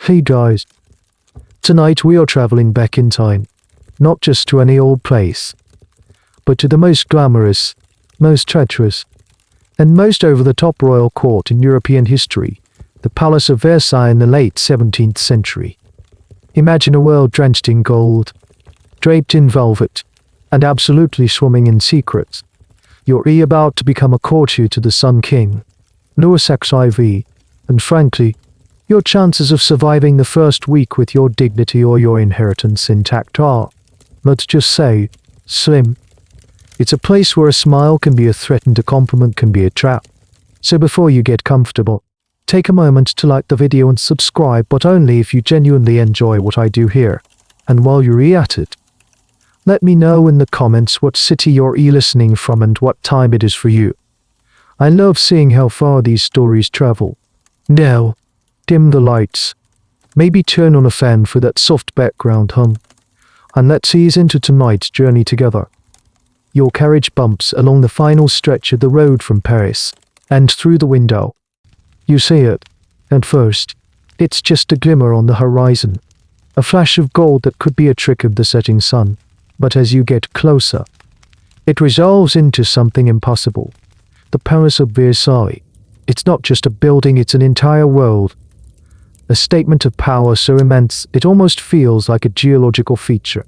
Hey guys, tonight we are traveling back in time, not just to any old place, but to the most glamorous, most treacherous, and most over-the-top royal court in European history, the Palace of Versailles in the late 17th century. Imagine a world drenched in gold, draped in velvet, and absolutely swimming in secrets. You're about to become a courtier to the Sun King, Louis XIV, and frankly, your chances of surviving the first week with your dignity or your inheritance intact are, let's just say, slim. It's a place where a smile can be a threat and a compliment can be a trap. So before you get comfortable, take a moment to like the video and subscribe, but only if you genuinely enjoy what I do here. And while you're at it, let me know in the comments what city you're listening from and what time it is for you. I love seeing how far these stories travel. Now, dim the lights. Maybe turn on a fan for that soft background hum. And let's ease into tonight's journey together. Your carriage bumps along the final stretch of the road from Paris, and through the window. You see it. At first, it's just a glimmer on the horizon. A flash of gold that could be a trick of the setting sun. But as you get closer, it resolves into something impossible. The Palace of Versailles. It's not just a building, it's an entire world. A statement of power so immense it almost feels like a geological feature.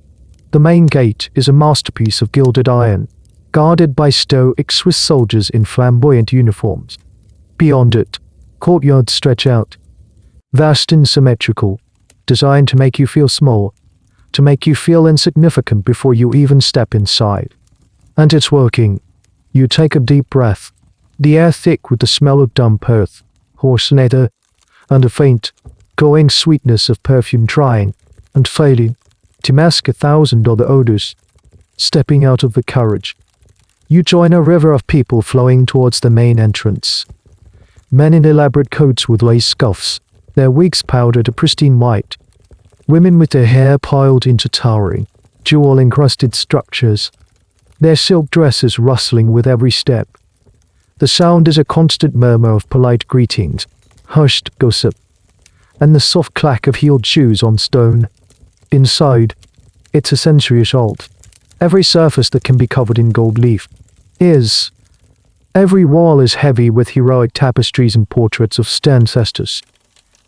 The main gate is a masterpiece of gilded iron, guarded by stoic Swiss soldiers in flamboyant uniforms. Beyond it, courtyards stretch out, vast and symmetrical, designed to make you feel small, to make you feel insignificant before you even step inside. And it's working. You take a deep breath, the air thick with the smell of damp earth, horse leather, and a faint, glowing sweetness of perfume trying and failing to mask 1,000 other odors. Stepping out of the carriage, you join a river of people flowing towards the main entrance. Men in elaborate coats with lace scuffs, their wigs powdered a pristine white. Women with their hair piled into towering, jewel-encrusted structures, their silk dresses rustling with every step. The sound is a constant murmur of polite greetings, hushed gossip, and the soft clack of heeled shoes on stone. Inside, it's a sensory assault. Every surface that can be covered in gold leaf is. Every wall is heavy with heroic tapestries and portraits of ancestors.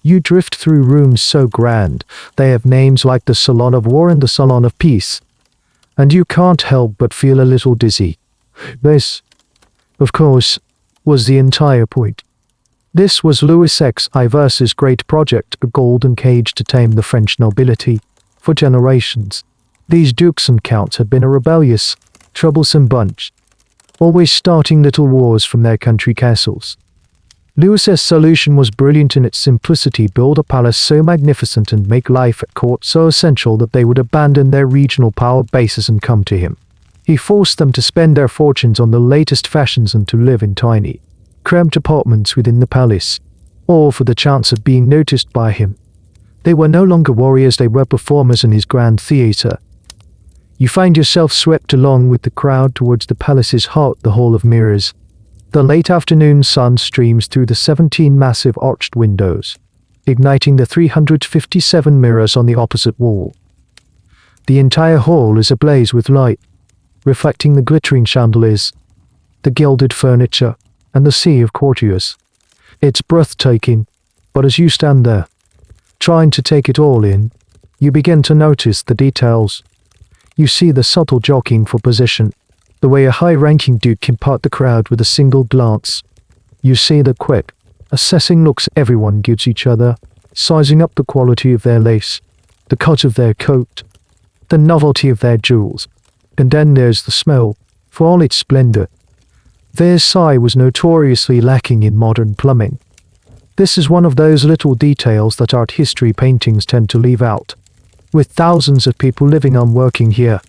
You drift through rooms so grand, they have names like the Salon of War and the Salon of Peace. And you can't help but feel a little dizzy. This, of course, was the entire point. This was Louis XIV's great project, a golden cage to tame the French nobility. For generations, these dukes and counts had been a rebellious, troublesome bunch, always starting little wars from their country castles. Louis's solution was brilliant in its simplicity: build a palace so magnificent and make life at court so essential that they would abandon their regional power bases and come to him. He forced them to spend their fortunes on the latest fashions and to live in tiny, cramped apartments within the palace, all for the chance of being noticed by him. They were no longer warriors, they were performers in his grand theatre. You find yourself swept along with the crowd towards the palace's heart, the Hall of Mirrors. The late afternoon sun streams through the 17 massive arched windows, igniting the 357 mirrors on the opposite wall. The entire hall is ablaze with light, reflecting the glittering chandeliers, the gilded furniture, and the sea of courtiers. It's breathtaking, but as you stand there, trying to take it all in, you begin to notice the details. You see the subtle jockeying for position, the way a high-ranking duke can part the crowd with a single glance. You see the quick, assessing looks everyone gives each other, sizing up the quality of their lace, the cut of their coat, the novelty of their jewels. And then there's the smell, for all its splendor. Versailles was notoriously lacking in modern plumbing. This is one of those little details that art history paintings tend to leave out. With thousands of people living and working here,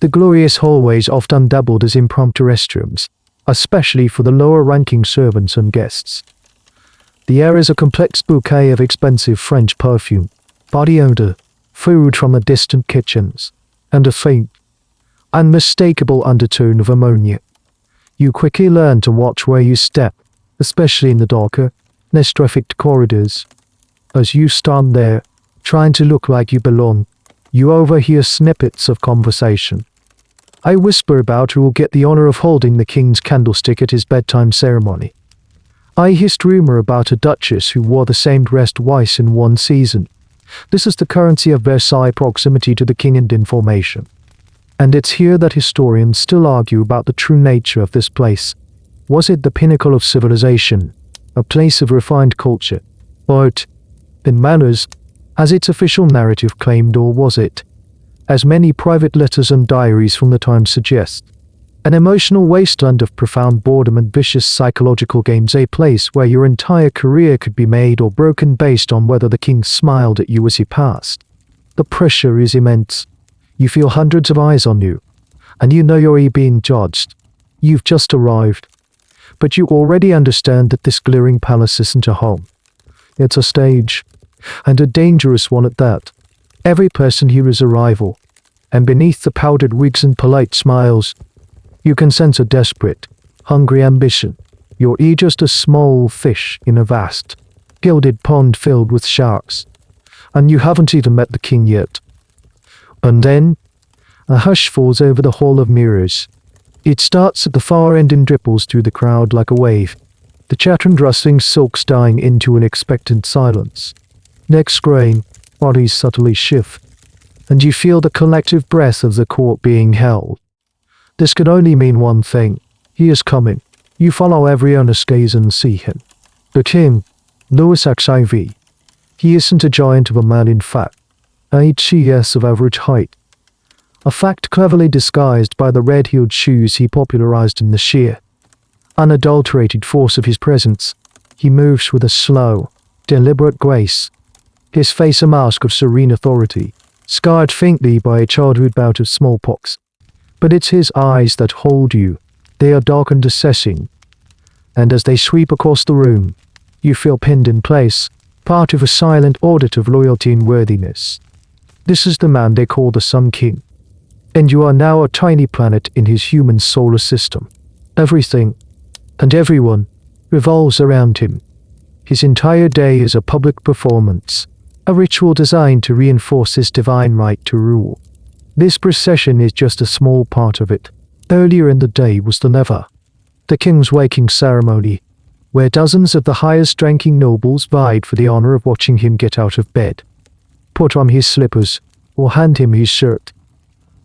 the glorious hallways often doubled as impromptu restrooms, especially for the lower-ranking servants and guests. The air is a complex bouquet of expensive French perfume, body odor, food from the distant kitchens, and a faint, unmistakable undertone of ammonia. You quickly learn to watch where you step, especially in the darker, less trafficked corridors. As you stand there, trying to look like you belong, you overhear snippets of conversation. I whisper about who will get the honor of holding the king's candlestick at his bedtime ceremony. I hissed rumor about a duchess who wore the same dress twice in one season. This is the currency of Versailles: proximity to the king and information. And it's here that historians still argue about the true nature of this place. Was it the pinnacle of civilization, a place of refined culture, art, and manners, as its official narrative claimed, or was it, as many private letters and diaries from the time suggest, an emotional wasteland of profound boredom and vicious psychological games, a place where your entire career could be made or broken based on whether the king smiled at you as he passed? The pressure is immense. You feel hundreds of eyes on you, and you know you're being judged. You've just arrived, but you already understand that this glittering palace isn't a home. It's a stage, and a dangerous one at that. Every person here is a rival, and beneath the powdered wigs and polite smiles, you can sense a desperate, hungry ambition. You're just a small fish in a vast, gilded pond filled with sharks, and you haven't even met the king yet. And then, a hush falls over the hall of mirrors. It starts at the far end and ripples through the crowd like a wave, the chatter and rustling silks dying into an expectant silence. Next grain, bodies subtly shift, and you feel the collective breath of the court being held. This could only mean one thing. He is coming. You follow every earnest gaze and see him. The king, Louis XIV. He isn't a giant of a man, in fact. HCS of average height. A fact cleverly disguised by the red-heeled shoes he popularized in the sheer, unadulterated force of his presence. He moves with a slow, deliberate grace, his face a mask of serene authority, scarred faintly by a childhood bout of smallpox. But it's his eyes that hold you. They are dark and assessing, and as they sweep across the room, you feel pinned in place, part of a silent audit of loyalty and worthiness. This is the man they call the Sun King, and you are now a tiny planet in his human solar system. Everything, and everyone, revolves around him. His entire day is a public performance, a ritual designed to reinforce his divine right to rule. This procession is just a small part of it. Earlier in the day was the never, the king's waking ceremony, where dozens of the highest-ranking nobles vied for the honor of watching him get out of bed, put on his slippers, or hand him his shirt.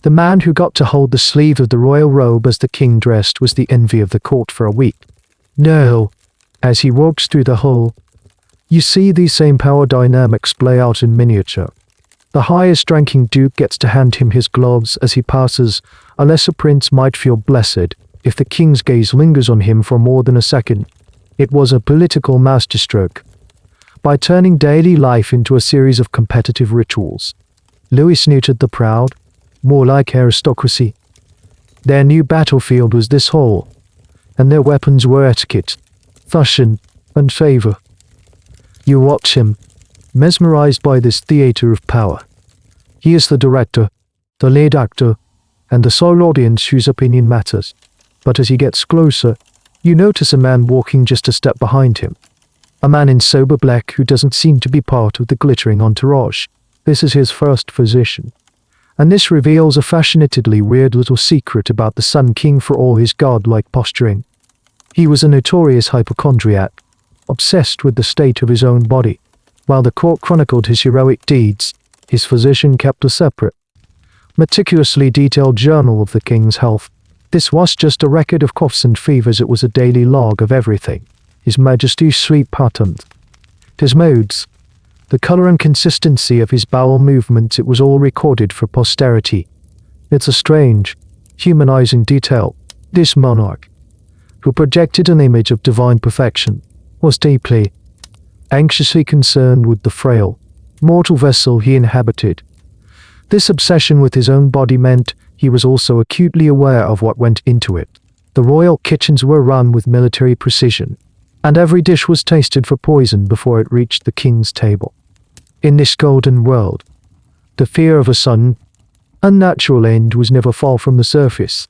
The man who got to hold the sleeve of the royal robe as the king dressed was the envy of the court for a week. Now, as he walks through the hall, you see these same power dynamics play out in miniature. The highest-ranking duke gets to hand him his gloves as he passes. A lesser prince might feel blessed if the king's gaze lingers on him for more than a second. It was a political masterstroke. By turning daily life into a series of competitive rituals, Louis neutered the proud, more like aristocracy. Their new battlefield was this hall, and their weapons were etiquette, fashion, and favor. You watch him, mesmerized by this theater of power. He is the director, the lead actor, and the sole audience whose opinion matters. But as he gets closer, you notice a man walking just a step behind him. A man in sober black who doesn't seem to be part of the glittering entourage. This is his first physician. And this reveals a fascinatedly weird little secret about the Sun King for all his godlike posturing. He was a notorious hypochondriac, obsessed with the state of his own body. While the court chronicled his heroic deeds, his physician kept a separate, meticulously detailed journal of the king's health. This was just a record of coughs and fevers, it was a daily log of everything. His Majesty's sleep patterns, his moods, the color and consistency of his bowel movements, it was all recorded for posterity. It's a strange, humanizing detail. This monarch, who projected an image of divine perfection, was deeply, anxiously concerned with the frail, mortal vessel he inhabited. This obsession with his own body meant he was also acutely aware of what went into it. The royal kitchens were run with military precision, and every dish was tasted for poison before it reached the king's table. In this golden world, the fear of a sudden, unnatural end was never far from the surface.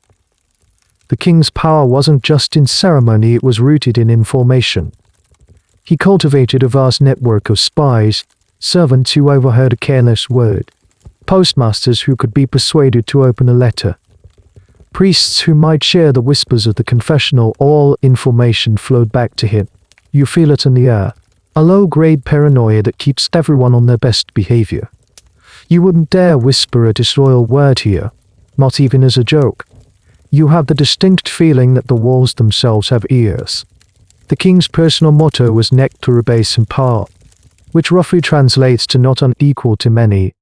The king's power wasn't just in ceremony, it was rooted in information. He cultivated a vast network of spies, servants who overheard a careless word, postmasters who could be persuaded to open a letter, priests who might share the whispers of the confessional. All information flowed back to him. You feel it in the air. A low-grade paranoia that keeps everyone on their best behavior. You wouldn't dare whisper a disloyal word here, not even as a joke. You have the distinct feeling that the walls themselves have ears. The king's personal motto was nectar base in power, which roughly translates to not unequal to many,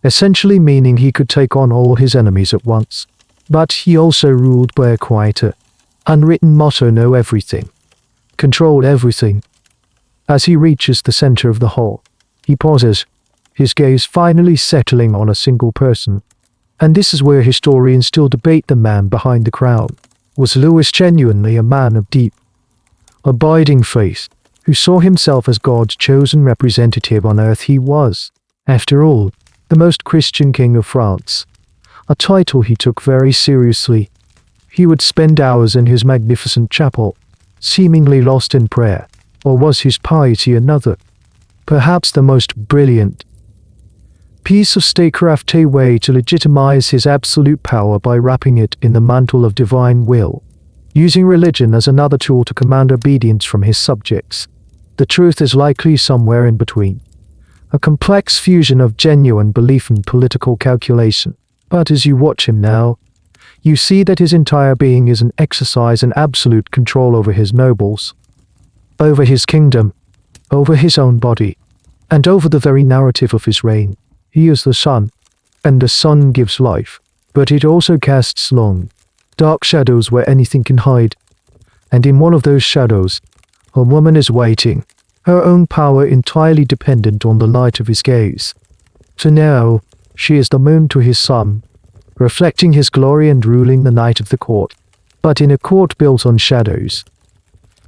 essentially meaning he could take on all his enemies at once. But he also ruled by a quieter, unwritten motto: know everything, control everything. As he reaches the center of the hall, he pauses, his gaze finally settling on a single person. And this is where historians still debate the man behind the crown. Was Louis genuinely a man of deep, abiding faith, who saw himself as God's chosen representative on earth? He was, after all, the most Christian king of France, a title he took very seriously. He would spend hours in his magnificent chapel, seemingly lost in prayer. Or was his piety another, perhaps the most brilliant piece of statecraft, a way to legitimize his absolute power by wrapping it in the mantle of divine will, using religion as another tool to command obedience from his subjects? The truth is likely somewhere in between, a complex fusion of genuine belief and political calculation. But as you watch him now, you see that his entire being is an exercise in absolute control over his nobles, over his kingdom, over his own body, and over the very narrative of his reign. He is the sun, and the sun gives life, but it also casts long, dark shadows where anything can hide. And in one of those shadows, a woman is waiting, her own power entirely dependent on the light of his gaze. So now, she is the moon to his sun, reflecting his glory and ruling the night of the court. But in a court built on shadows,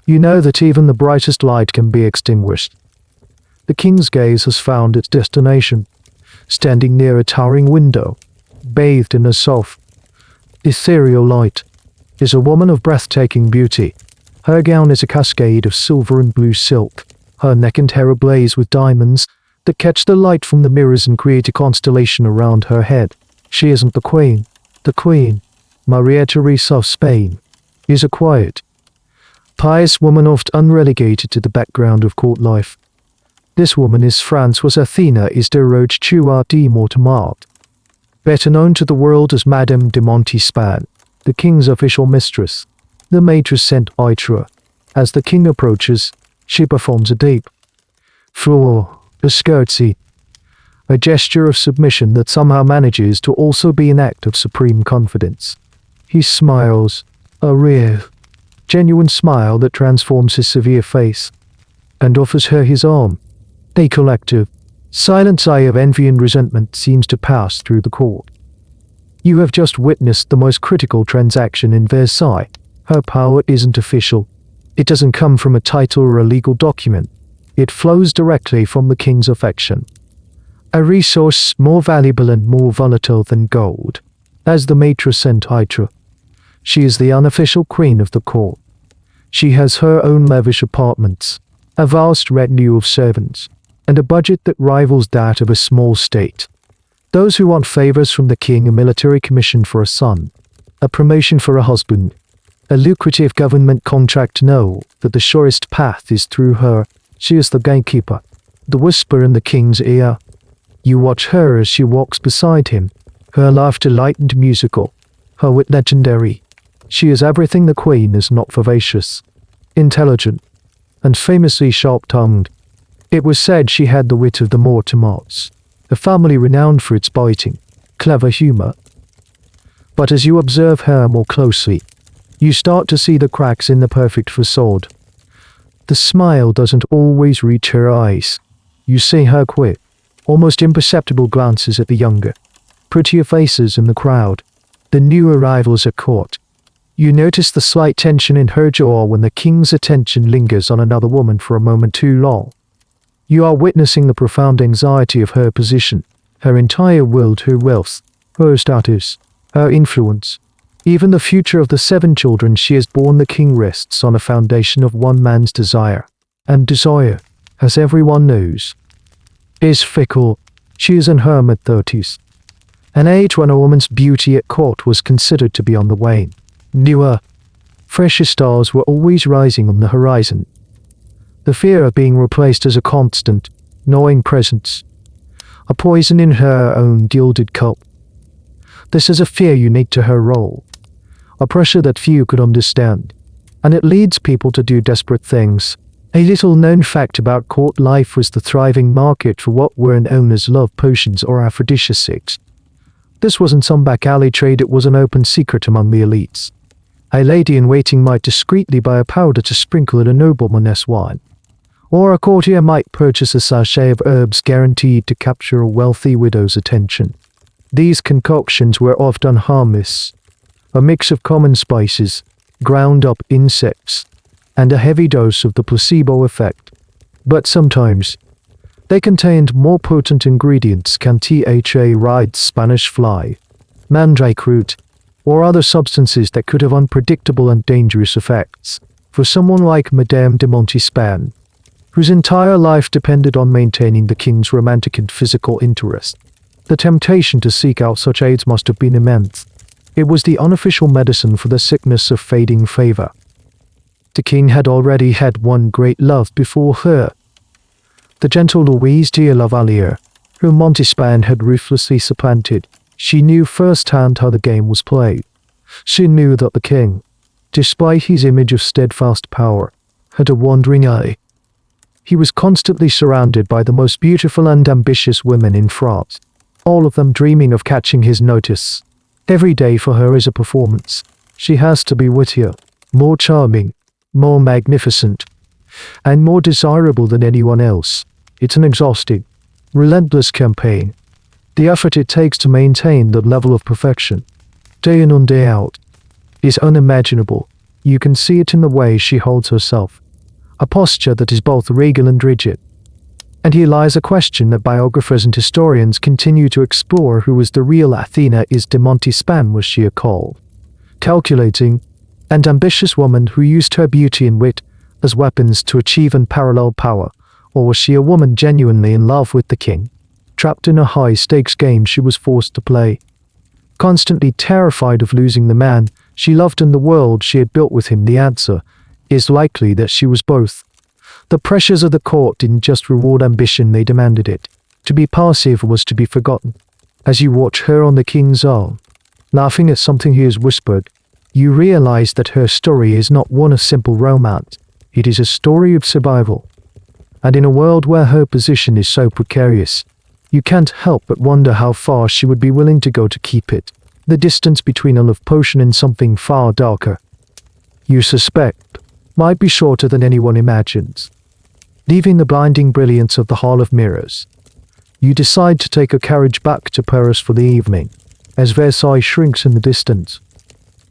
you know that even the brightest light can be extinguished. The king's gaze has found its destination. Standing near a towering window, bathed in a soft, ethereal light, is a woman of breathtaking beauty. Her gown is a cascade of silver and blue silk, her neck and hair ablaze with diamonds that catch the light from the mirrors and create a constellation around her head. She isn't the queen. The queen, Maria Theresa of Spain, is a quiet, pious woman oft unrelegated to the background of court life. This woman is Françoise-Athénaïs de Rochechouart de Mortemart, better known to the world as Madame de Montespan, the king's official mistress. The maîtresse s'entretient. As the king approaches, she performs a deep floor, a curtsy, a gesture of submission that somehow manages to also be an act of supreme confidence. He smiles, a rare, genuine smile that transforms his severe face, and offers her his arm. A collective, silent sigh of envy and resentment seems to pass through the court. You have just witnessed the most critical transaction in Versailles. Her power isn't official. It doesn't come from a title or a legal document. It flows directly from the king's affection, a resource more valuable and more volatile than gold. As the maîtresse s'entretient, she is the unofficial queen of the court. She has her own lavish apartments, a vast retinue of servants, and a budget that rivals that of a small state. Those who want favors from the king, a military commission for a son, a promotion for a husband, a lucrative government contract, know that the surest path is through her. She is the gatekeeper, the whisper in the king's ear. You watch her as she walks beside him, her laughter light and musical, her wit legendary. She is everything the queen is not: vivacious, intelligent, and famously sharp-tongued. It was said she had the wit of the Mortemarts, a family renowned for its biting, clever humor. But as you observe her more closely, you start to see the cracks in the perfect facade. The smile doesn't always reach her eyes. You see her quick, almost imperceptible glances at the younger, prettier faces in the crowd, the new arrivals at court. You notice the slight tension in her jaw when the king's attention lingers on another woman for a moment too long. You are witnessing the profound anxiety of her position, her entire world, her wealth, her status, her influence, even the future of the 7 children she has borne. The king rests on a foundation of one man's desire. And desire, as everyone knows, is fickle. She is in her mid-30s, an age when a woman's beauty at court was considered to be on the wane. Newer, fresher stars were always rising on the horizon. The fear of being replaced as a constant, gnawing presence, a poison in her own gilded cup. This is a fear unique to her role, a pressure that few could understand, and it leads people to do desperate things. A little-known fact about court life was the thriving market for what were known as love potions or aphrodisiacs. This wasn't some back-alley trade, it was an open secret among the elites. A lady-in-waiting might discreetly buy a powder to sprinkle in a nobleman's wine, or a courtier might purchase a sachet of herbs guaranteed to capture a wealthy widow's attention. These concoctions were often harmless, a mix of common spices, ground-up insects, and a heavy dose of the placebo effect. But sometimes, they contained more potent ingredients can ride Spanish fly, mandrake root, or other substances that could have unpredictable and dangerous effects. For someone like Madame de Montespan, whose entire life depended on maintaining the king's romantic and physical interest, the temptation to seek out such aids must have been immense. It was the unofficial medicine for the sickness of fading favor. The king had already had one great love before her, the gentle Louise de la Valliere, whom Montespan had ruthlessly supplanted. She knew firsthand how the game was played. She knew that the king, despite his image of steadfast power, had a wandering eye. He was constantly surrounded by the most beautiful and ambitious women in France, all of them dreaming of catching his notice. Every day for her is a performance. She has to be wittier, more charming, more magnificent, and more desirable than anyone else. It's an exhausting, relentless campaign. The effort it takes to maintain the level of perfection, day in and day out, is unimaginable. You can see it in the way she holds herself, a posture that is both regal and rigid. And here lies a question that biographers and historians continue to explore: who was the real Athena? Is de Montespan, was she a cold, calculating, and ambitious woman who used her beauty and wit as weapons to achieve unparalleled power, or was she a woman genuinely in love with the king, trapped in a high-stakes game she was forced to play, constantly terrified of losing the man she loved and the world she had built with him? The answer is likely that she was both. The pressures of the court didn't just reward ambition, they demanded it. To be passive was to be forgotten. As you watch her on the king's arm, laughing at something he has whispered, you realize that her story is not one of simple romance. It is a story of survival. And in a world where her position is so precarious, you can't help but wonder how far she would be willing to go to keep it. The distance between a love potion and something far darker, you suspect, might be shorter than anyone imagines. Leaving the blinding brilliance of the Hall of Mirrors, you decide to take a carriage back to Paris for the evening, as Versailles shrinks in the distance,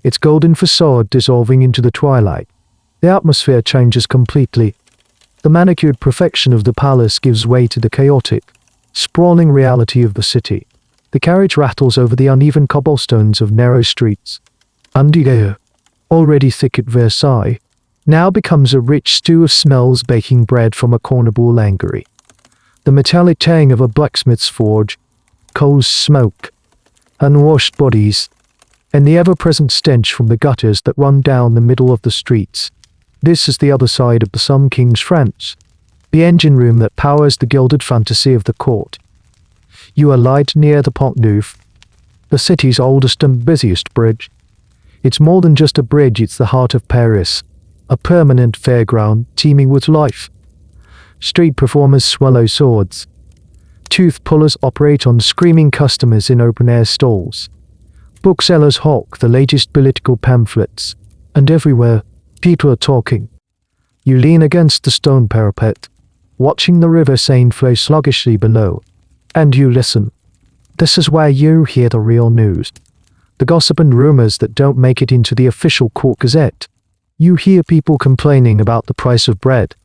its golden facade dissolving into the twilight. The atmosphere changes completely. The manicured perfection of the palace gives way to the chaotic, sprawling reality of the city. The carriage rattles over the uneven cobblestones of narrow streets, and the air, already thick at Versailles, now becomes a rich stew of smells: baking bread from a corner boulangerie, the metallic tang of a blacksmith's forge, coals, smoke, unwashed bodies, and the ever-present stench from the gutters that run down the middle of the streets. This is the other side of the Sun King's France, the engine room that powers the gilded fantasy of the court. You are light near the Pont Neuf, the city's oldest and busiest bridge. It's more than just a bridge, it's the heart of Paris, a permanent fairground teeming with life. Street performers swallow swords. Tooth pullers operate on screaming customers in open-air stalls. Booksellers hawk the latest political pamphlets. And everywhere, people are talking. You lean against the stone parapet, watching the river Seine flow sluggishly below. And you listen. This is where you hear the real news. The gossip and rumors that don't make it into the official court gazette. You hear people complaining about the price of bread,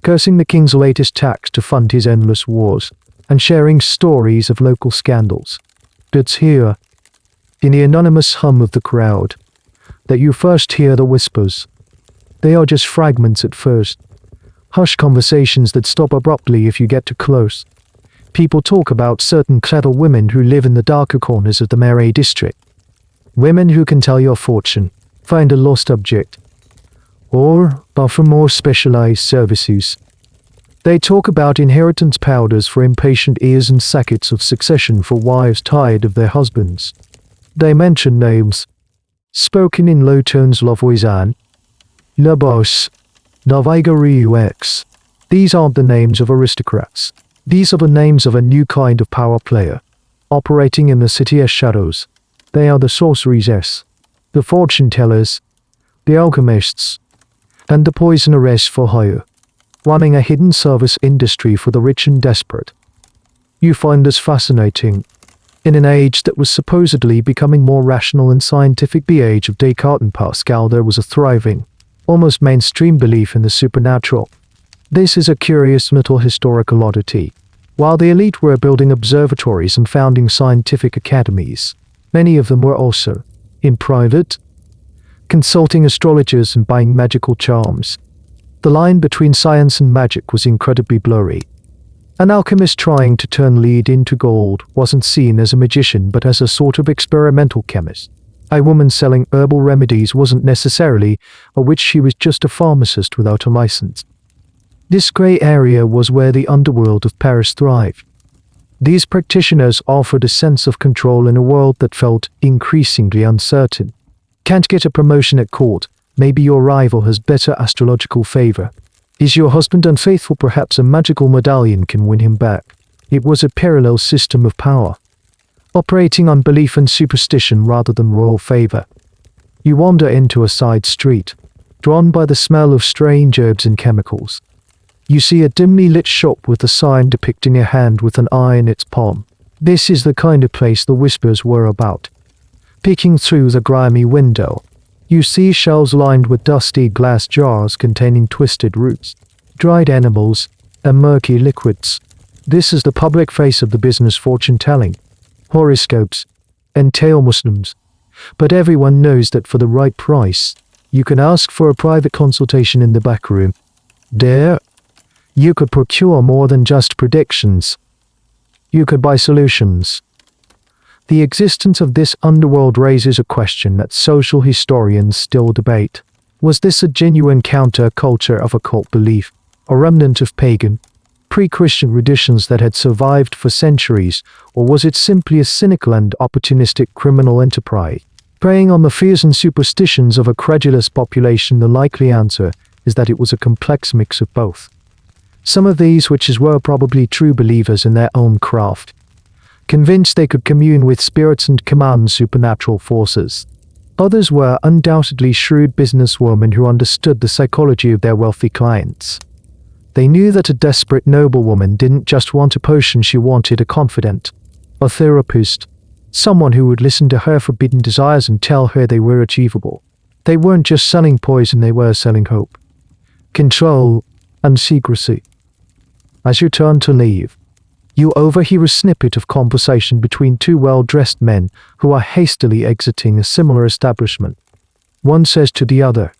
cursing the king's latest tax to fund his endless wars, and sharing stories of local scandals. It's here, in the anonymous hum of the crowd, that you first hear the whispers. They are just fragments at first, Hushed conversations that stop abruptly if you get too close. People talk about certain clever women who live in the darker corners of the Marais district. Women who can tell your fortune, find a lost object, or offer more specialized services. They talk about inheritance powders for impatient ears and sackets of succession for wives tired of their husbands. They mention names, spoken in low tones: La Voisin, La Bosse, La Vigoreux. These aren't the names of aristocrats. These are the names of a new kind of power player, operating in the city as shadows. They are the sorceresses, the fortune tellers, the alchemists, and the poisoneress for hire, running a hidden service industry for the rich and desperate. You find this fascinating. In an age that was supposedly becoming more rational and scientific, the age of Descartes and Pascal, there was a thriving, almost mainstream belief in the supernatural. This is a curious little historical oddity. While the elite were building observatories and founding scientific academies, many of them were also, in private, consulting astrologers and buying magical charms. The line between science and magic was incredibly blurry. An alchemist trying to turn lead into gold wasn't seen as a magician but as a sort of experimental chemist. A woman selling herbal remedies wasn't necessarily a witch, she was just a pharmacist without a license. This grey area was where the underworld of Paris thrived. These practitioners offered a sense of control in a world that felt increasingly uncertain. Can't get a promotion at court, maybe your rival has better astrological favor. Is your husband unfaithful? Perhaps a magical medallion can win him back. It was a parallel system of power, operating on belief and superstition rather than royal favor. You wander into a side street, drawn by the smell of strange herbs and chemicals. You see a dimly lit shop with a sign depicting a hand with an eye in its palm. This is the kind of place the whispers were about. Peeking through the grimy window, you see shelves lined with dusty glass jars containing twisted roots, dried animals, and murky liquids. This is the public face of the business: fortune-telling, horoscopes, and tale Muslims. But everyone knows that for the right price, you can ask for a private consultation in the back room. There, you could procure more than just predictions. You could buy solutions. The existence of this underworld raises a question that social historians still debate. Was this a genuine counter-culture of occult belief, a remnant of pagan, pre-Christian traditions that had survived for centuries, or was it simply a cynical and opportunistic criminal enterprise, preying on the fears and superstitions of a credulous population? The likely answer is that it was a complex mix of both. Some of these witches were probably true believers in their own craft, convinced they could commune with spirits and command supernatural forces. Others were undoubtedly shrewd businesswomen who understood the psychology of their wealthy clients. They knew that a desperate noblewoman didn't just want a potion, she wanted a confidant, a therapist, someone who would listen to her forbidden desires and tell her they were achievable. They weren't just selling poison, they were selling hope, control, and secrecy. As you turn to leave, you overhear a snippet of conversation between two well-dressed men who are hastily exiting a similar establishment. One says to the other,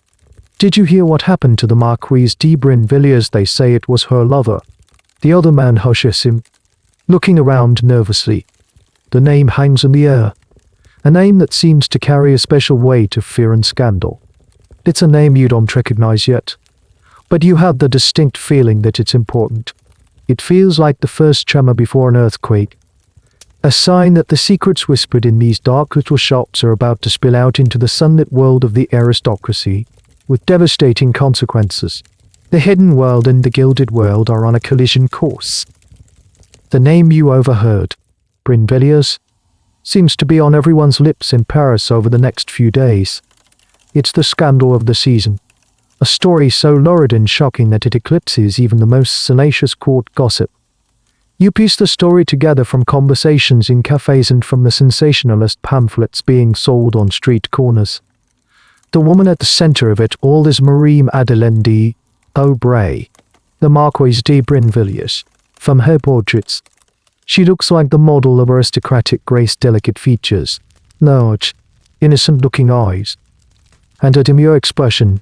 "Did you hear what happened to the Marquise de Brinvilliers? They say it was her lover." The other man hushes him, looking around nervously. The name hangs in the air, a name that seems to carry a special weight of fear and scandal. It's a name you don't recognize yet, but you have the distinct feeling that it's important. It feels like the first tremor before an earthquake, a sign that the secrets whispered in these dark little shops are about to spill out into the sunlit world of the aristocracy, with devastating consequences. The hidden world and the gilded world are on a collision course. The name you overheard, Brinvilliers, seems to be on everyone's lips in Paris over the next few days. It's the scandal of the season. A story so lurid and shocking that it eclipses even the most salacious court gossip. You piece the story together from conversations in cafes and from the sensationalist pamphlets being sold on street corners. The woman at the center of it all is Marie-Madeleine d'Aubray, the Marquise de Brinvilliers. From her portraits, she looks like the model of aristocratic grace, delicate features, large, innocent-looking eyes, and a demure expression.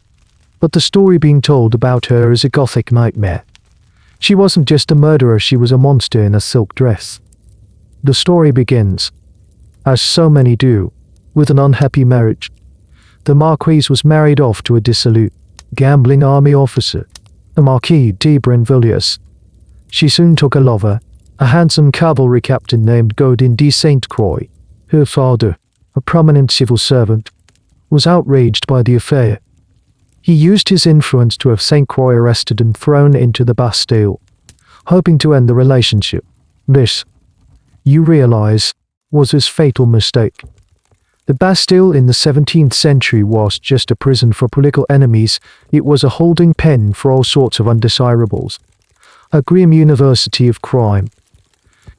but the story being told about her is a gothic nightmare. She wasn't just a murderer, she was a monster in a silk dress. The story begins, as so many do, with an unhappy marriage. The marquise was married off to a dissolute, gambling army officer, the Marquis de Brinvilliers. She soon took a lover, a handsome cavalry captain named Gaudin de Sainte Croix. Her father, a prominent civil servant, was outraged by the affair. He used his influence to have Sainte Croix arrested and thrown into the Bastille, hoping to end the relationship. This, you realize, was his fatal mistake. The Bastille in the 17th century was just a prison for political enemies. It was a holding pen for all sorts of undesirables, a grim university of crime.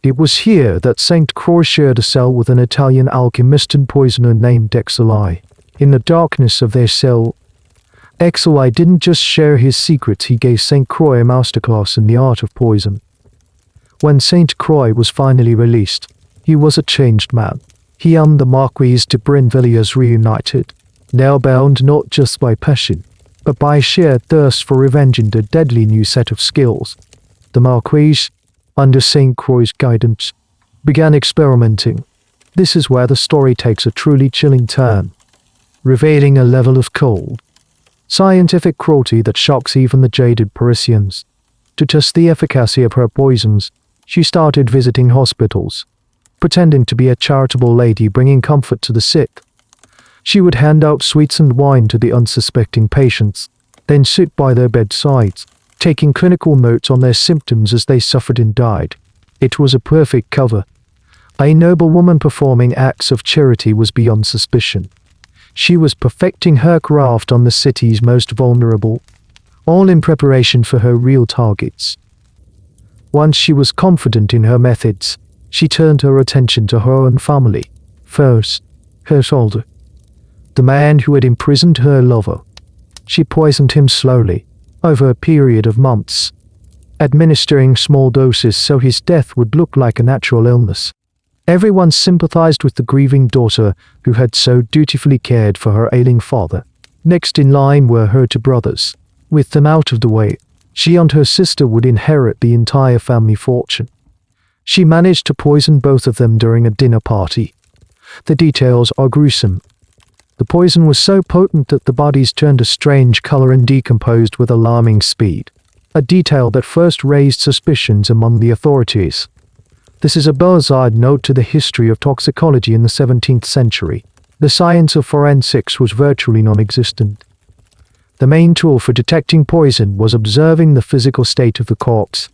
It was here that Sainte Croix shared a cell with an Italian alchemist and poisoner named Exili. In the darkness of their cell, Exili didn't just share his secrets, he gave Sainte Croix a masterclass in the art of poison. When Sainte Croix was finally released, he was a changed man. He and the Marquise de Brinvilliers reunited, now bound not just by passion, but by sheer thirst for revenge and a deadly new set of skills. The Marquise, under Sainte Croix's guidance, began experimenting. This is where the story takes a truly chilling turn, revealing a level of cold, scientific cruelty that shocks even the jaded Parisians. To test the efficacy of her poisons, she started visiting hospitals, pretending to be a charitable lady bringing comfort to the sick. She would hand out sweets and wine to the unsuspecting patients, then sit by their bedsides, taking clinical notes on their symptoms as they suffered and died. It was a perfect cover. A noble woman performing acts of charity was beyond suspicion. She was perfecting her craft on the city's most vulnerable, all in preparation for her real targets. Once she was confident in her methods, she turned her attention to her own family. First, her soldier, the man who had imprisoned her lover. She poisoned him slowly, over a period of months, administering small doses so his death would look like a natural illness. Everyone sympathized with the grieving daughter who had so dutifully cared for her ailing father. Next in line were her two brothers. With them out of the way, she and her sister would inherit the entire family fortune. She managed to poison both of them during a dinner party. The details are gruesome. The poison was so potent that the bodies turned a strange color and decomposed with alarming speed, a detail that first raised suspicions among the authorities. This is a bird's-eye note to the history of toxicology in the 17th century. The science of forensics was virtually non-existent. The main tool for detecting poison was observing the physical state of the corpse.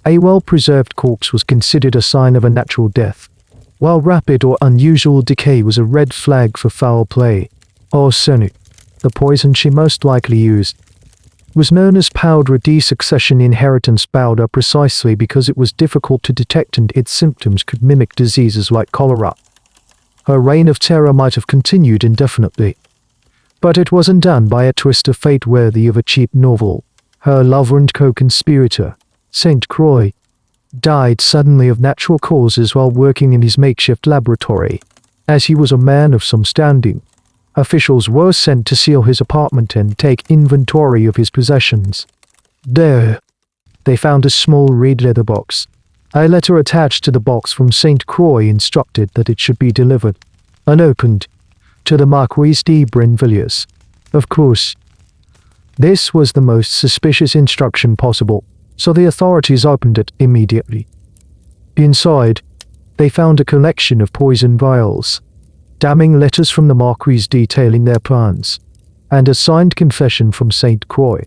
A well-preserved corpse was considered a sign of a natural death, while rapid or unusual decay was a red flag for foul play. Arsenic, the poison she most likely used, was known as powder de-succession inheritance powder precisely because it was difficult to detect and its symptoms could mimic diseases like cholera. Her reign of terror might have continued indefinitely, but it was undone by a twist of fate worthy of a cheap novel. Her lover and co-conspirator, Sainte Croix, died suddenly of natural causes while working in his makeshift laboratory. As he was a man of some standing, officials were sent to seal his apartment and take inventory of his possessions. There, they found a small red leather box. A letter attached to the box from Sainte Croix instructed that it should be delivered, unopened, to the Marquise de Brinvilliers. Of course, this was the most suspicious instruction possible, so the authorities opened it immediately. Inside, they found a collection of poison vials, damning letters from the Marquise detailing their plans, and a signed confession from Sainte Croix,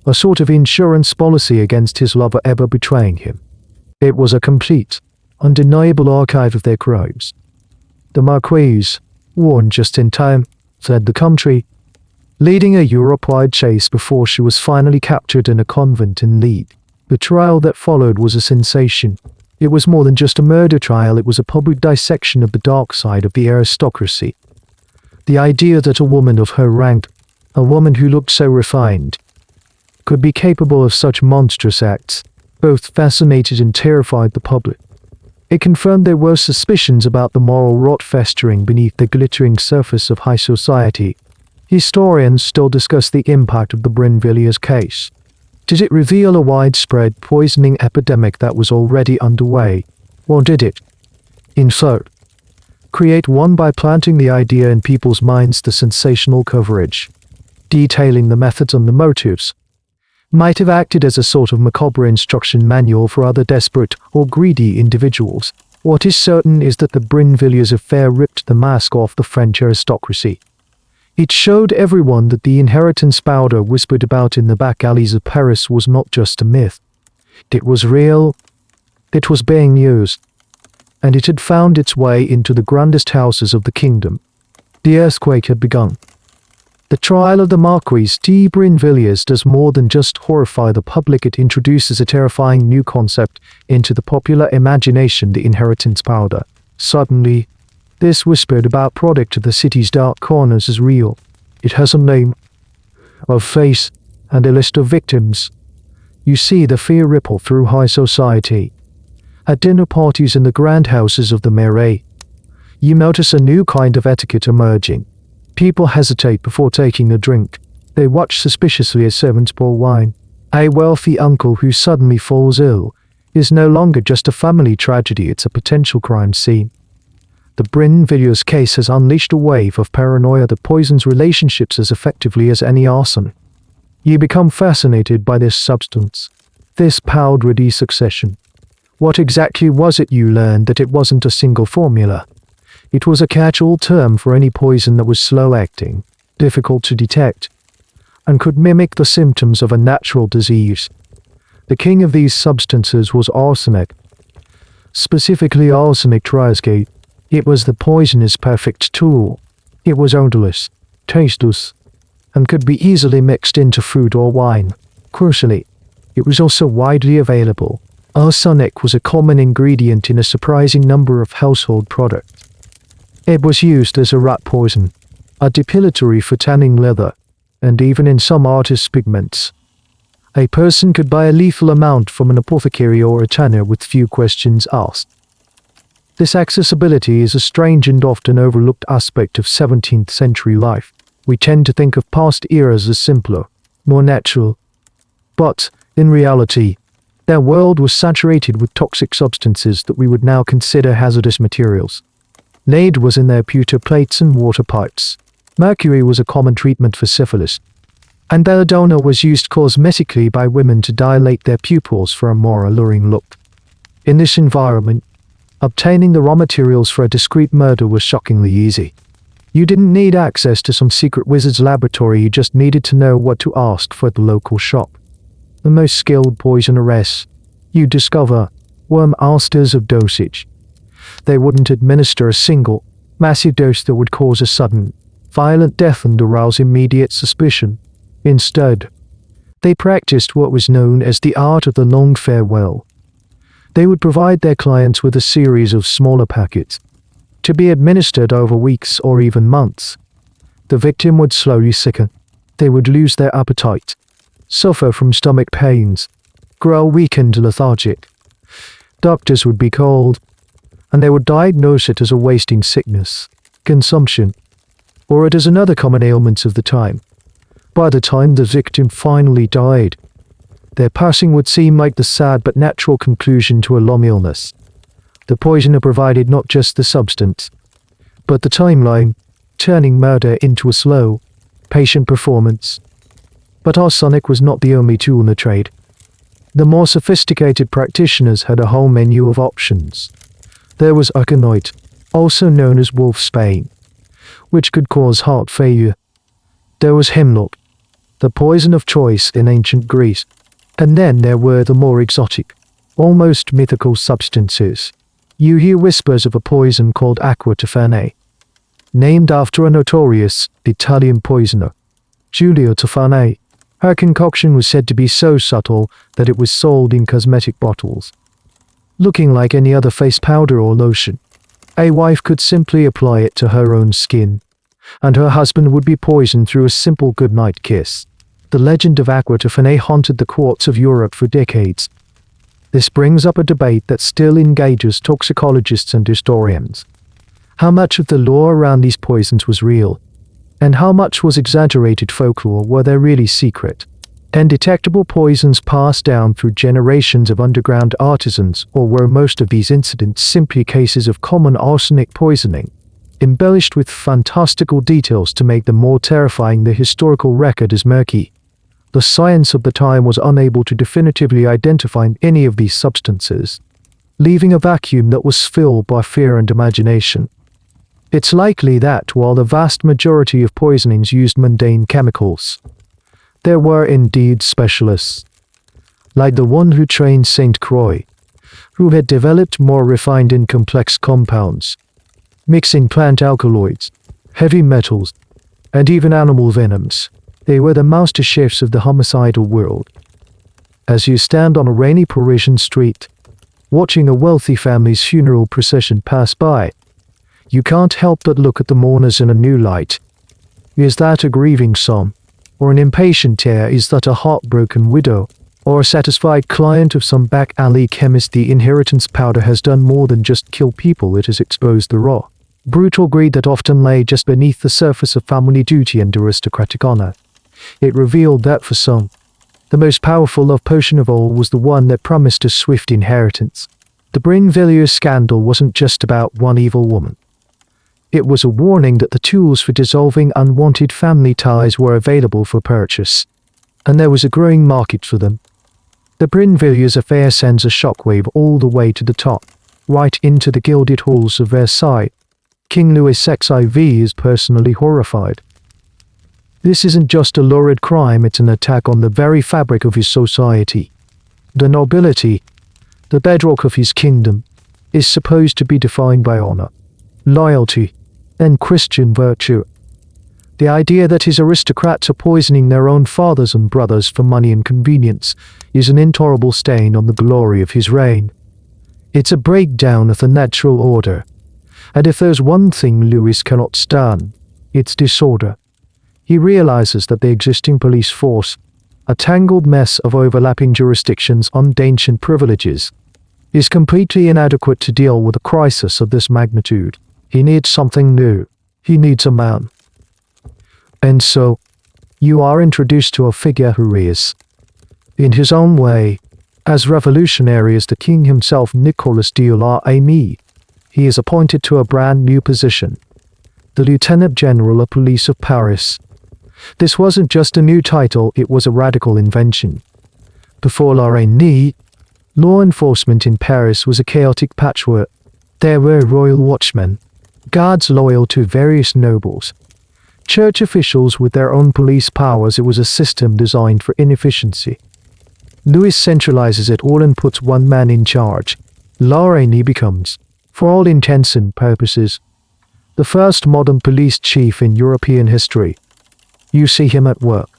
a sort of insurance policy against his lover ever betraying him. It was a complete, undeniable archive of their crimes. The Marquise, warned just in time, fled the country, leading a Europe-wide chase before she was finally captured in a convent in Leeds. The trial that followed was a sensation. It was more than just a murder trial, it was a public dissection of the dark side of the aristocracy. The idea that a woman of her rank, a woman who looked so refined, could be capable of such monstrous acts, both fascinated and terrified the public. It confirmed there were suspicions about the moral rot festering beneath the glittering surface of high society. Historians still discuss the impact of the Brinvilliers case. Did it reveal a widespread poisoning epidemic that was already underway, or did it, in fact, create one by planting the idea in people's minds? The sensational coverage, detailing the methods and the motives, might have acted as a sort of macabre instruction manual for other desperate or greedy individuals. What is certain is that the Brinvilliers affair ripped the mask off the French aristocracy. It showed everyone that the inheritance powder whispered about in the back alleys of Paris was not just a myth. It was real, it was being used, and it had found its way into the grandest houses of the kingdom. The earthquake had begun. The trial of the Marquise de Brinvilliers does more than just horrify the public. It introduces a terrifying new concept into the popular imagination: the inheritance powder. Suddenly, this whispered about product of the city's dark corners is real. It has a name, a face, and a list of victims. You see the fear ripple through high society. At dinner parties in the grand houses of the Marais, you notice a new kind of etiquette emerging. People hesitate before taking a drink. They watch suspiciously as servants pour wine. A wealthy uncle who suddenly falls ill is no longer just a family tragedy, it's a potential crime scene. The Brinvilliers case has unleashed a wave of paranoia that poisons relationships as effectively as any arson. You become fascinated by this substance, this powdery succession. What exactly was it? You learned that it wasn't a single formula. It was a catch-all term for any poison that was slow-acting, difficult to detect, and could mimic the symptoms of a natural disease. The king of these substances was arsenic, specifically arsenic triazide. It was the poisoner's perfect tool. It was odorless, tasteless, and could be easily mixed into food or wine. Crucially, it was also widely available. Arsenic was a common ingredient in a surprising number of household products. It was used as a rat poison, a depilatory for tanning leather, and even in some artists' pigments. A person could buy a lethal amount from an apothecary or a tanner with few questions asked. This accessibility is a strange and often overlooked aspect of 17th century life. We tend to think of past eras as simpler, more natural. But, in reality, their world was saturated with toxic substances that we would now consider hazardous materials. Lead was in their pewter plates and water pipes. Mercury was a common treatment for syphilis. And belladonna was used cosmetically by women to dilate their pupils for a more alluring look. In this environment, obtaining the raw materials for a discreet murder was shockingly easy. You didn't need access to some secret wizard's laboratory, you just needed to know what to ask for at the local shop. The most skilled poisoneress, you discover, were masters of dosage. They wouldn't administer a single, massive dose that would cause a sudden, violent death and arouse immediate suspicion. Instead, they practiced what was known as the art of the long farewell. They would provide their clients with a series of smaller packets, to be administered over weeks or even months. The victim would slowly sicken. They would lose their appetite, suffer from stomach pains, grow weak and lethargic. Doctors would be called, and they would diagnose it as a wasting sickness, consumption, or it as another common ailment of the time. By the time the victim finally died, their passing would seem like the sad but natural conclusion to a long illness. The poisoner provided not just the substance, but the timeline, turning murder into a slow, patient performance. But arsenic was not the only tool in the trade. The more sophisticated practitioners had a whole menu of options. There was aconite, also known as wolfsbane, which could cause heart failure. There was hemlock, the poison of choice in ancient Greece. And then there were the more exotic, almost mythical substances. You hear whispers of a poison called acqua tofane, named after a notorious Italian poisoner, Giulio Tofane. Her concoction was said to be so subtle that it was sold in cosmetic bottles, looking like any other face powder or lotion. A wife could simply apply it to her own skin, and her husband would be poisoned through a simple goodnight kiss. The legend of acqua tofane haunted the courts of Europe for decades. This brings up a debate that still engages toxicologists and historians. How much of the lore around these poisons was real? And how much was exaggerated folklore were there really secret? Undetectable poisons passed down through generations of underground artisans, or were most of these incidents simply cases of common arsenic poisoning, embellished with fantastical details to make them more terrifying? The historical record is murky. The science of the time was unable to definitively identify any of these substances, leaving a vacuum that was filled by fear and imagination. It's likely that, while the vast majority of poisonings used mundane chemicals, there were indeed specialists, like the one who trained Saint Croix, who had developed more refined and complex compounds, mixing plant alkaloids, heavy metals, and even animal venoms. They were the master chefs of the homicidal world. As you stand on a rainy Parisian street, watching a wealthy family's funeral procession pass by, you can't help but look at the mourners in a new light. Is that a grieving psalm? Or an impatient heir? Is that a heartbroken widow? Or a satisfied client of some back alley chemist? The inheritance powder has done more than just kill people. It has exposed the raw, brutal greed that often lay just beneath the surface of family duty and aristocratic honor. It revealed that for some, the most powerful love potion of all was the one that promised a swift inheritance. The Brinvilliers scandal wasn't just about one evil woman. It was a warning that the tools for dissolving unwanted family ties were available for purchase, and there was a growing market for them. The Brinvilliers affair sends a shockwave all the way to the top, right into the gilded halls of Versailles. King Louis XIV is personally horrified. This isn't just a lurid crime, it's an attack on the very fabric of his society. The nobility, the bedrock of his kingdom, is supposed to be defined by honor, loyalty, and Christian virtue. The idea that his aristocrats are poisoning their own fathers and brothers for money and convenience is an intolerable stain on the glory of his reign. It's a breakdown of the natural order. And if there's one thing Louis cannot stand, it's disorder. He realizes that the existing police force, a tangled mess of overlapping jurisdictions and ancient privileges, is completely inadequate to deal with a crisis of this magnitude. He needs something new. He needs a man. And so, you are introduced to a figure who is, in his own way, as revolutionary as the king himself, Nicolas de la Amie. He is appointed to a brand new position, the Lieutenant General of Police of Paris. This wasn't just a new title, it was a radical invention. Before La Reine, law enforcement in Paris was a chaotic patchwork. There were royal watchmen, guards loyal to various nobles, church officials with their own police powers. It was a system designed for inefficiency. Louis centralizes it all and puts one man in charge. La Reine becomes, for all intents and purposes, the first modern police chief in European history. You see him at work,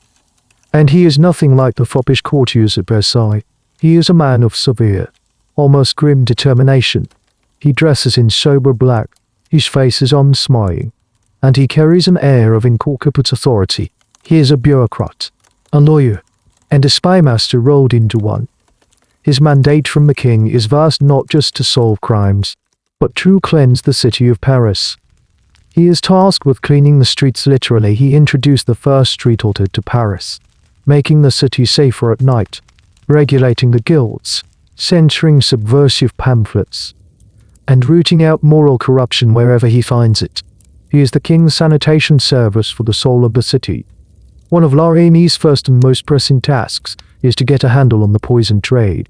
and he is nothing like the foppish courtiers at Versailles. He is a man of severe, almost grim determination. He dresses in sober black, his face is unsmiling, and he carries an air of incorporate authority. He is a bureaucrat, a lawyer, and a spymaster rolled into one. His mandate from the king is vast, not just to solve crimes, but to cleanse the city of Paris. He is tasked with cleaning the streets literally. He introduced the first street altar to Paris, making the city safer at night, regulating the guilds, censoring subversive pamphlets, and rooting out moral corruption wherever he finds it. He is the king's sanitation service for the soul of the city. One of La Reine's first and most pressing tasks is to get a handle on the poison trade.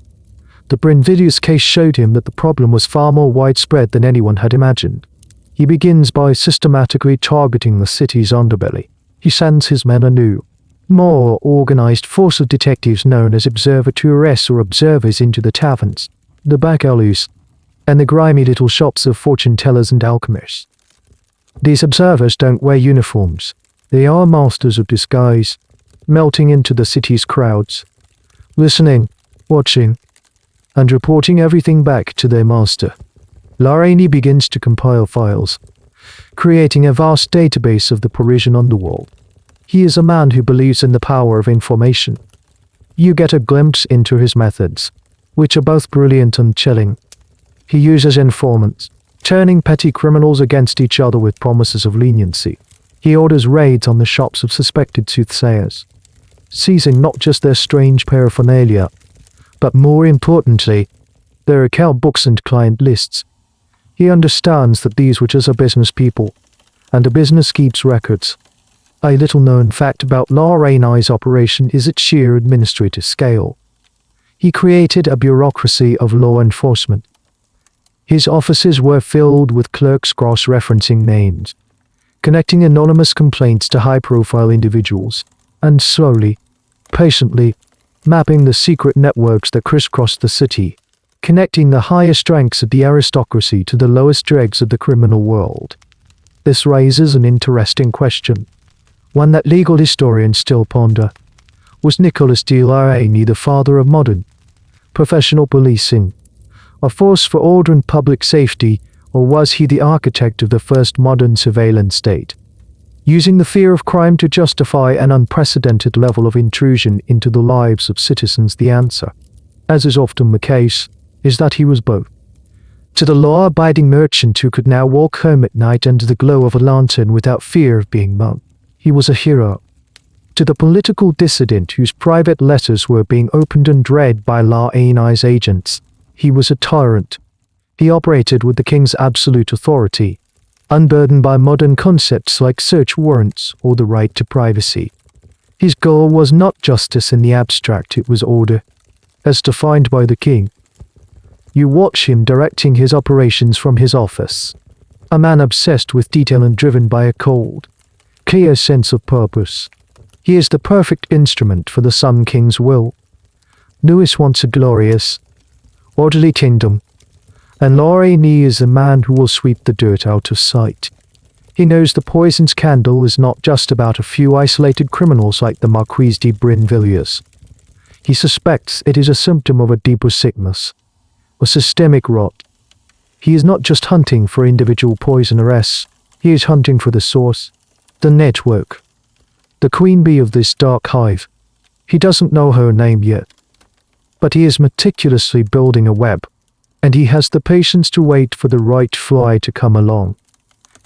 The Brinvilliers case showed him that the problem was far more widespread than anyone had imagined. He begins by systematically targeting the city's underbelly. He sends his men a new, more organized force of detectives known as observateurs or observers into the taverns, the back alleys, and the grimy little shops of fortune-tellers and alchemists. These observers don't wear uniforms. They are masters of disguise, melting into the city's crowds, listening, watching, and reporting everything back to their master. La Reine begins to compile files, creating a vast database of the Parisian underworld. He is a man who believes in the power of information. You get a glimpse into his methods, which are both brilliant and chilling. He uses informants, turning petty criminals against each other with promises of leniency. He orders raids on the shops of suspected soothsayers, seizing not just their strange paraphernalia, but more importantly, their account books and client lists. He understands that these witches are business people, and a business keeps records. A little-known fact about Lorraine's operation is its sheer administrative scale. He created a bureaucracy of law enforcement. His offices were filled with clerks cross-referencing names, connecting anonymous complaints to high-profile individuals, and slowly, patiently, mapping the secret networks that crisscrossed the city, connecting the highest ranks of the aristocracy to the lowest dregs of the criminal world. This raises an interesting question, one that legal historians still ponder. Was Nicholas de Lorraine the father of modern, professional policing, a force for order and public safety, or was he the architect of the first modern surveillance state, using the fear of crime to justify an unprecedented level of intrusion into the lives of citizens? The answer, as is often the case, is that he was both. To the law-abiding merchant who could now walk home at night under the glow of a lantern without fear of being mugged, he was a hero. To the political dissident whose private letters were being opened and read by Lorraine's agents, he was a tyrant. He operated with the king's absolute authority, unburdened by modern concepts like search warrants or the right to privacy. His goal was not justice in the abstract, it was order, as defined by the king. You watch him directing his operations from his office, a man obsessed with detail and driven by a cold, clear sense of purpose. He is the perfect instrument for the Sun King's will. Louis wants a glorious, orderly kingdom, and Lorraine is the man who will sweep the dirt out of sight. He knows the poisoned scandal is not just about a few isolated criminals like the Marquise de Brinvilliers. He suspects it is a symptom of a deeper sickness, a systemic rot. He is not just hunting for individual poisoners, he is hunting for the source, the network, the queen bee of this dark hive. He doesn't know her name yet, but he is meticulously building a web, and he has the patience to wait for the right fly to come along.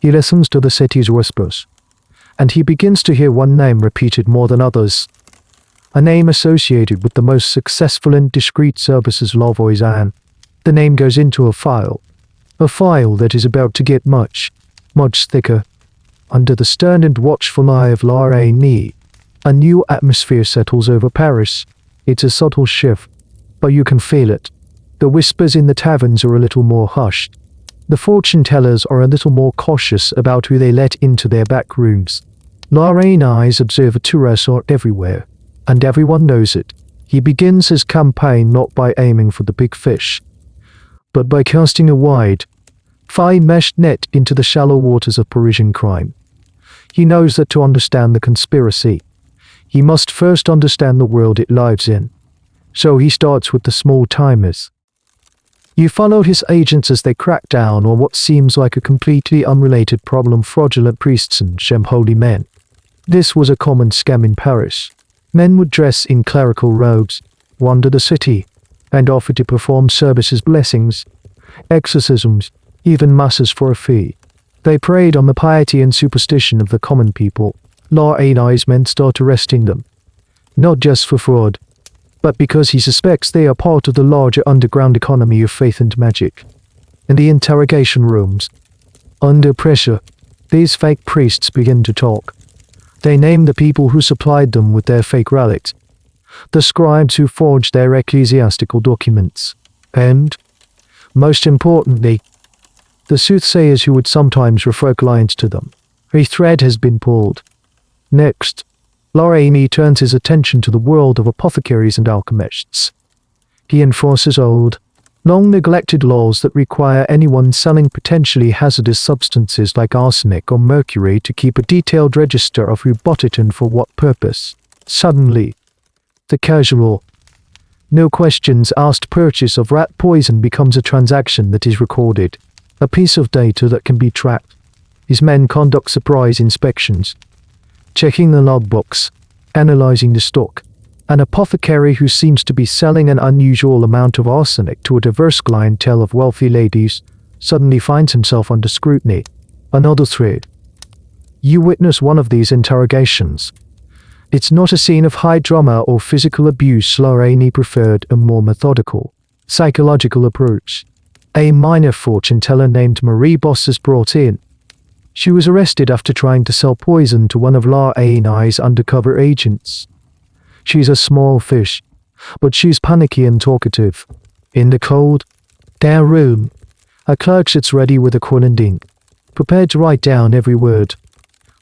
He listens to the city's whispers, and he begins to hear one name repeated more than others, a name associated with the most successful and discreet services Lavoisian. The name goes into a file that is about to get much, much thicker. Under the stern and watchful eye of Lorraine, a new atmosphere settles over Paris. It's a subtle shift, but you can feel it. The whispers in the taverns are a little more hushed. The fortune-tellers are a little more cautious about who they let into their back rooms. Lorraine's observatories are everywhere, and everyone knows it. He begins his campaign not by aiming for the big fish, but by casting a wide, fine-meshed net into the shallow waters of Parisian crime. He knows that to understand the conspiracy, he must first understand the world it lives in. So he starts with the small-timers. You follow his agents as they crack down on what seems like a completely unrelated problem: fraudulent priests and holy men. This was a common scam in Paris. Men would dress in clerical robes, wander the city, and offer to perform services, blessings, exorcisms, even masses for a fee. They preyed on the piety and superstition of the common people. Lorraine's men start arresting them, not just for fraud, but because he suspects they are part of the larger underground economy of faith and magic. In the interrogation rooms, under pressure, these fake priests begin to talk. They name the people who supplied them with their fake relics, the scribes who forged their ecclesiastical documents, and, most importantly, the soothsayers who would sometimes refer clients to them. A thread has been pulled. Next, Lorraine turns his attention to the world of apothecaries and alchemists. He enforces old, long-neglected laws that require anyone selling potentially hazardous substances like arsenic or mercury to keep a detailed register of who bought it and for what purpose. Suddenly, the casual, no questions asked purchase of rat poison becomes a transaction that is recorded, a piece of data that can be tracked. His men conduct surprise inspections, checking the logbooks, analyzing the stock. An apothecary who seems to be selling an unusual amount of arsenic to a diverse clientele of wealthy ladies suddenly finds himself under scrutiny. Another thread. You witness one of these interrogations. It's not a scene of high drama or physical abuse. Lorraine preferred a more methodical, psychological approach. A minor fortune teller named Marie Boss is brought in. She was arrested after trying to sell poison to one of Lorraine's undercover agents. She's a small fish, but she's panicky and talkative. In the cold, damp room, a clerk sits ready with a quill and ink, prepared to write down every word.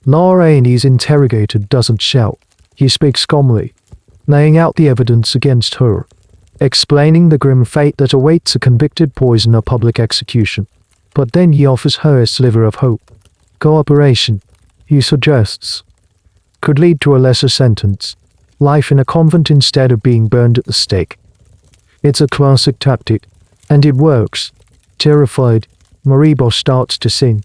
Lorraine's interrogator doesn't shout. He speaks calmly, laying out the evidence against her, explaining the grim fate that awaits a convicted poisoner public execution. But then he offers her a sliver of hope. Cooperation, he suggests, could lead to a lesser sentence, life in a convent instead of being burned at the stake. It's a classic tactic, and it works. Terrified, Marie Boss starts to sing.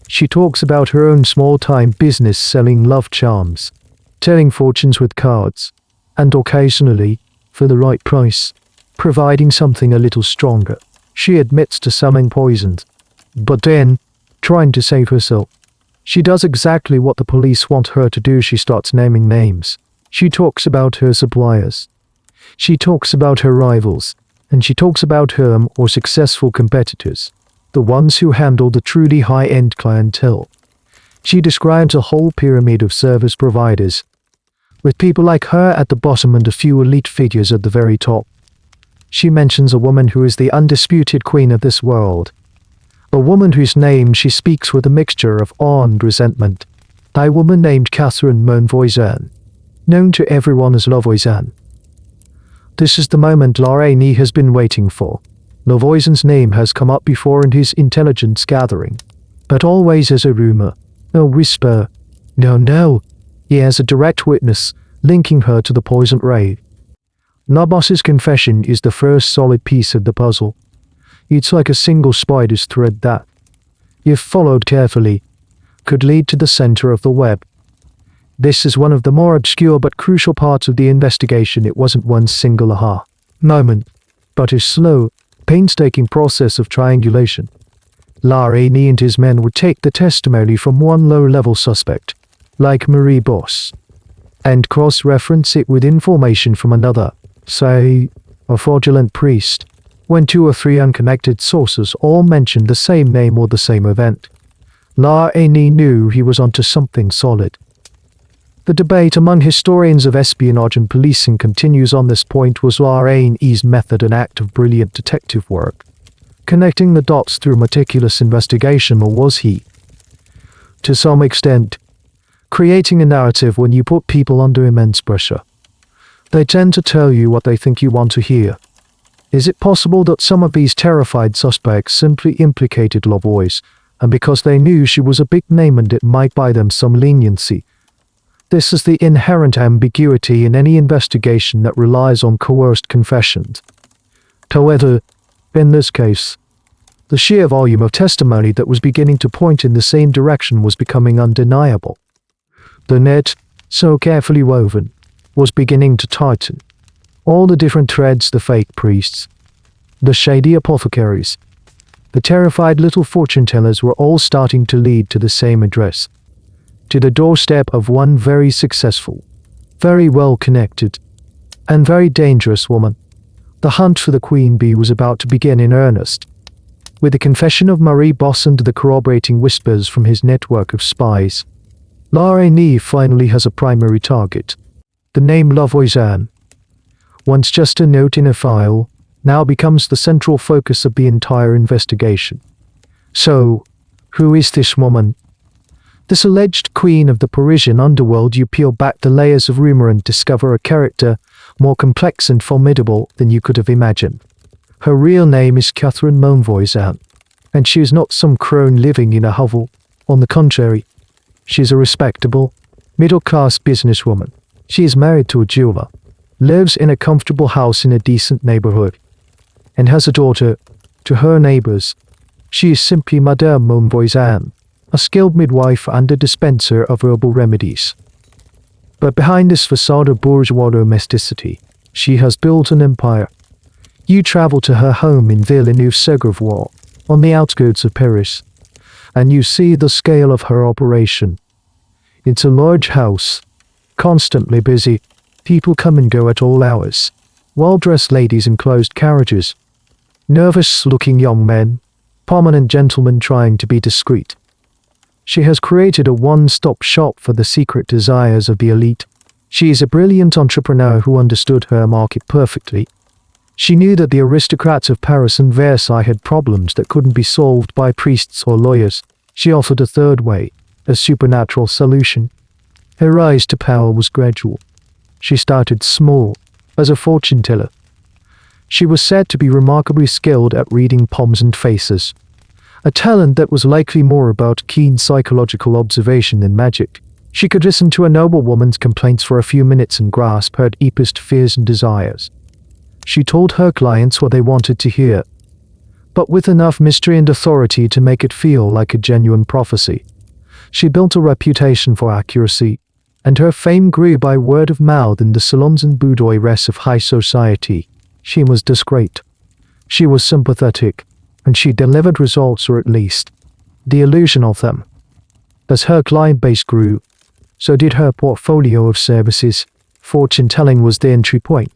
She talks about her own small-time business selling love charms, telling fortunes with cards, and occasionally, for the right price, providing something a little stronger. She admits to selling poisons, but then, trying to save herself, she does exactly what the police want her to do. She starts naming names. She talks about her suppliers. She talks about her rivals, and she talks about her more successful competitors, the ones who handle the truly high-end clientele. She describes a whole pyramid of service providers, with people like her at the bottom and a few elite figures at the very top. She mentions a woman who is the undisputed queen of this world, a woman whose name she speaks with a mixture of awe and resentment, a woman named Catherine Montvoisin, known to everyone as Lavoisin. This is the moment Lorraine has been waiting for. Lavoisin's name has come up before in his intelligence gathering, but always as a rumor, a whisper. No, he has a direct witness, linking her to the poisoned raid. Nabos's confession is the first solid piece of the puzzle. It's like a single spider's thread that, if followed carefully, could lead to the center of the web. This is one of the more obscure but crucial parts of the investigation. It wasn't one single aha moment, but a slow, painstaking process of triangulation. Lorraine and his men would take the testimony from one low-level suspect, like Marie Boss, and cross-reference it with information from another, say, a fraudulent priest, when 2 or 3 unconnected sources all mentioned the same name or the same event. Lorraine knew he was onto something solid. The debate among historians of espionage and policing continues on this point. Was Lorraine's method an act of brilliant detective work, connecting the dots through meticulous investigation, or was he, to some extent, creating a narrative? When you put people under immense pressure, they tend to tell you what they think you want to hear. Is it possible that some of these terrified suspects simply implicated Lavois, and because they knew she was a big name and it might buy them some leniency? This is the inherent ambiguity in any investigation that relies on coerced confessions. However, in this case, the sheer volume of testimony that was beginning to point in the same direction was becoming undeniable. The net, so carefully woven, was beginning to tighten. All the different threads, the fake priests, the shady apothecaries, the terrified little fortune-tellers, were all starting to lead to the same address, to the doorstep of one very successful, very well-connected, and very dangerous woman. The hunt for the queen bee was about to begin in earnest. With the confession of Marie Boss and the corroborating whispers from his network of spies, Lorraine finally has a primary target. The name Lavoisin, once just a note in a file, now becomes the central focus of the entire investigation. So, who is this woman? This alleged queen of the Parisian underworld. You peel back the layers of rumor and discover a character more complex and formidable than you could have imagined. Her real name is Catherine Montvoisin, and she is not some crone living in a hovel. On the contrary, she is a respectable, middle-class businesswoman. She is married to a jeweler, lives in a comfortable house in a decent neighborhood, and has a daughter. To her neighbors, she is simply Madame Montvoisin, a skilled midwife and a dispenser of herbal remedies. But behind this facade of bourgeois domesticity, she has built an empire. You travel to her home in Villeneuve-Ségravois, on the outskirts of Paris, and you see the scale of her operation. It's a large house, constantly busy. People come and go at all hours. Well-dressed ladies in closed carriages. Nervous-looking young men. Prominent gentlemen trying to be discreet. She has created a one-stop shop for the secret desires of the elite. She is a brilliant entrepreneur who understood her market perfectly. She knew that the aristocrats of Paris and Versailles had problems that couldn't be solved by priests or lawyers. She offered a third way, a supernatural solution. Her rise to power was gradual. She started small, as a fortune teller. She was said to be remarkably skilled at reading palms and faces, a talent that was likely more about keen psychological observation than magic. She could listen to a noblewoman's complaints for a few minutes and grasp her deepest fears and desires. She told her clients what they wanted to hear, but with enough mystery and authority to make it feel like a genuine prophecy. She built a reputation for accuracy, and her fame grew by word of mouth in the salons and boudoirs of high society. She was discreet. She was sympathetic, and she delivered results, or at least the illusion of them. As her client base grew, so did her portfolio of services. Fortune-telling was the entry point.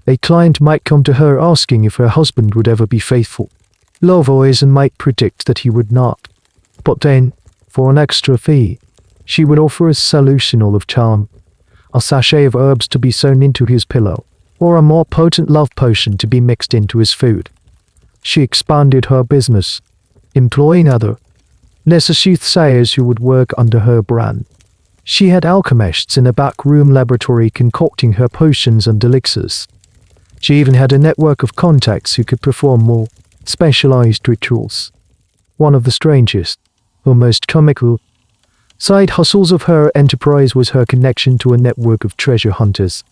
A client might come to her asking if her husband would ever be faithful. Lavoisier might predict that he would not. But then, for an extra fee, she would offer a solution of charm, a sachet of herbs to be sewn into his pillow, or a more potent love potion to be mixed into his food. She expanded her business, employing other, lesser soothsayers who would work under her brand. She had alchemists in a back-room laboratory concocting her potions and elixirs. She even had a network of contacts who could perform more specialized rituals. One of the strangest, or most comical, side hustles of her enterprise was her connection to a network of treasure hunters.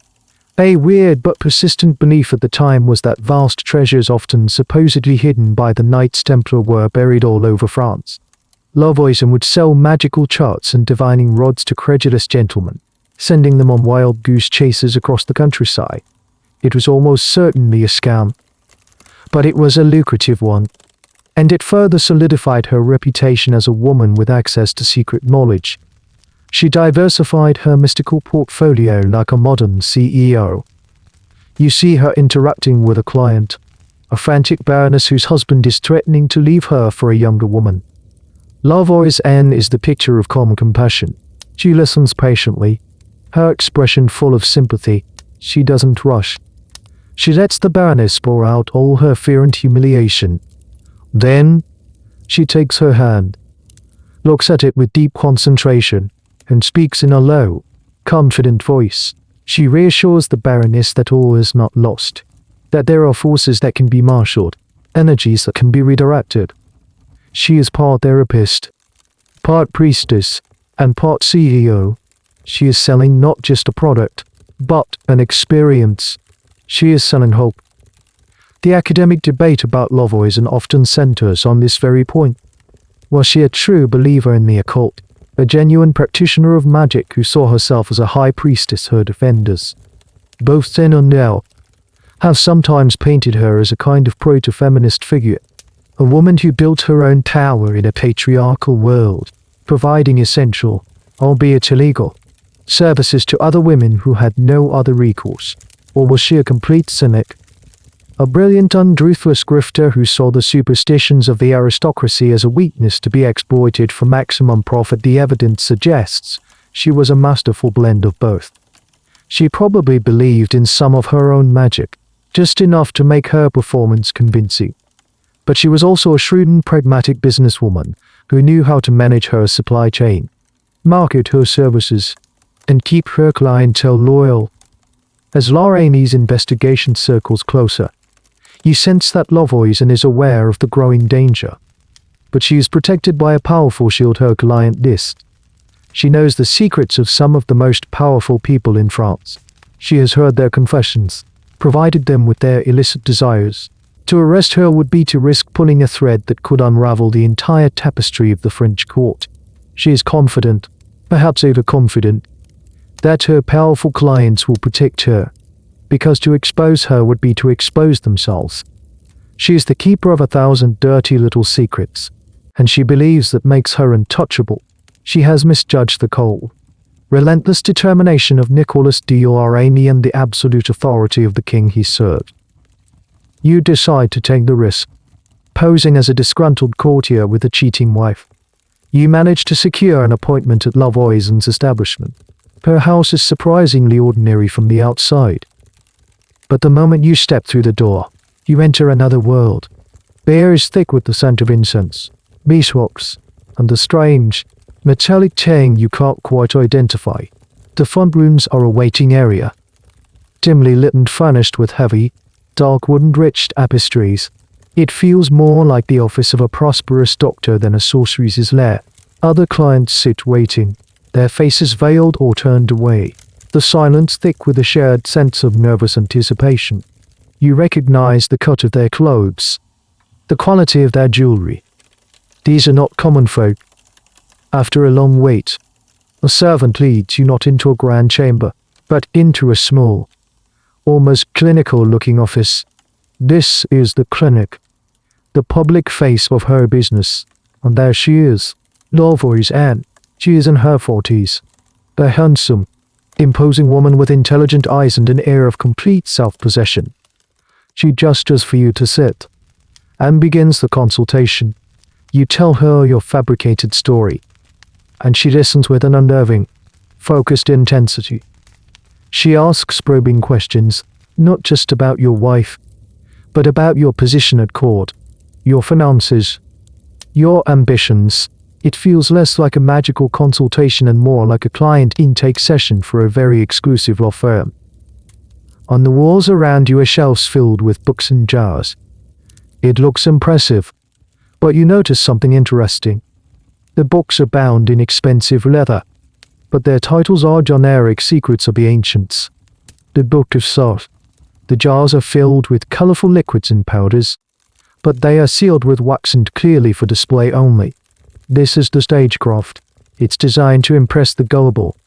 A weird but persistent belief at the time was that vast treasures often supposedly hidden by the Knights Templar were buried all over France. Lavoisier would sell magical charts and divining rods to credulous gentlemen, sending them on wild goose chases across the countryside. It was almost certainly a scam, but it was a lucrative one, and it further solidified her reputation as a woman with access to secret knowledge. She diversified her mystical portfolio like a modern CEO. You see her interacting with a client, a frantic baroness whose husband is threatening to leave her for a younger woman. Lavoisier is the picture of calm compassion. She listens patiently, her expression full of sympathy. She doesn't rush. She lets the baroness pour out all her fear and humiliation. Then, she takes her hand, looks at it with deep concentration, and speaks in a low, confident voice. She reassures the baroness that all is not lost, that there are forces that can be marshaled, energies that can be redirected. She is part therapist, part priestess, and part CEO. She is selling not just a product, but an experience. She is selling hope. The academic debate about Lavoisier often centers on this very point. Was she a true believer in the occult, a genuine practitioner of magic who saw herself as a high priestess? Her defenders, both then and now, have sometimes painted her as a kind of proto-feminist figure, a woman who built her own tower in a patriarchal world, providing essential, albeit illegal, services to other women who had no other recourse. Or was she a complete cynic? A brilliant, unruthless grifter who saw the superstitions of the aristocracy as a weakness to be exploited for maximum profit? The evidence suggests she was a masterful blend of both. She probably believed in some of her own magic, just enough to make her performance convincing. But she was also a shrewd and pragmatic businesswoman who knew how to manage her supply chain, market her services, and keep her clientele loyal. As Lorraine's investigation circles closer, you sense that Lavoisier is aware of the growing danger, but she is protected by a powerful shield, her client list. She knows the secrets of some of the most powerful people in France. She has heard their confessions, provided them with their illicit desires. To arrest her would be to risk pulling a thread that could unravel the entire tapestry of the French court. She is confident, perhaps overconfident, that her powerful clients will protect her, because to expose her would be to expose themselves. She is the keeper of 1,000 dirty little secrets, and she believes that makes her untouchable. She has misjudged the cold, relentless determination of Nicholas d'Orsay and the absolute authority of the king he served. You decide to take the risk, posing as a disgruntled courtier with a cheating wife. You manage to secure an appointment at Lavoisin's establishment. Her house is surprisingly ordinary from the outside. But the moment you step through the door, you enter another world. The air is thick with the scent of incense, beeswax, and a strange, metallic tang you can't quite identify. The front rooms are a waiting area, dimly lit and furnished with heavy, dark wood-enriched tapestries. It feels more like the office of a prosperous doctor than a sorceress's lair. Other clients sit waiting, their faces veiled or turned away, the silence thick with a shared sense of nervous anticipation. You recognize the cut of their clothes, the quality of their jewelry. These are not common folk. After a long wait, a servant leads you not into a grand chamber, but into a small, almost clinical-looking office. This is the clinic, the public face of her business, and there she is, Lavois Anne. She is in her 40s, a handsome, imposing woman with intelligent eyes and an air of complete self-possession. She gestures for you to sit, and begins the consultation. You tell her your fabricated story, and she listens with an unnerving, focused intensity. She asks probing questions, not just about your wife, but about your position at court, your finances, your ambitions. It feels less like a magical consultation and more like a client intake session for a very exclusive law firm. On the walls around you are shelves filled with books and jars. It looks impressive, but you notice something interesting. The books are bound in expensive leather, but their titles are generic secrets of the ancients. The Book of Salt. The jars are filled with colorful liquids and powders, but they are sealed with wax and clearly for display only. This is the stagecraft. It's designed to impress the gullible,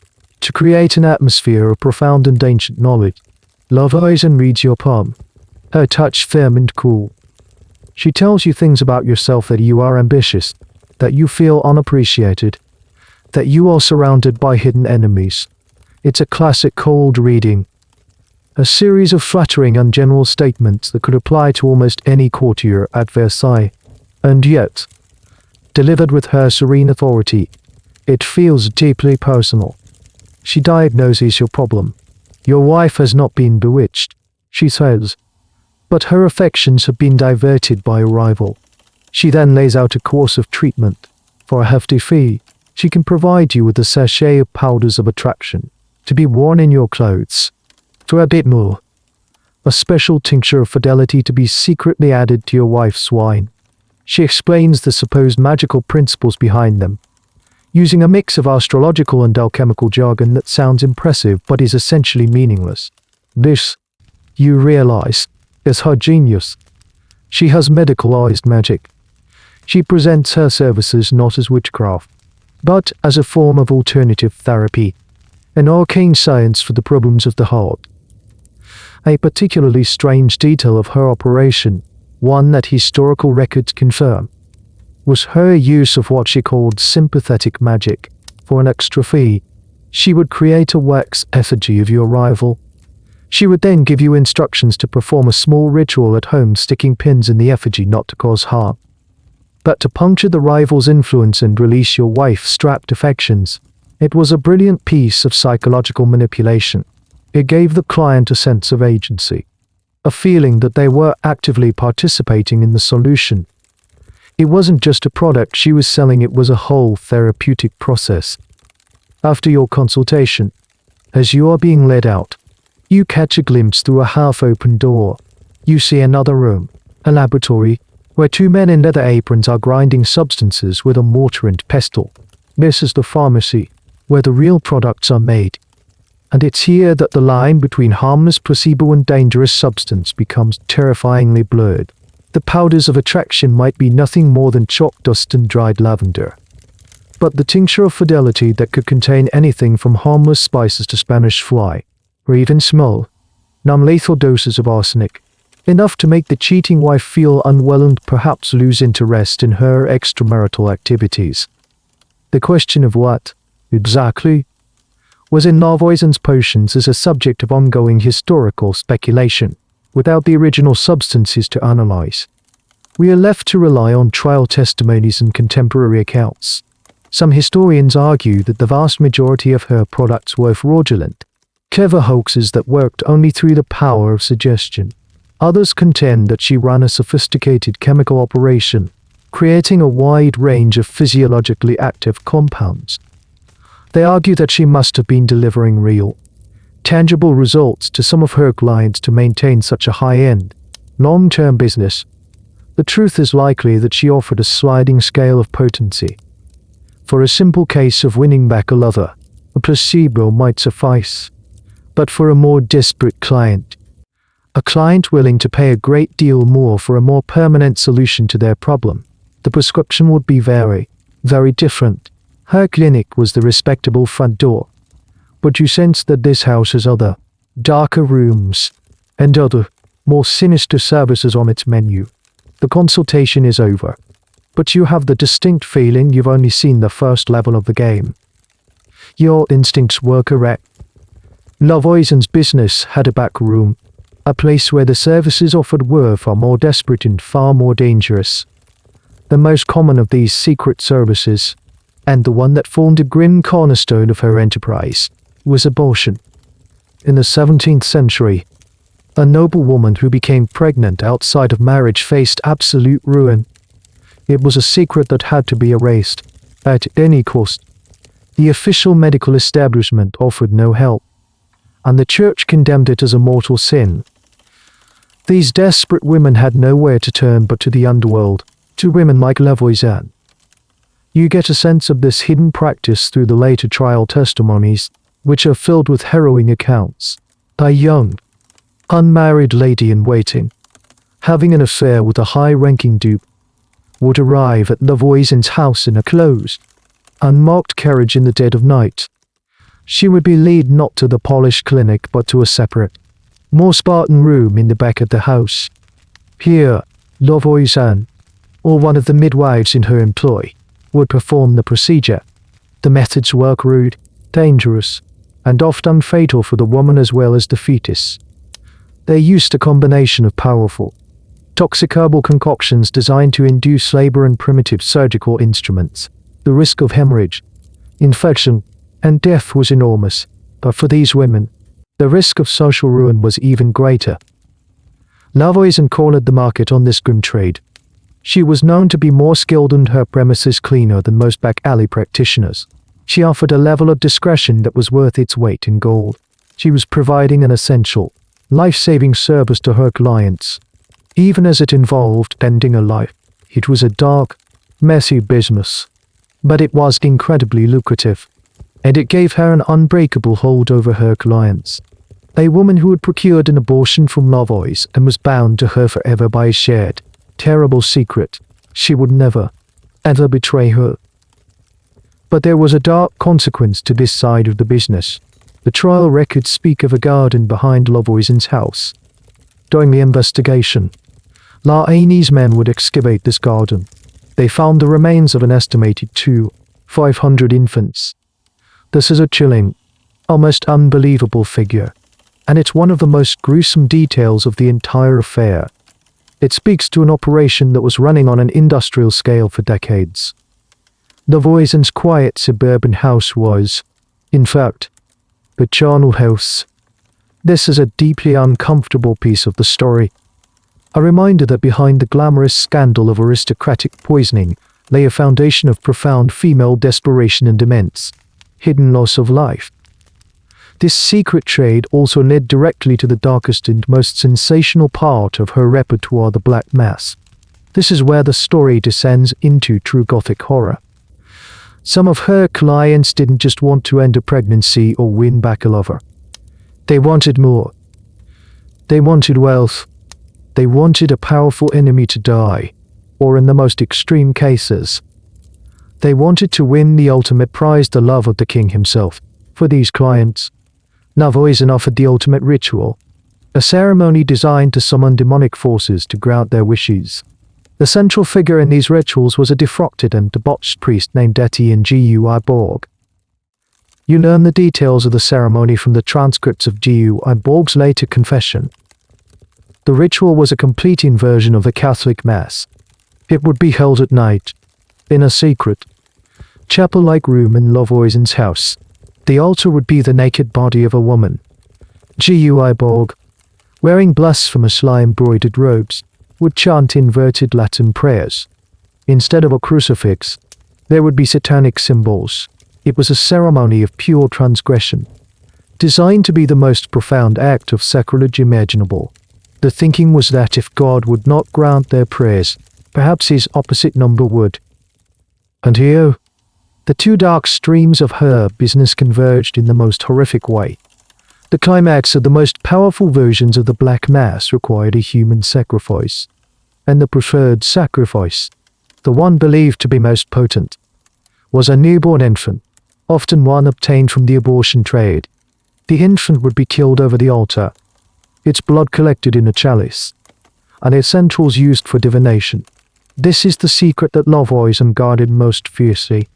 to create an atmosphere of profound and ancient knowledge. Lavoisin reads your palm, her touch firm and cool. She tells you things about yourself, that you are ambitious, that you feel unappreciated, that you are surrounded by hidden enemies. It's a classic cold reading, a series of flattering and general statements that could apply to almost any courtier at Versailles. And yet, delivered with her serene authority, it feels deeply personal. She diagnoses your problem. Your wife has not been bewitched, she says, but her affections have been diverted by a rival. She then lays out a course of treatment. For a hefty fee, she can provide you with a sachet of powders of attraction, to be worn in your clothes. For a bit more, a special tincture of fidelity to be secretly added to your wife's wine. She explains the supposed magical principles behind them, using a mix of astrological and alchemical jargon that sounds impressive but is essentially meaningless. This, you realize, is her genius. She has medicalized magic. She presents her services not as witchcraft, but as a form of alternative therapy, an arcane science for the problems of the heart. A particularly strange detail of her operation, one that historical records confirm, was her use of what she called sympathetic magic. For an extra fee, she would create a wax effigy of your rival. She would then give you instructions to perform a small ritual at home, sticking pins in the effigy not to cause harm, but to puncture the rival's influence and release your wife's trapped affections. It was a brilliant piece of psychological manipulation. It gave the client a sense of agency, a feeling that they were actively participating in the solution. It wasn't just a product she was selling, it was a whole therapeutic process. After your consultation, as you are being led out, you catch a glimpse through a half-open door. You see another room, a laboratory, where two men in leather aprons are grinding substances with a mortar and pestle. This is the pharmacy, where the real products are made. And it's here that the line between harmless placebo and dangerous substance becomes terrifyingly blurred. The powders of attraction might be nothing more than chalk dust and dried lavender, but the tincture of fidelity that could contain anything from harmless spices to Spanish fly, or even small, non-lethal doses of arsenic, enough to make the cheating wife feel unwell and perhaps lose interest in her extramarital activities. The question of what, exactly, was in Lavoisin's potions is a subject of ongoing historical speculation, without the original substances to analyze. We are left to rely on trial testimonies and contemporary accounts. Some historians argue that the vast majority of her products were fraudulent, clever hoaxes that worked only through the power of suggestion. Others contend that she ran a sophisticated chemical operation, creating a wide range of physiologically active compounds. They argue that she must have been delivering real, tangible results to some of her clients to maintain such a high-end, long-term business. The truth is likely that she offered a sliding scale of potency. For a simple case of winning back a lover, a placebo might suffice. But for a more desperate client, a client willing to pay a great deal more for a more permanent solution to their problem, the prescription would be very, very different. Her clinic was the respectable front door. But you sense that this house has other, darker rooms, and other, more sinister services on its menu. The consultation is over, but you have the distinct feeling you've only seen the first level of the game. Your instincts were correct. Lavoisin's business had a back room, a place where the services offered were far more desperate and far more dangerous. The most common of these secret services, and the one that formed a grim cornerstone of her enterprise, was abortion. In the 17th century, a noble woman who became pregnant outside of marriage faced absolute ruin. It was a secret that had to be erased, at any cost. The official medical establishment offered no help, and the church condemned it as a mortal sin. These desperate women had nowhere to turn but to the underworld, to women like Lavoisin. You get a sense of this hidden practice through the later trial testimonies, which are filled with harrowing accounts. A young, unmarried lady-in-waiting, having an affair with a high-ranking dupe, would arrive at Lavoisin's house in a closed, unmarked carriage in the dead of night. She would be led not to the polished clinic but to a separate, more Spartan room in the back of the house. Here, Lavoisin, or one of the midwives in her employ, would perform the procedure. The methods were crude, dangerous, and often fatal for the woman as well as the fetus. They used a combination of powerful, toxic herbal concoctions designed to induce labor and primitive surgical instruments. The risk of hemorrhage, infection, and death was enormous, but for these women, the risk of social ruin was even greater. Lavoisin cornered the market on this grim trade. She was known to be more skilled and her premises cleaner than most back alley practitioners. She offered a level of discretion that was worth its weight in gold. She was providing an essential, life-saving service to her clients, even as it involved ending a life. It was a dark, messy business, but it was incredibly lucrative, and it gave her an unbreakable hold over her clients. A woman who had procured an abortion from Lavois and was bound to her forever by a shared, terrible secret. She would never, ever betray her. But there was a dark consequence to this side of the business. The trial records speak of a garden behind Lavoisin's house. During the investigation, Athénaïs' men would excavate this garden. They found the remains of an estimated 500 infants. This is a chilling, almost unbelievable figure, and it's one of the most gruesome details of the entire affair. It speaks to an operation that was running on an industrial scale for decades. Lavoisin's quiet suburban house was, in fact, the charnel house. This is a deeply uncomfortable piece of the story. A reminder that behind the glamorous scandal of aristocratic poisoning lay a foundation of profound female desperation and immense, hidden loss of life. This secret trade also led directly to the darkest and most sensational part of her repertoire, the Black Mass. This is where the story descends into true Gothic horror. Some of her clients didn't just want to end a pregnancy or win back a lover. They wanted more. They wanted wealth. They wanted a powerful enemy to die, or in the most extreme cases, they wanted to win the ultimate prize, the love of the king himself. For these clients, Lavoisin offered the ultimate ritual, a ceremony designed to summon demonic forces to grant their wishes. The central figure in these rituals was a defrosted and debauched priest named Etienne Gui Borg. You learn the details of the ceremony from the transcripts of Gui Borg's later confession. The ritual was a complete inversion of the Catholic Mass. It would be held at night, in a secret, chapel-like room in Lavoisin's house. The altar would be the naked body of a woman. Gui Borg, wearing blasphemous embroidered robes, would chant inverted Latin prayers. Instead of a crucifix, there would be satanic symbols. It was a ceremony of pure transgression, designed to be the most profound act of sacrilege imaginable. The thinking was that if God would not grant their prayers, perhaps his opposite number would. And here, the two dark streams of her business converged in the most horrific way. The climax of the most powerful versions of the Black Mass required a human sacrifice, and the preferred sacrifice, the one believed to be most potent, was a newborn infant, often one obtained from the abortion trade. The infant would be killed over the altar, its blood collected in a chalice, and its entrails used for divination. This is the secret that Lavoisin guarded most fiercely.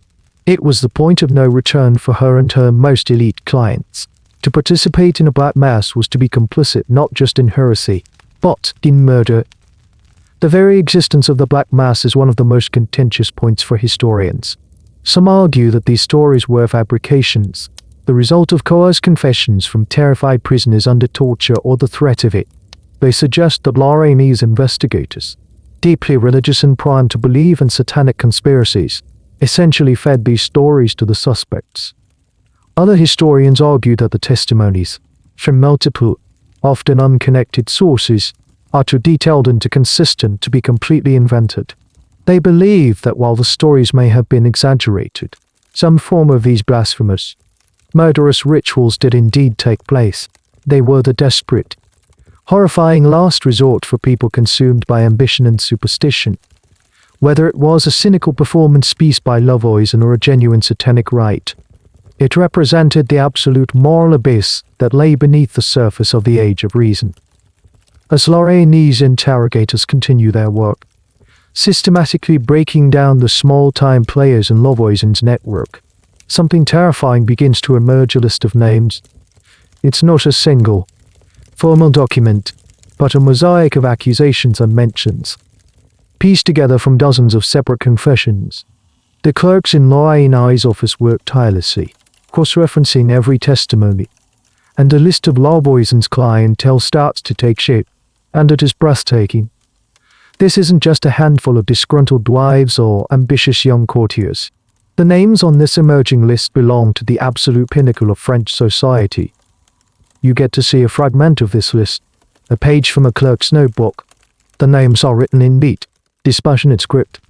It was the point of no return for her and her most elite clients. To participate in a Black Mass was to be complicit not just in heresy, but in murder. The very existence of the Black Mass is one of the most contentious points for historians. Some argue that these stories were fabrications, the result of coerced confessions from terrified prisoners under torture or the threat of it. They suggest that Lorrainese investigators, deeply religious and primed to believe in satanic conspiracies, essentially fed these stories to the suspects. Other historians argue that the testimonies, from multiple, often unconnected sources, are too detailed and too consistent to be completely invented. They believe that while the stories may have been exaggerated, some form of these blasphemous, murderous rituals did indeed take place. They were the desperate, horrifying last resort for people consumed by ambition and superstition. Whether it was a cynical performance piece by Lavoisin or a genuine satanic rite, it represented the absolute moral abyss that lay beneath the surface of the Age of Reason. As Lorrainese interrogators continue their work, systematically breaking down the small-time players in Lavoisin's network, something terrifying begins to emerge. A list of names. It's not a single, formal document, but a mosaic of accusations and mentions, pieced together from dozens of separate confessions. The clerks in Lorrain's office worked tirelessly, cross-referencing every testimony, and the list of Lavoisin's clientele starts to take shape, and it is breathtaking. This isn't just a handful of disgruntled wives or ambitious young courtiers. The names on this emerging list belong to the absolute pinnacle of French society. You get to see a fragment of this list, a page from a clerk's notebook. The names are written in neat, dispassionate script,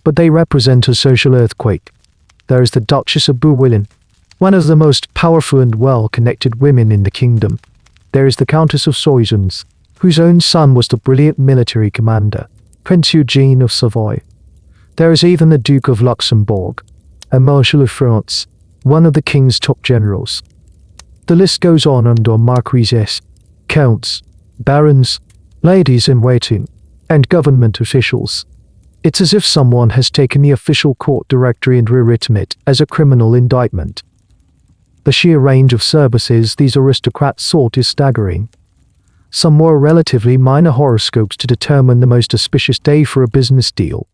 but they represent a social earthquake. There is the Duchess of Bouillon, one of the most powerful and well-connected women in the kingdom. There is the Countess of Soissons, whose own son was the brilliant military commander, Prince Eugene of Savoy. There is even the Duke of Luxembourg, a Marshal of France, one of the king's top generals. The list goes on under marquises, counts, barons, ladies-in-waiting, and government officials. It's as if someone has taken the official court directory and rewritten it as a criminal indictment. The sheer range of services these aristocrats sought is staggering. Some wore relatively minor horoscopes to determine the most auspicious day for a business deal,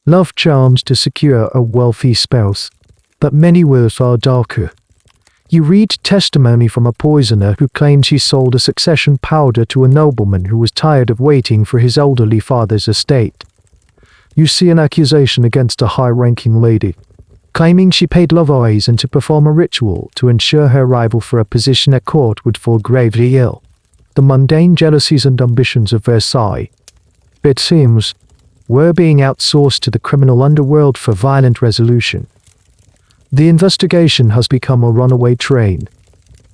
love charms to secure a wealthy spouse, but many were far darker. You read testimony from a poisoner who claims he sold a succession powder to a nobleman who was tired of waiting for his elderly father's estate. You see an accusation against a high-ranking lady, claiming she paid Lavoisin to perform a ritual to ensure her rival for a position at court would fall gravely ill. The mundane jealousies and ambitions of Versailles, it seems, were being outsourced to the criminal underworld for violent resolution. The investigation has become a runaway train,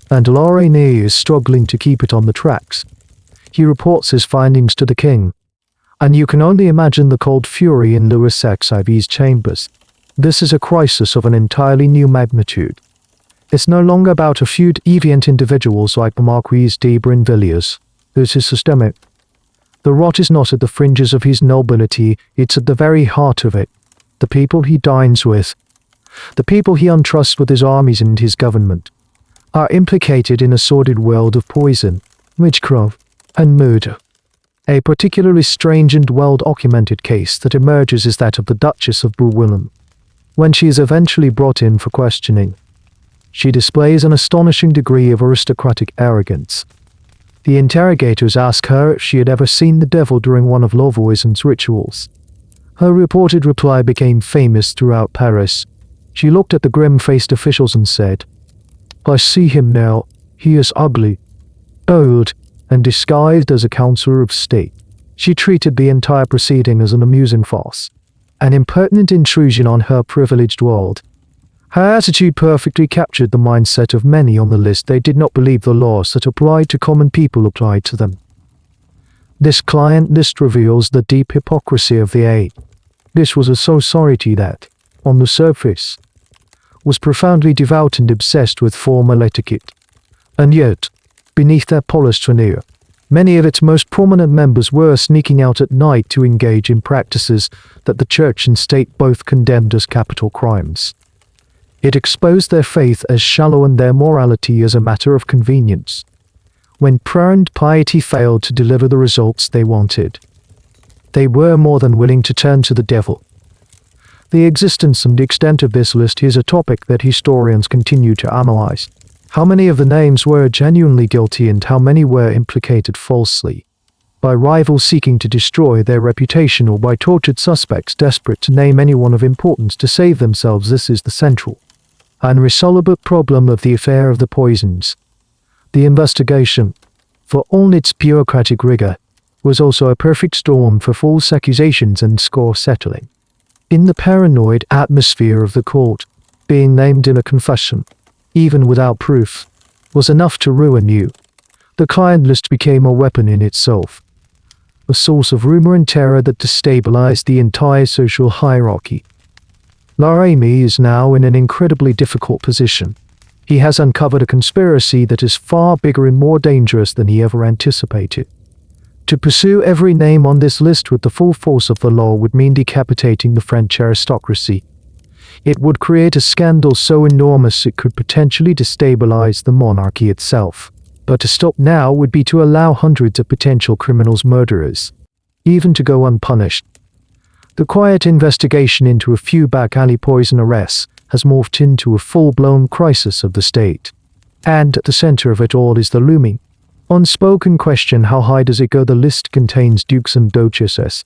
and Lorraine is struggling to keep it on the tracks. He reports his findings to the king, and you can only imagine the cold fury in Louis XIV's chambers. This is a crisis of an entirely new magnitude. It's no longer about a few deviant individuals like the Marquise de Brinvilliers. This is systemic. The rot is not at the fringes of his nobility, it's at the very heart of it. The people he dines with, the people he entrusts with his armies and his government, are implicated in a sordid world of poison, witchcraft, and murder. A particularly strange and well-documented case that emerges is that of the Duchess of Bouillon. When she is eventually brought in for questioning, she displays an astonishing degree of aristocratic arrogance. The interrogators ask her if she had ever seen the devil during one of Lavoisin's rituals. Her reported reply became famous throughout Paris. She looked at the grim-faced officials and said, "I see him now. He is ugly, old, and disguised as a counselor of state." She treated the entire proceeding as an amusing farce, an impertinent intrusion on her privileged world. Her attitude perfectly captured the mindset of many on the list. They did not believe the laws that applied to common people applied to them. This client list reveals the deep hypocrisy of the age. This was a society that, on the surface, was profoundly devout and obsessed with formal etiquette. And yet, beneath their polished veneer, many of its most prominent members were sneaking out at night to engage in practices that the church and state both condemned as capital crimes. It exposed their faith as shallow and their morality as a matter of convenience, when prayer and piety failed to deliver the results they wanted. They were more than willing to turn to the devil. The existence and extent of this list is a topic that historians continue to analyze. How many of the names were genuinely guilty and how many were implicated falsely, by rivals seeking to destroy their reputation or by tortured suspects desperate to name anyone of importance to save themselves? This is the central and unresolvable problem of the affair of the poisons. The investigation, for all its bureaucratic rigor, was also a perfect storm for false accusations and score settling. In the paranoid atmosphere of the court, being named in a confession, even without proof, was enough to ruin you. The client list became a weapon in itself, a source of rumor and terror that destabilized the entire social hierarchy. L'Ami is now in an incredibly difficult position. He has uncovered a conspiracy that is far bigger and more dangerous than he ever anticipated. To pursue every name on this list with the full force of the law would mean decapitating the French aristocracy. It would create a scandal so enormous it could potentially destabilize the monarchy itself. But to stop now would be to allow hundreds of potential criminals, murderers, even to go unpunished. The quiet investigation into a few back-alley poison arrests has morphed into a full-blown crisis of the state. And at the center of it all is the looming, unspoken question: how high does it go? The list contains dukes and duchesses.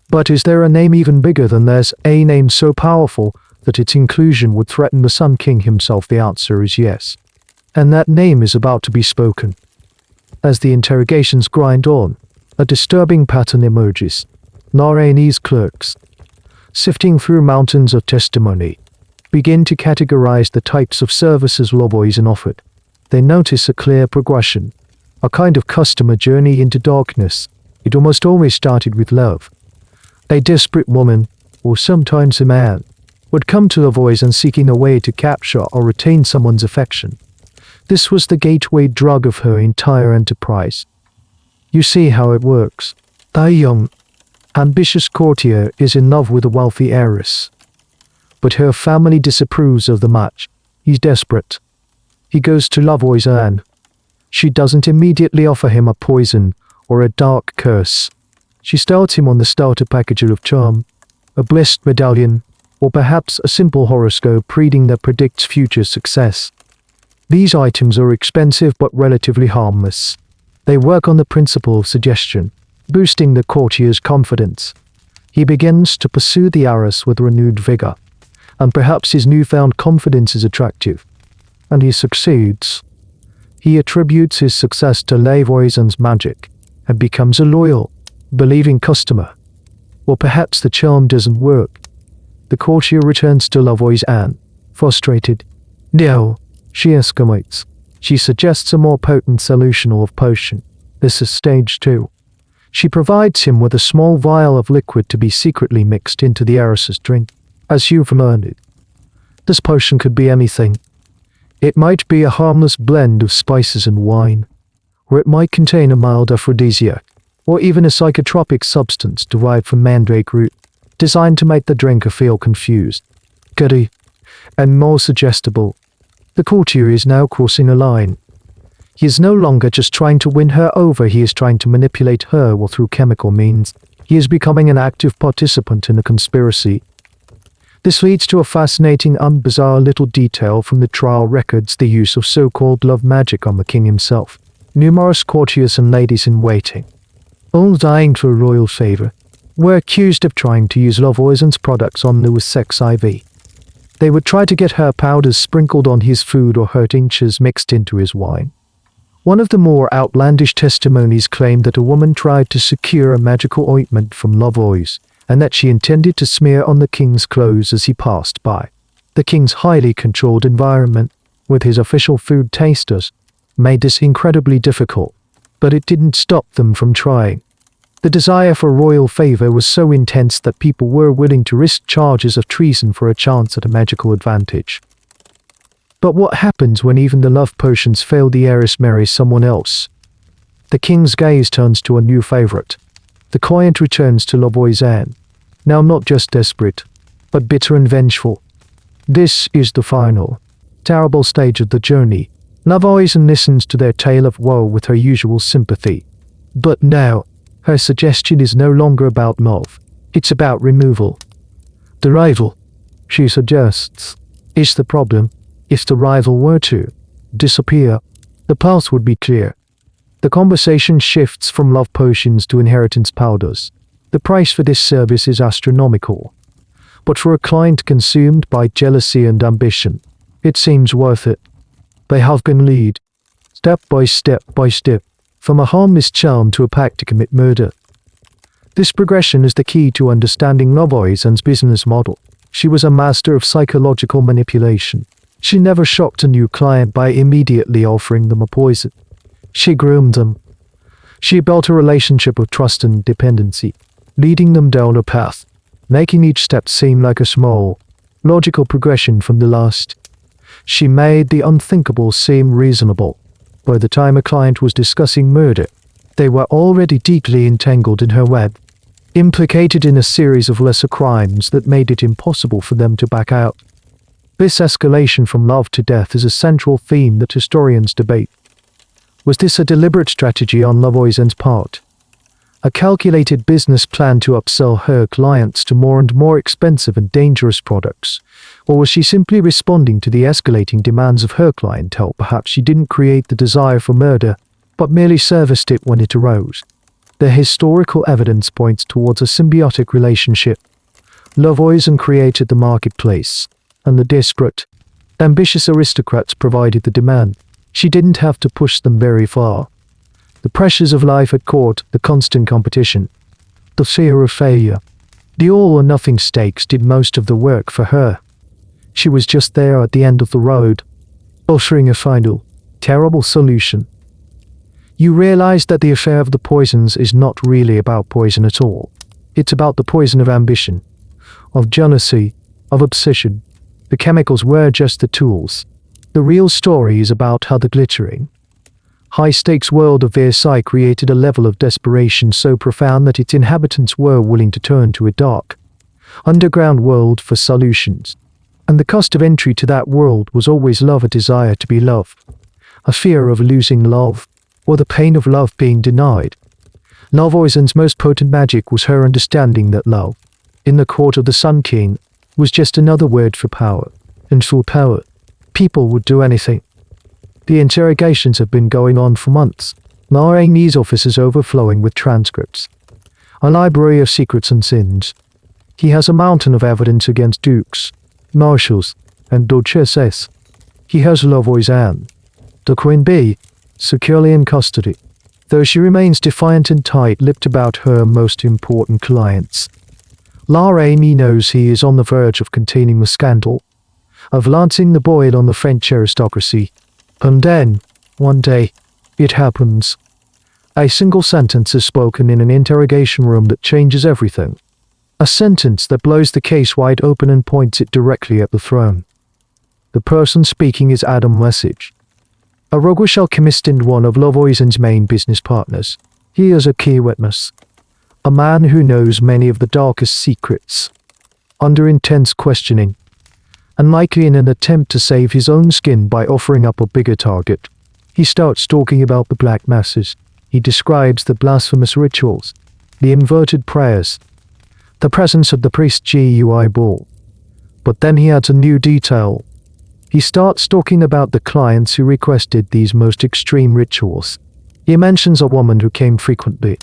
But is there a name even bigger than theirs? A name so powerful that its inclusion would threaten the Sun King himself? The answer is yes. And that name is about to be spoken. As the interrogations grind on, a disturbing pattern emerges. Narration's clerks, sifting through mountains of testimony, begin to categorize the types of services Lavoisin offered. They notice a clear progression, a kind of customer journey into darkness. It almost always started with love. A desperate woman, or sometimes a man, would come to Lavoisin seeking a way to capture or retain someone's affection. This was the gateway drug of her entire enterprise. You see how it works. A young, ambitious courtier is in love with a wealthy heiress, but her family disapproves of the match. He's desperate. He goes to Lavoisin. She doesn't immediately offer him a poison or a dark curse. She starts him on the starter package of charm, a blessed medallion, or perhaps a simple horoscope reading that predicts future success. These items are expensive but relatively harmless. They work on the principle of suggestion, boosting the courtier's confidence. He begins to pursue the heiress with renewed vigor, and perhaps his newfound confidence is attractive. And he succeeds. He attributes his success to Lavoisin's magic, and becomes a loyal, believing customer. Or perhaps the charm doesn't work. The courtier returns to Lavoisin, frustrated. No, she escalates. She suggests a more potent solution of potion. This is stage 2. She provides him with a small vial of liquid to be secretly mixed into the heiress's drink. As you've learned, this potion could be anything. It might be a harmless blend of spices and wine, or it might contain a mild aphrodisiac. or even a psychotropic substance derived from mandrake root, designed to make the drinker feel confused, giddy, and more suggestible. The courtier is now crossing a line. He is no longer just trying to win her over, he is trying to manipulate her or through chemical means. He is becoming an active participant in a conspiracy. This leads to a fascinating and bizarre little detail from the trial records: the use of so-called love magic on the king himself. Numerous courtiers and ladies-in-waiting, all dying for royal favor, were accused of trying to use love poisons products on Louis XIV. They would try to get her powders sprinkled on his food or her tinctures mixed into his wine. One of the more outlandish testimonies claimed that a woman tried to secure a magical ointment from love oils, and that she intended to smear on the king's clothes as he passed by. The king's highly controlled environment, with his official food tasters, made this incredibly difficult, but it didn't stop them from trying. The desire for royal favor was so intense that people were willing to risk charges of treason for a chance at a magical advantage. But what happens when even the love potions fail? The heiress marries someone else. The king's gaze turns to a new favorite. The client returns to Lavoisier, now not just desperate, but bitter and vengeful. This is the final, terrible stage of the journey. Lavoisier listens to their tale of woe with her usual sympathy. But now, her suggestion is no longer about love. It's about removal. The rival, she suggests, is the problem. If the rival were to disappear, the path would be clear. The conversation shifts from love potions to inheritance powders. The price for this service is astronomical. But for a client consumed by jealousy and ambition, it seems worth it. They have been led, step by step, from a harmless charm to a pact to commit murder. This progression is the key to understanding Lavoisier's business model. She was a master of psychological manipulation. She never shocked a new client by immediately offering them a poison. She groomed them. She built a relationship of trust and dependency, leading them down a path, making each step seem like a small, logical progression from the last. She made the unthinkable seem reasonable. By the time a client was discussing murder, they were already deeply entangled in her web, implicated in a series of lesser crimes that made it impossible for them to back out. This escalation from love to death is a central theme that historians debate. Was this a deliberate strategy on Lavoisier's part? A calculated business plan to upsell her clients to more and more expensive and dangerous products? Or was she simply responding to the escalating demands of her clientele? Perhaps she didn't create the desire for murder, but merely serviced it when it arose. The historical evidence points towards a symbiotic relationship. Lavoisier created the marketplace, and the desperate, ambitious aristocrats provided the demand. She didn't have to push them very far. The pressures of life at court, the constant competition, the fear of failure, the all-or-nothing stakes did most of the work for her. She was just there at the end of the road, offering a final, terrible solution. You realize that the affair of the poisons is not really about poison at all. It's about the poison of ambition, of jealousy, of obsession. The chemicals were just the tools. The real story is about how the glittering, high-stakes world of Versailles created a level of desperation so profound that its inhabitants were willing to turn to a dark, underground world for solutions. And the cost of entry to that world was always love, a desire to be loved, a fear of losing love, or the pain of love being denied. Lavoisier's most potent magic was her understanding that love, in the court of the Sun King, was just another word for power, and for power, people would do anything. The interrogations have been going on for months. Marquis's office is overflowing with transcripts. A library of secrets and sins. He has a mountain of evidence against dukes, marshals, and duchesses. He has Lavoisier, the Queen Bee, securely in custody, though she remains defiant and tight-lipped about her most important clients. Amy knows he is on the verge of containing the scandal, of lancing the boil on the French aristocracy. And then, one day, it happens. A single sentence is spoken in an interrogation room that changes everything. A sentence that blows the case wide open and points it directly at the throne. The person speaking is Adam Message, a roguish alchemist and one of Lavoisier's main business partners. He is a key witness, a man who knows many of the darkest secrets. Under intense questioning, and likely in an attempt to save his own skin by offering up a bigger target, he starts talking about the black masses. He describes the blasphemous rituals, the inverted prayers, the presence of the priest GUI ball. But then he adds a new detail. He starts talking about the clients who requested these most extreme rituals. He mentions a woman who came frequently,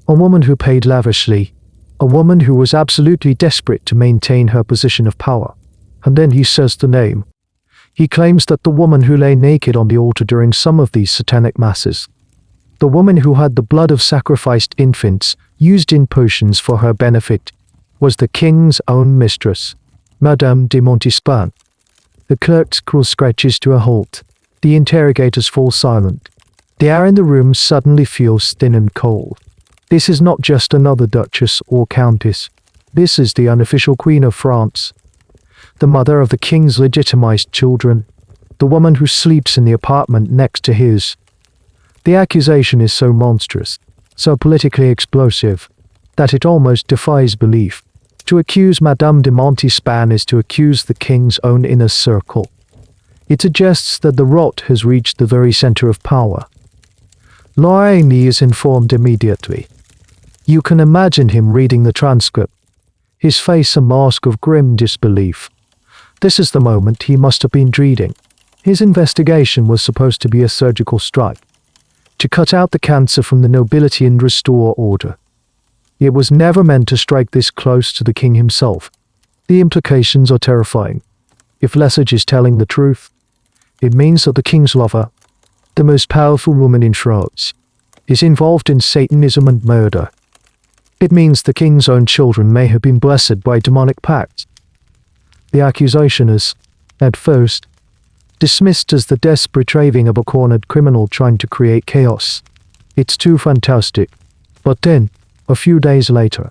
a woman who paid lavishly, a woman who was absolutely desperate to maintain her position of power. And then he says the name. He claims that the woman who lay naked on the altar during some of these satanic masses, the woman who had the blood of sacrificed infants used in potions for her benefit, was the king's own mistress, Madame de Montespan. The clerk's cruel scratches to a halt. The interrogators fall silent. The air in the room suddenly feels thin and cold. This is not just another duchess or countess. This is the unofficial Queen of France, the mother of the king's legitimized children, the woman who sleeps in the apartment next to his. The accusation is so monstrous, so politically explosive, that it almost defies belief. To accuse Madame de Montespan is to accuse the king's own inner circle. It suggests that the rot has reached the very center of power. Lorraine is informed immediately. You can imagine him reading the transcript, his face a mask of grim disbelief. This is the moment he must have been dreading. His investigation was supposed to be a surgical strike, to cut out the cancer from the nobility and restore order. It was never meant to strike this close to the king himself. The implications are terrifying. If Lesage is telling the truth, it means that the king's lover, the most powerful woman in France, is involved in Satanism and murder. It means the king's own children may have been blessed by demonic pacts. The accusation is, at first, dismissed as the desperate raving of a cornered criminal trying to create chaos. It's too fantastic. But then, a few days later,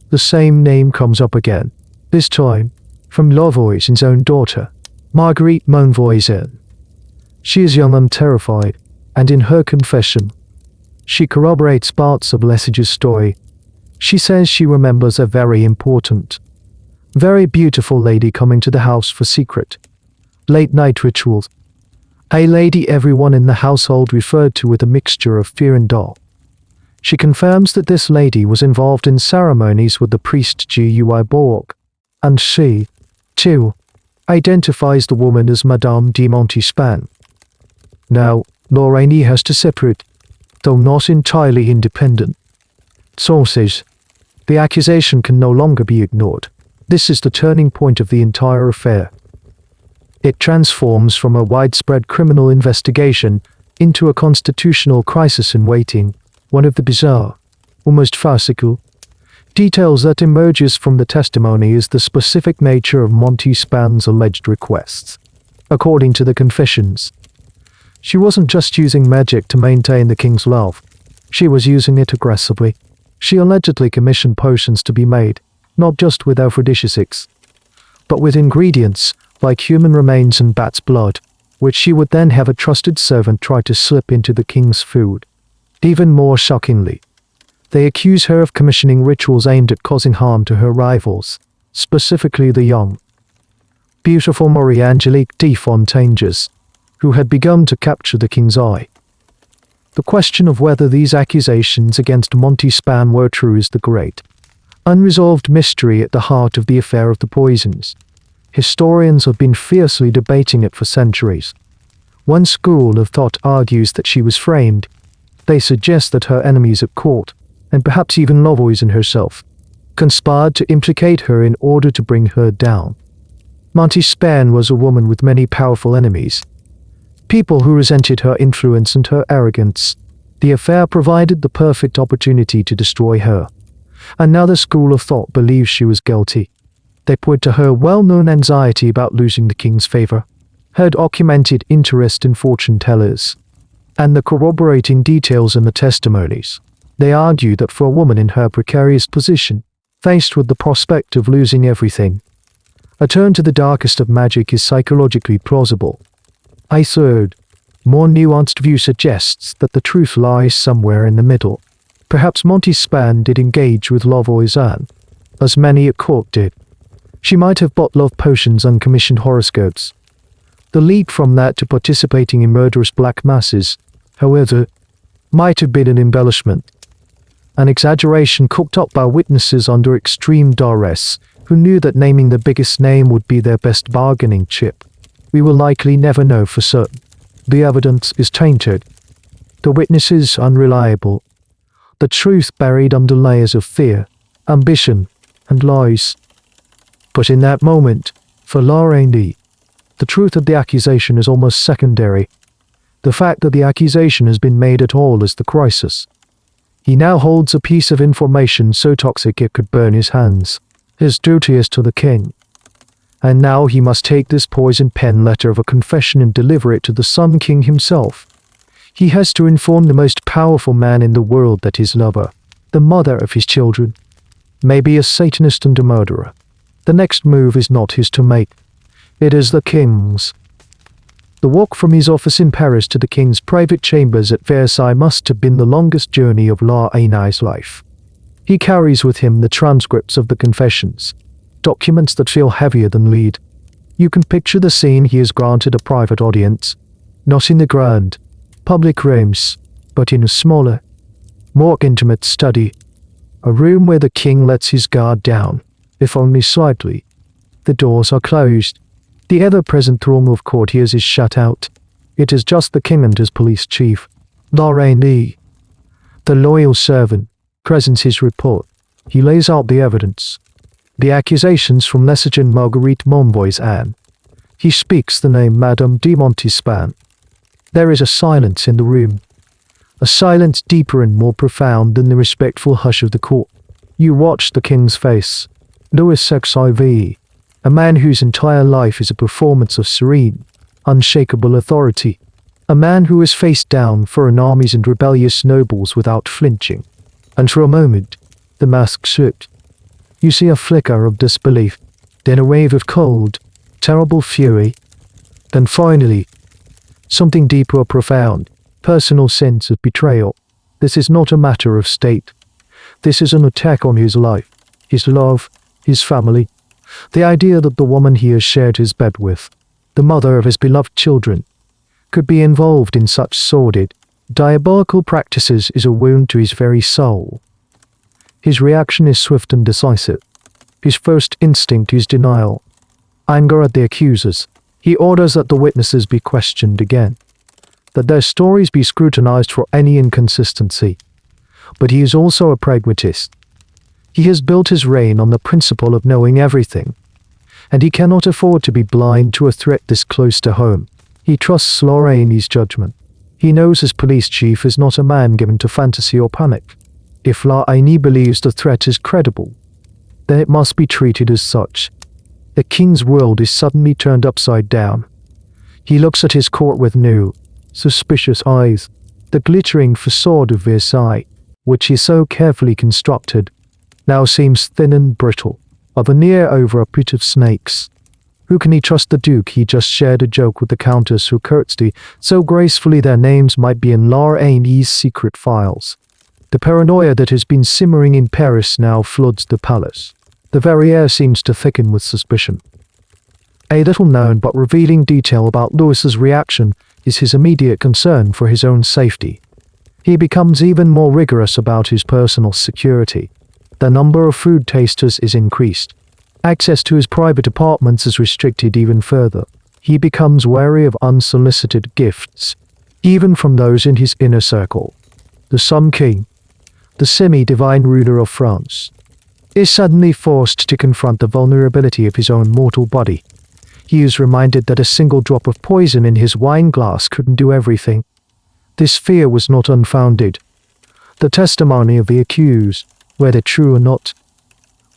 the same name comes up again, this time from Lavoisin's own daughter, Marguerite Monvoisin. She is young and terrified, and in her confession, she corroborates parts of Lesage's story. She says she remembers a very important, very beautiful lady coming to the house for secret, late-night rituals. A lady everyone in the household referred to with a mixture of fear and awe. She confirms that this lady was involved in ceremonies with the priest GUI Borg, and she, too, identifies the woman as Madame de Montespan. Now, Lorraine has to separate, though not entirely independent, sources. The accusation can no longer be ignored. This is the turning point of the entire affair. It transforms from a widespread criminal investigation into a constitutional crisis in waiting. One of the bizarre, almost farcical, details that emerges from the testimony is the specific nature of Montespan's alleged requests. According to the confessions, she wasn't just using magic to maintain the king's love. She was using it aggressively. She allegedly commissioned potions to be made, not just with aphrodisiacs, but with ingredients like human remains and bat's blood, which she would then have a trusted servant try to slip into the king's food. Even more shockingly, they accuse her of commissioning rituals aimed at causing harm to her rivals, specifically the young, beautiful Marie-Angelique de Fontainges, who had begun to capture the king's eye. The question of whether these accusations against Montespan were true is the great, unresolved mystery at the heart of the affair of the poisons. Historians have been fiercely debating it for centuries. One school of thought argues that she was framed. They suggest that her enemies at court, and perhaps even Lavoisin herself, conspired to implicate her in order to bring her down. Montespan was a woman with many powerful enemies, people who resented her influence and her arrogance. The affair provided the perfect opportunity to destroy her. Another school of thought believes she was guilty. They point to her well-known anxiety about losing the king's favor, her documented interest in fortune tellers, and the corroborating details in the testimonies. They argue that for a woman in her precarious position, faced with the prospect of losing everything, a turn to the darkest of magic is psychologically plausible. A third, more nuanced view suggests that the truth lies somewhere in the middle. Perhaps Montespan did engage with love poison, as many at court did. She might have bought love potions and commissioned horoscopes. The leap from that to participating in murderous black masses, however, might have been an embellishment. An exaggeration cooked up by witnesses under extreme duress, who knew that naming the biggest name would be their best bargaining chip. We will likely never know for certain. The evidence is tainted. The witnesses unreliable. The truth buried under layers of fear, ambition, and lies. But in that moment, for Lorraine, the truth of the accusation is almost secondary. The fact that the accusation has been made at all is the crisis. He now holds a piece of information so toxic it could burn his hands. His duty is to the king. And now he must take this poison pen letter of a confession and deliver it to the Sun King himself. He has to inform the most powerful man in the world that his lover, the mother of his children, may be a Satanist and a murderer. The next move is not his to make. It is the king's. The walk from his office in Paris to the king's private chambers at Versailles must have been the longest journey of Lorraine's life. He carries with him the transcripts of the confessions, documents that feel heavier than lead. You can picture the scene. He is granted a private audience, not in the grand, public rooms, but in a smaller, more intimate study, a room where the king lets his guard down, if only slightly. The doors are closed. The ever-present throng of courtiers is shut out. It is just the king and his police chief, Lorraine, the loyal servant, presents his report. He lays out the evidence. The accusations from L'Essegène Marguerite Montespan. He speaks the name Madame de Montespan. There is a silence in the room. A silence deeper and more profound than the respectful hush of the court. You watch the king's face. Louis XIV, a man whose entire life is a performance of serene, unshakable authority. A man who has faced down foreign armies and rebellious nobles without flinching. And for a moment, the mask slipped. You see a flicker of disbelief, then a wave of cold, terrible fury, then finally, something deeper or profound, personal sense of betrayal. This is not a matter of state. This is an attack on his life, his love, his family. The idea that the woman he has shared his bed with, the mother of his beloved children, could be involved in such sordid, diabolical practices is a wound to his very soul. His reaction is swift and decisive. His first instinct is denial, anger at the accusers. He orders that the witnesses be questioned again, that their stories be scrutinized for any inconsistency. But he is also a pragmatist. He has built his reign on the principle of knowing everything, and he cannot afford to be blind to a threat this close to home. He trusts Lorraine's judgment. He knows his police chief is not a man given to fantasy or panic. If Lorraine believes the threat is credible, then it must be treated as such. The king's world is suddenly turned upside down. He looks at his court with new, suspicious eyes. The glittering facade of Versailles, which he so carefully constructed, now seems thin and brittle, a veneer over a pit of snakes. Who can he trust? The duke? He just shared a joke with the countess, who curtsied so gracefully their names might be in Lorraine's secret files. The paranoia that has been simmering in Paris now floods the palace. The very air seems to thicken with suspicion. A little known but revealing detail about Louis's reaction is his immediate concern for his own safety. He becomes even more rigorous about his personal security. The number of food tasters is increased. Access to his private apartments is restricted even further. He becomes wary of unsolicited gifts, even from those in his inner circle. The Sun King, the semi-divine ruler of France, is suddenly forced to confront the vulnerability of his own mortal body. He is reminded that a single drop of poison in his wine glass couldn't do everything. This fear was not unfounded. The testimony of the accused, whether true or not,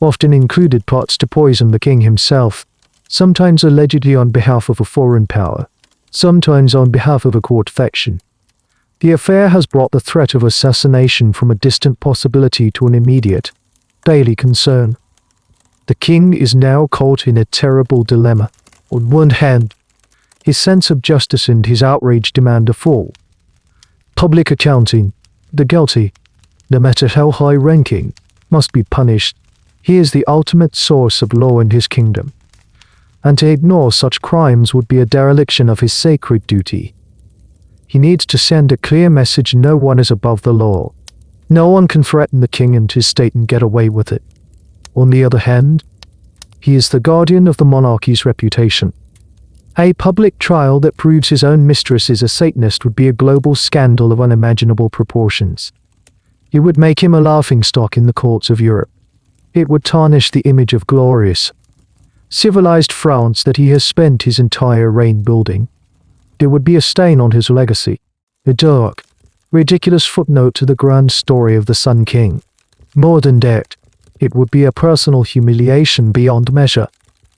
often included plots to poison the king himself, sometimes allegedly on behalf of a foreign power, sometimes on behalf of a court faction. The affair has brought the threat of assassination from a distant possibility to an immediate, daily concern. The king is now caught in a terrible dilemma. On one hand, his sense of justice and his outrage demand a full public accounting. The guilty, no matter how high-ranking, must be punished. He is the ultimate source of law in his kingdom, and to ignore such crimes would be a dereliction of his sacred duty. He needs to send a clear message: no one is above the law. No one can threaten the king and his state and get away with it. On the other hand, he is the guardian of the monarchy's reputation. A public trial that proves his own mistress is a Satanist would be a global scandal of unimaginable proportions. It would make him a laughingstock in the courts of Europe. It would tarnish the image of glorious, civilized France that he has spent his entire reign building. It would be a stain on his legacy, a dark, ridiculous footnote to the grand story of the Sun King. More than that, it would be a personal humiliation beyond measure.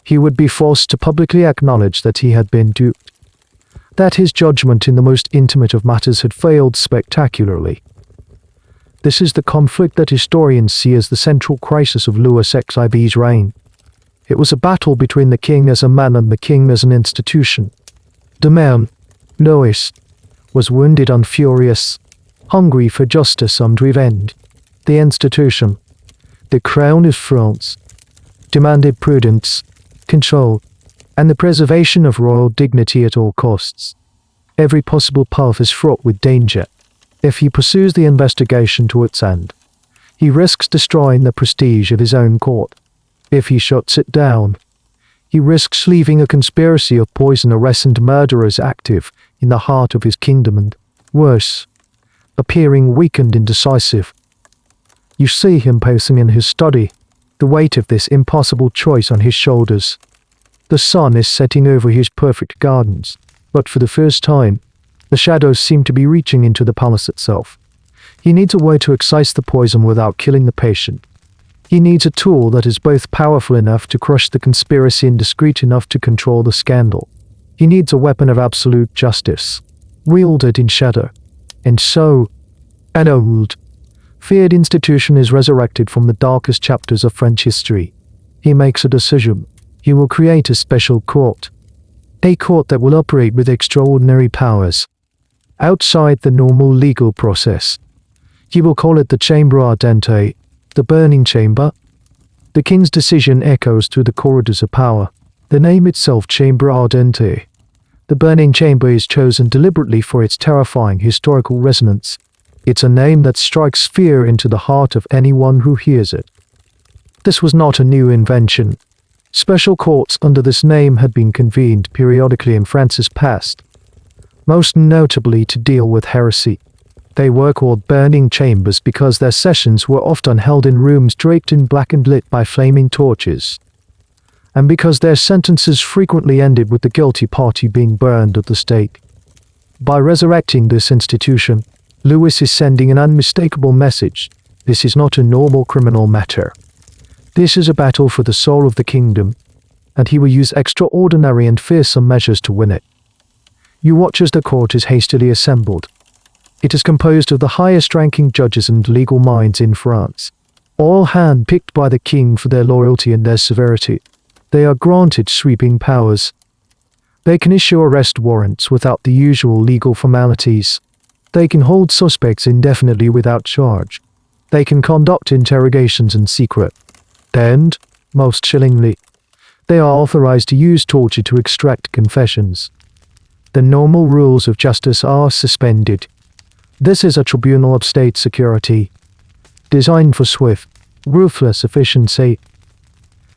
He would be forced to publicly acknowledge that he had been duped, that his judgment in the most intimate of matters had failed spectacularly. This is the conflict that historians see as the central crisis of Louis XIV's reign. It was a battle between the king as a man and the king as an institution. The man, Louis, was wounded and furious, hungry for justice and revenge. The institution, the crown of France, demanded prudence, control, and the preservation of royal dignity at all costs. Every possible path is fraught with danger. If he pursues the investigation to its end, he risks destroying the prestige of his own court. If he shuts it down, he risks leaving a conspiracy of poisoners and murderers active in the heart of his kingdom and, worse, appearing weak and indecisive. You see him pacing in his study, the weight of this impossible choice on his shoulders. The sun is setting over his perfect gardens, but for the first time, the shadows seem to be reaching into the palace itself. He needs a way to excise the poison without killing the patient. He needs a tool that is both powerful enough to crush the conspiracy and discreet enough to control the scandal. He needs a weapon of absolute justice, wielded in shadow. And so, an old, feared institution is resurrected from the darkest chapters of French history. He makes a decision. He will create a special court. A court that will operate with extraordinary powers, outside the normal legal process. He will call it the Chambre Ardente, the Burning Chamber. The king's decision echoes through the corridors of power. The name itself, Chambre Ardente, the Burning Chamber, is chosen deliberately for its terrifying historical resonance. It's a name that strikes fear into the heart of anyone who hears it. This was not a new invention. Special courts under this name had been convened periodically in France's past, most notably to deal with heresy. They were called burning chambers because their sessions were often held in rooms draped in black and lit by flaming torches, and because their sentences frequently ended with the guilty party being burned at the stake. By resurrecting this institution, Louis is sending an unmistakable message. This is not a normal criminal matter. This is a battle for the soul of the kingdom, and he will use extraordinary and fearsome measures to win it. You watch as the court is hastily assembled. It is composed of the highest-ranking judges and legal minds in France, all hand-picked by the king for their loyalty and their severity. They are granted sweeping powers. They can issue arrest warrants without the usual legal formalities. They can hold suspects indefinitely without charge. They can conduct interrogations in secret. And, most chillingly, they are authorized to use torture to extract confessions. The normal rules of justice are suspended. This is a tribunal of state security, designed for swift, ruthless efficiency.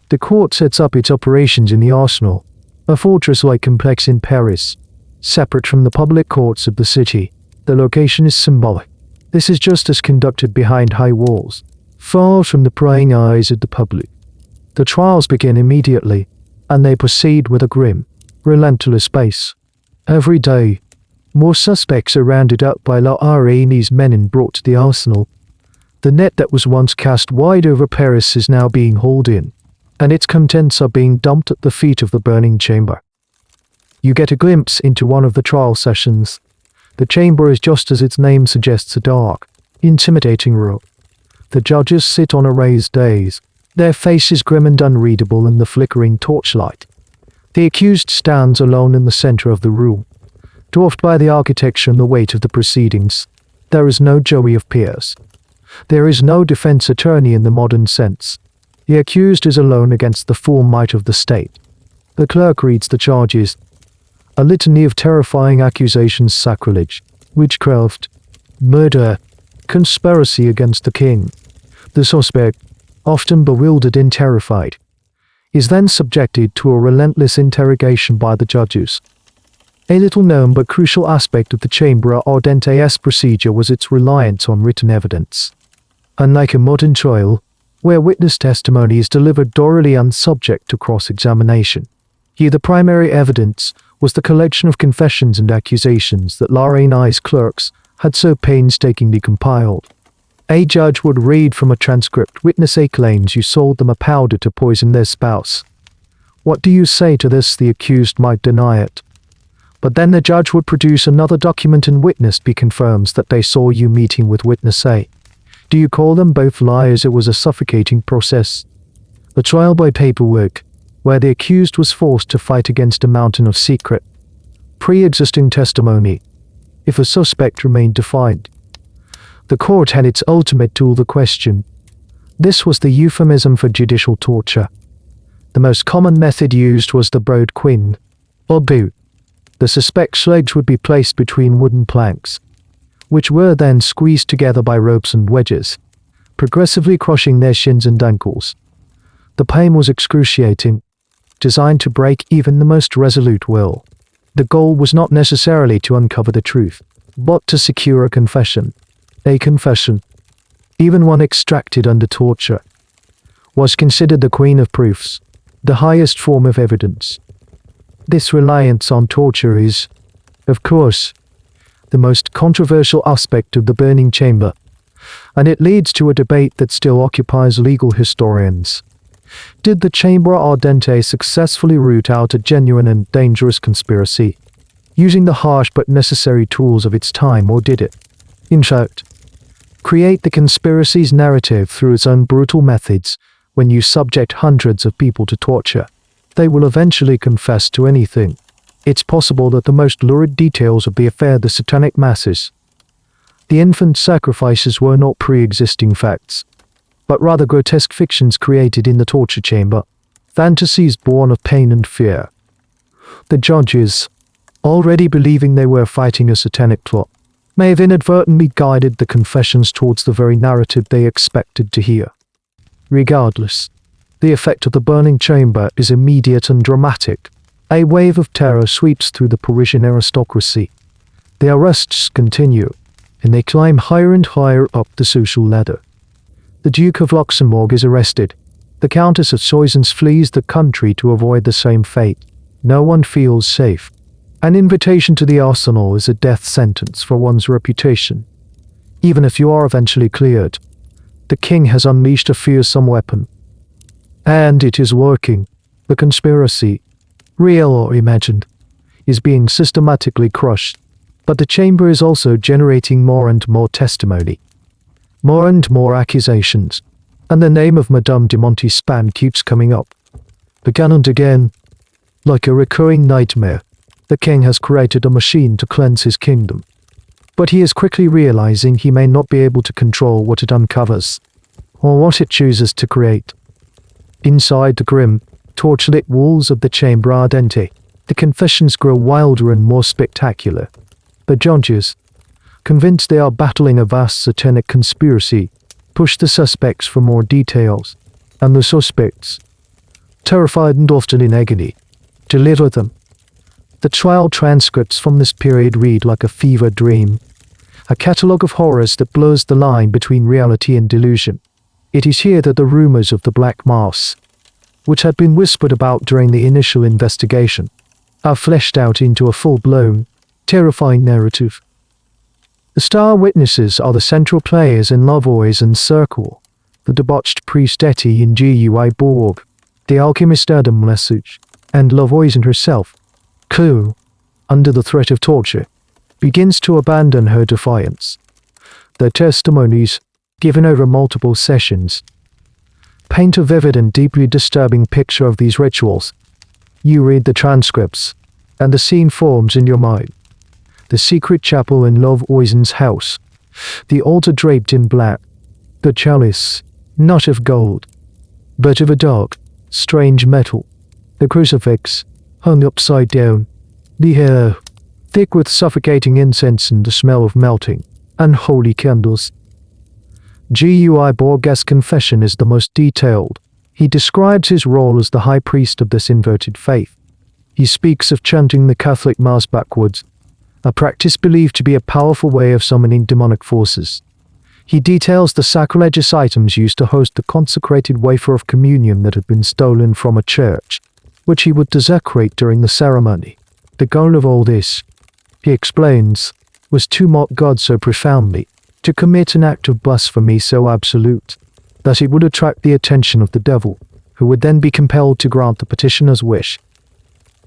The court sets up its operations in the Arsenal, a fortress-like complex in Paris, separate from the public courts of the city. The location is symbolic. This is justice conducted behind high walls, far from the prying eyes of the public. The trials begin immediately, and they proceed with a grim, relentless pace. Every day, more suspects are rounded up by La Arénie's men and brought to the arsenal. The net that was once cast wide over Paris is now being hauled in, and its contents are being dumped at the feet of the burning chamber. You get a glimpse into one of the trial sessions. The chamber is just as its name suggests, a dark, intimidating room. The judges sit on a raised dais, their faces grim and unreadable in the flickering torchlight. The accused stands alone in the center of the room, dwarfed by the architecture and the weight of the proceedings. There is no Joey of peers. There is no defense attorney in the modern sense. The accused is alone against the full might of the state. The clerk reads the charges. A litany of terrifying accusations: sacrilege, witchcraft, murder, conspiracy against the king. The suspect, often bewildered and terrified, is then subjected to a relentless interrogation by the judges. A little known but crucial aspect of the chambre ardentes procedure was its reliance on written evidence. Unlike a modern trial, where witness testimony is delivered orally and subject to cross-examination, here the primary evidence was the collection of confessions and accusations that Lorraine's clerks had so painstakingly compiled. A judge would read from a transcript. Witness A claims you sold them a powder to poison their spouse. What do you say to this? The accused might deny it. But then the judge would produce another document and witness B confirms that they saw you meeting with witness A. Do you call them both liars? It was a suffocating process. A trial by paperwork, where the accused was forced to fight against a mountain of secret, pre-existing testimony, if a suspect remained defiant. The court had its ultimate tool, the question. This was the euphemism for judicial torture. The most common method used was the broad quin, or boot. The suspect's legs would be placed between wooden planks, which were then squeezed together by ropes and wedges, progressively crushing their shins and ankles. The pain was excruciating, designed to break even the most resolute will. The goal was not necessarily to uncover the truth, but to secure a confession. A confession, even one extracted under torture, was considered the queen of proofs, the highest form of evidence. This reliance on torture is, of course, the most controversial aspect of the burning chamber, and it leads to a debate that still occupies legal historians. Did the chambre ardente successfully root out a genuine and dangerous conspiracy, using the harsh but necessary tools of its time, or did it, in fact, create the conspiracy's narrative through its own brutal methods? When you subject hundreds of people to torture, they will eventually confess to anything. It's possible that the most lurid details of the affair, the satanic masses, the infant sacrifices, were not pre-existing facts, but rather grotesque fictions created in the torture chamber, fantasies born of pain and fear. The judges, already believing they were fighting a satanic plot, may have inadvertently guided the confessions towards the very narrative they expected to hear. Regardless, the effect of the burning chamber is immediate and dramatic. A wave of terror sweeps through the Parisian aristocracy. The arrests continue, and they climb higher and higher up the social ladder. The Duke of Luxembourg is arrested. The Countess of Soissons flees the country to avoid the same fate. No one feels safe. An invitation to the arsenal is a death sentence for one's reputation. Even if you are eventually cleared, the king has unleashed a fearsome weapon. And it is working. The conspiracy, real or imagined, is being systematically crushed. But the chamber is also generating more and more testimony, more and more accusations, and the name of Madame de Montespan keeps coming up. Again and again, like a recurring nightmare, the king has created a machine to cleanse his kingdom. But he is quickly realizing he may not be able to control what it uncovers, or what it chooses to create. Inside the grim, torchlit walls of the chambre ardente, the confessions grow wilder and more spectacular. The judges, convinced they are battling a vast satanic conspiracy, push the suspects for more details, and the suspects, terrified and often in agony, deliver them. The trial transcripts from this period read like a fever dream, a catalogue of horrors that blurs the line between reality and delusion. It is here that the rumors of the Black Mass, which had been whispered about during the initial investigation, are fleshed out into a full-blown, terrifying narrative. The star witnesses are the central players in Lavois's Circle, the debauched priest Etty in Gui Bourg, the alchemist Adam Lesage, and Lavoisin herself, who, under the threat of torture, begins to abandon her defiance. Their testimonies, given over multiple sessions, paint a vivid and deeply disturbing picture of these rituals. You read the transcripts, and the scene forms in your mind. The secret chapel in Lavoisin's house, the altar draped in black, The chalice, not of gold, but of a dark, strange metal. The crucifix, hung upside down. The air, thick with suffocating incense and the smell of melting, unholy candles. Gui Borges' confession is the most detailed. He describes his role as the high priest of this inverted faith. He speaks of chanting the Catholic Mass backwards, a practice believed to be a powerful way of summoning demonic forces. He details the sacrilegious items used to host the consecrated wafer of communion that had been stolen from a church, which he would desecrate during the ceremony. The goal of all this, he explains, was to mock God so profoundly, to commit an act of blasphemy so absolute, that it would attract the attention of the devil, who would then be compelled to grant the petitioner's wish.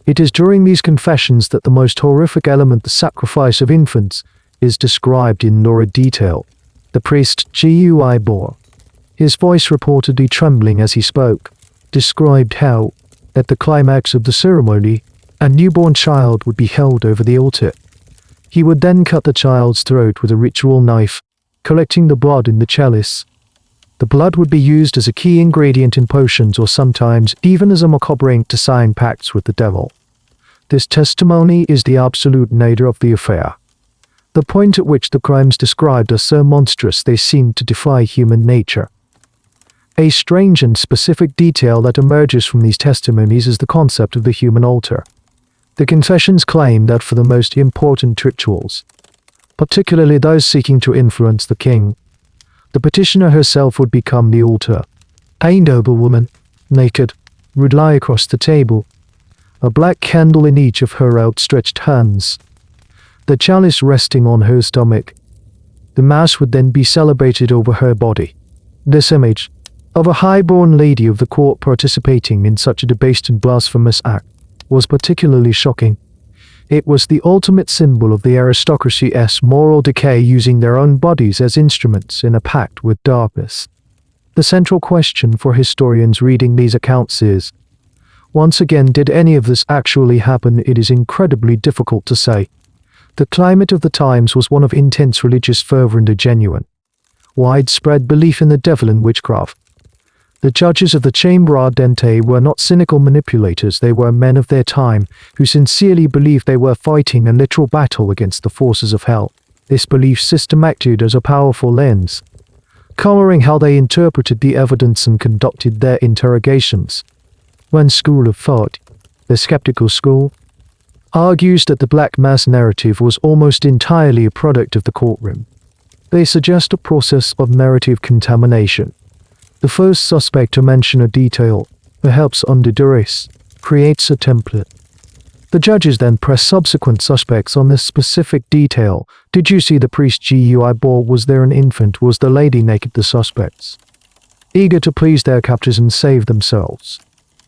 It is during these confessions that the most horrific element, the sacrifice of infants, is described in lurid detail. The priest Gui Bor, his voice reportedly trembling as he spoke, described how, at the climax of the ceremony, a newborn child would be held over the altar. He would then cut the child's throat with a ritual knife, collecting the blood in the chalice. The blood would be used as a key ingredient in potions or sometimes even as a macabre ink to sign pacts with the devil. This testimony is the absolute nadir of the affair. The point at which the crimes described are so monstrous they seem to defy human nature. A strange and specific detail that emerges from these testimonies is the concept of the human altar. The confessions claim that for the most important rituals, particularly those seeking to influence the king, the petitioner herself would become the altar. A noble woman, naked, would lie across the table, a black candle in each of her outstretched hands, the chalice resting on her stomach. The mass would then be celebrated over her body. This image, of a high-born lady of the court participating in such a debased and blasphemous act, was particularly shocking. It was the ultimate symbol of the aristocracy's moral decay, using their own bodies as instruments in a pact with darkness. The central question for historians reading these accounts is, once again, did any of this actually happen? It is incredibly difficult to say. The climate of the times was one of intense religious fervor and a genuine, widespread belief in the devil and witchcraft. The judges of the Chambre Ardente were not cynical manipulators, they were men of their time who sincerely believed they were fighting a literal battle against the forces of hell. This belief system acted as a powerful lens, coloring how they interpreted the evidence and conducted their interrogations. One school of thought, the skeptical school, argues that the Black Mass narrative was almost entirely a product of the courtroom. They suggest a process of narrative contamination. The first suspect to mention a detail, perhaps under duress, creates a template. The judges then press subsequent suspects on this specific detail. Did you see the priest Gui Bor? Was there an infant? Was the lady naked? The suspects, eager to please their captors and save themselves,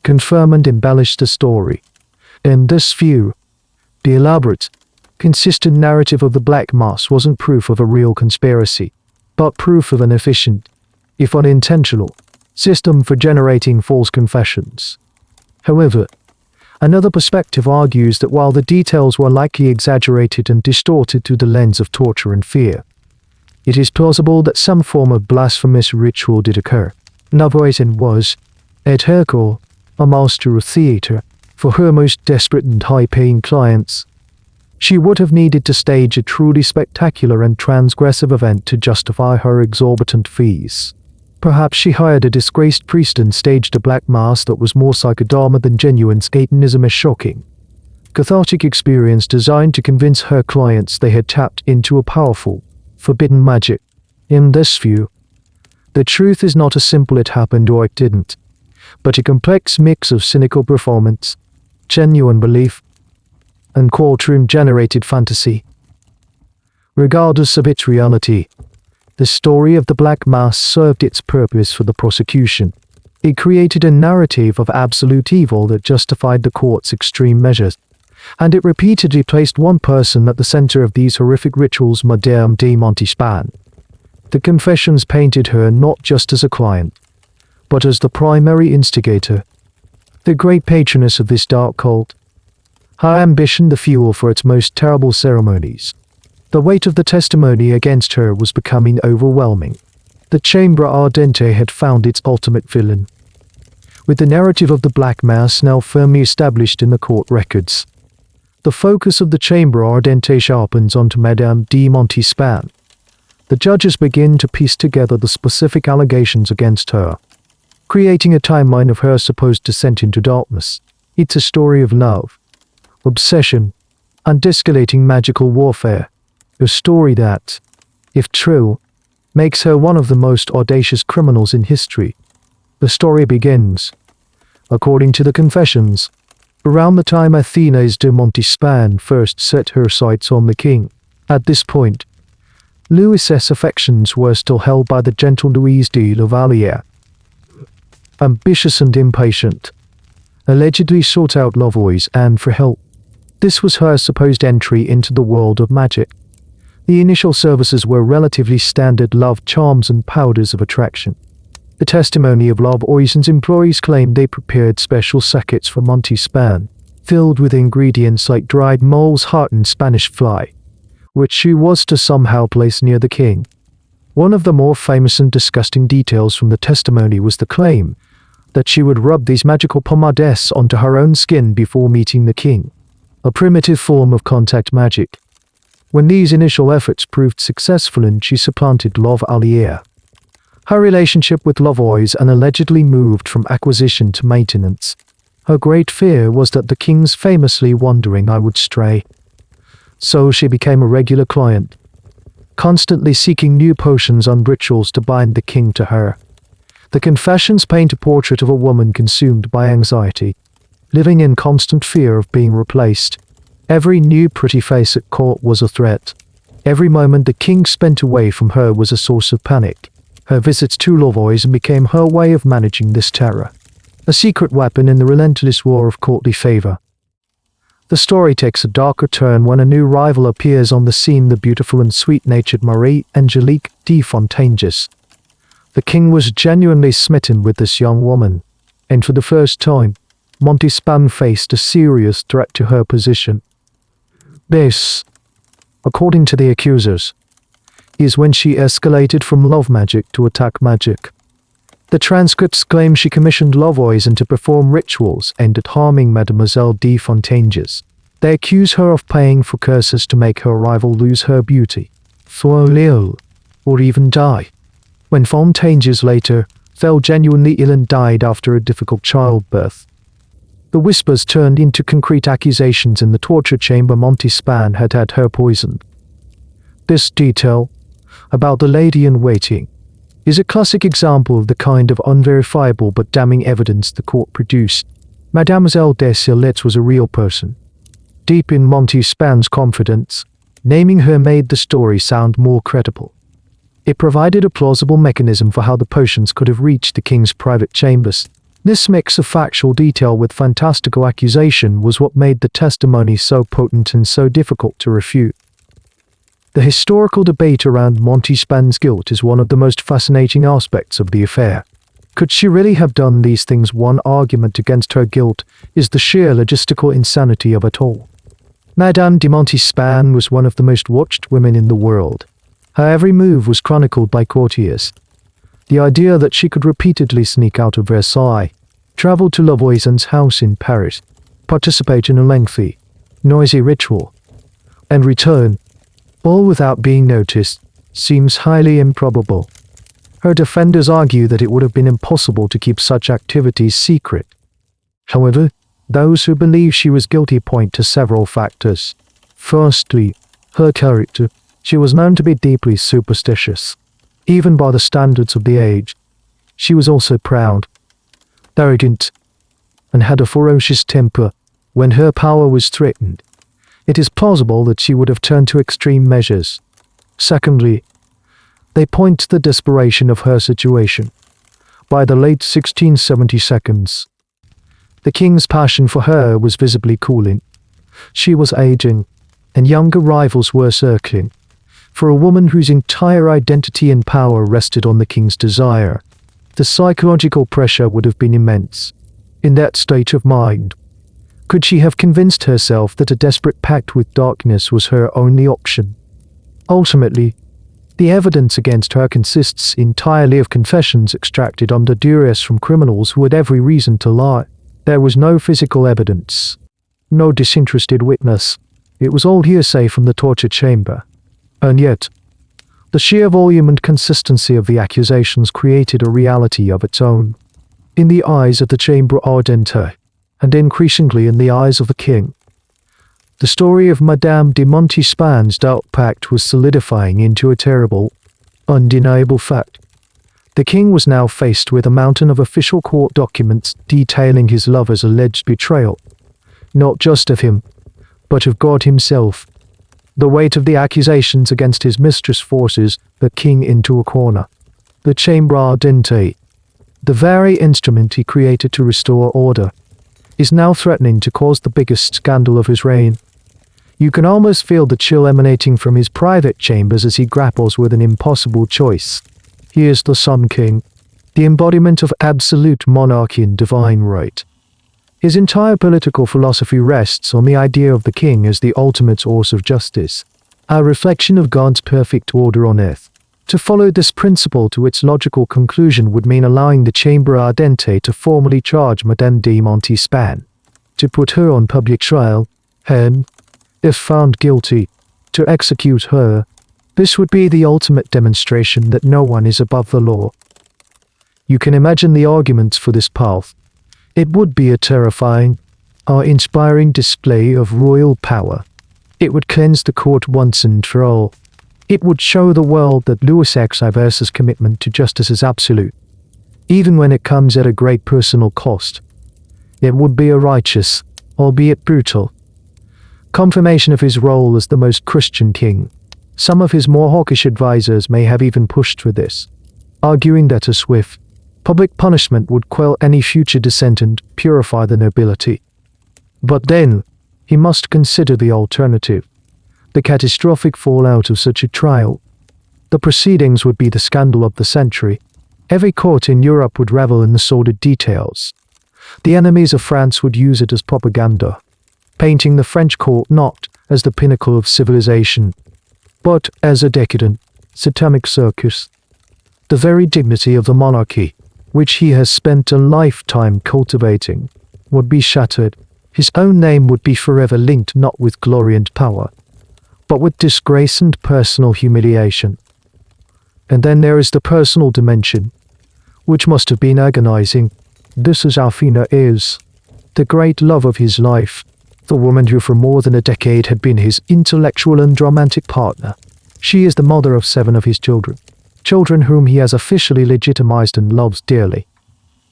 confirm and embellish the story. In this view, the elaborate, consistent narrative of the Black Mass wasn't proof of a real conspiracy, but proof of an efficient, if unintentional, system for generating false confessions. However, another perspective argues that while the details were likely exaggerated and distorted through the lens of torture and fear, it is plausible that some form of blasphemous ritual did occur. Napoleon was, at her core, a master of theatre. For her most desperate and high-paying clients, she would have needed to stage a truly spectacular and transgressive event to justify her exorbitant fees. Perhaps she hired a disgraced priest and staged a black mass that was more psychodrama than genuine Satanism. A shocking, cathartic experience designed to convince her clients they had tapped into a powerful, forbidden magic. In this view, the truth is not a simple "it happened" or "it didn't," but a complex mix of cynical performance, genuine belief, and courtroom-generated fantasy. Regardless of its reality, the story of the Black Mass served its purpose for the prosecution. It created a narrative of absolute evil that justified the court's extreme measures, and it repeatedly placed one person at the center of these horrific rituals, Madame de Montespan. The confessions painted her not just as a client, but as the primary instigator, the great patroness of this dark cult. Her ambition the fuel for its most terrible ceremonies. The weight of the testimony against her was becoming overwhelming. The Chamber Ardente had found its ultimate villain. With the narrative of the Black Mass now firmly established in the court records, the focus of the Chamber Ardente sharpens onto Madame de Montespan. The judges begin to piece together the specific allegations against her, creating a timeline of her supposed descent into darkness. It's a story of love, obsession, and escalating magical warfare. A story that, if true, makes her one of the most audacious criminals in history. The story begins, according to the confessions, around the time Athénaïs de Montespan first set her sights on the king. At this point, Louis's affections were still held by the gentle Louise de la Vallière. Ambitious and impatient, allegedly sought out Lavois and for help. This was her supposed entry into the world of magic. The initial services were relatively standard love charms and powders of attraction. The testimony of Lavois's employees claimed they prepared special sachets for Montespan, filled with ingredients like dried mole's heart and Spanish fly, which she was to somehow place near the king. One of the more famous and disgusting details from the testimony was the claim that she would rub these magical pomades onto her own skin before meeting the king, a primitive form of contact magic. When these initial efforts proved successful and she supplanted Lavoisier, her relationship with Lavois and allegedly moved from acquisition to maintenance. Her great fear was that the king's famously wandering eye would stray. So she became a regular client, constantly seeking new potions and rituals to bind the king to her. The confessions paint a portrait of a woman consumed by anxiety, living in constant fear of being replaced. Every new pretty face at court was a threat. Every moment the king spent away from her was a source of panic. Her visits to Lavois became her way of managing this terror, a secret weapon in the relentless war of courtly favor. The story takes a darker turn when a new rival appears on the scene, the beautiful and sweet-natured Marie-Angélique de Fontainebleau. The king was genuinely smitten with this young woman, and for the first time, Montespan faced a serious threat to her position. This, according to the accusers, is when she escalated from love magic to attack magic. The transcripts claim she commissioned Lavois to perform rituals aimed at harming Mademoiselle de Fontainebleau. They accuse her of paying for curses to make her rival lose her beauty, fall ill, or even die. When Fontainebleau later fell genuinely ill and died after a difficult childbirth, the whispers turned into concrete accusations in the torture chamber. Montespan had had her poisoned. This detail, about the lady-in-waiting, is a classic example of the kind of unverifiable but damning evidence the court produced. Mademoiselle de Silets was a real person, deep in Montespan's confidence. Naming her made the story sound more credible. It provided a plausible mechanism for how the potions could have reached the king's private chambers. This mix of factual detail with fantastical accusation was what made the testimony so potent and so difficult to refute. The historical debate around Montespan's guilt is one of the most fascinating aspects of the affair. Could she really have done these things? One argument against her guilt is the sheer logistical insanity of it all. Madame de Montespan was one of the most watched women in the world. Her every move was chronicled by courtiers. The idea that she could repeatedly sneak out of Versailles, travel to Lavoisin's house in Paris, participate in a lengthy, noisy ritual, and return, all without being noticed, seems highly improbable. Her defenders argue that it would have been impossible to keep such activities secret. However, those who believe she was guilty point to several factors. Firstly, her character. She was known to be deeply superstitious, even by the standards of the age. She was also proud, arrogant, and had a ferocious temper. When her power was threatened, it is plausible that she would have turned to extreme measures. Secondly, they point to the desperation of her situation. By the late 1672s, the king's passion for her was visibly cooling. She was aging, and younger rivals were circling. For a woman whose entire identity and power rested on the king's desire, the psychological pressure would have been immense. In that state of mind, could she have convinced herself that a desperate pact with darkness was her only option? Ultimately, The evidence against her consists entirely of confessions extracted under duress from criminals who had every reason to lie. There was no physical evidence, no disinterested witness. It was all hearsay from the torture chamber. And yet, the sheer volume and consistency of the accusations created a reality of its own. In the eyes of the chambre ardente, and increasingly in the eyes of the king, the story of Madame de Montespan's dark pact was solidifying into a terrible, undeniable fact. The king was now faced with a mountain of official court documents detailing his lover's alleged betrayal, not just of him, but of God himself. The weight of the accusations against his mistress forces the king into a corner. The chambre ardente, the very instrument he created to restore order, is now threatening to cause the biggest scandal of his reign. You can almost feel the chill emanating from his private chambers as he grapples with an impossible choice. He is the Sun King, the embodiment of absolute monarchy and divine right. His entire political philosophy rests on the idea of the king as the ultimate source of justice, a reflection of God's perfect order on earth. To follow this principle to its logical conclusion would mean allowing the chambre ardente to formally charge Madame de Montespan, to put her on public trial, and, if found guilty, to execute her. This would be the ultimate demonstration that no one is above the law. You can imagine the arguments for this path. It would be a terrifying, awe-inspiring display of royal power. It would cleanse the court once and for all. It would show the world that Louis XIV's commitment to justice is absolute, even when it comes at a great personal cost. It would be a righteous, albeit brutal, confirmation of his role as the most Christian king. Some of his more hawkish advisors may have even pushed for this, arguing that a swift, public punishment would quell any future dissent and purify the nobility. But then, he must consider the alternative, the catastrophic fallout of such a trial. The proceedings would be the scandal of the century. Every court in Europe would revel in the sordid details. The enemies of France would use it as propaganda, painting the French court not as the pinnacle of civilization, but as a decadent, satanic circus. The very dignity of the monarchy, which he has spent a lifetime cultivating, would be shattered. His own name would be forever linked not with glory and power, but with disgrace and personal humiliation. And then there is the personal dimension, which must have been agonizing. This is Alfina is, the great love of his life, the woman who for more than a decade had been his intellectual and romantic partner. She is the mother of 7 of his children, children whom he has officially legitimized and loves dearly.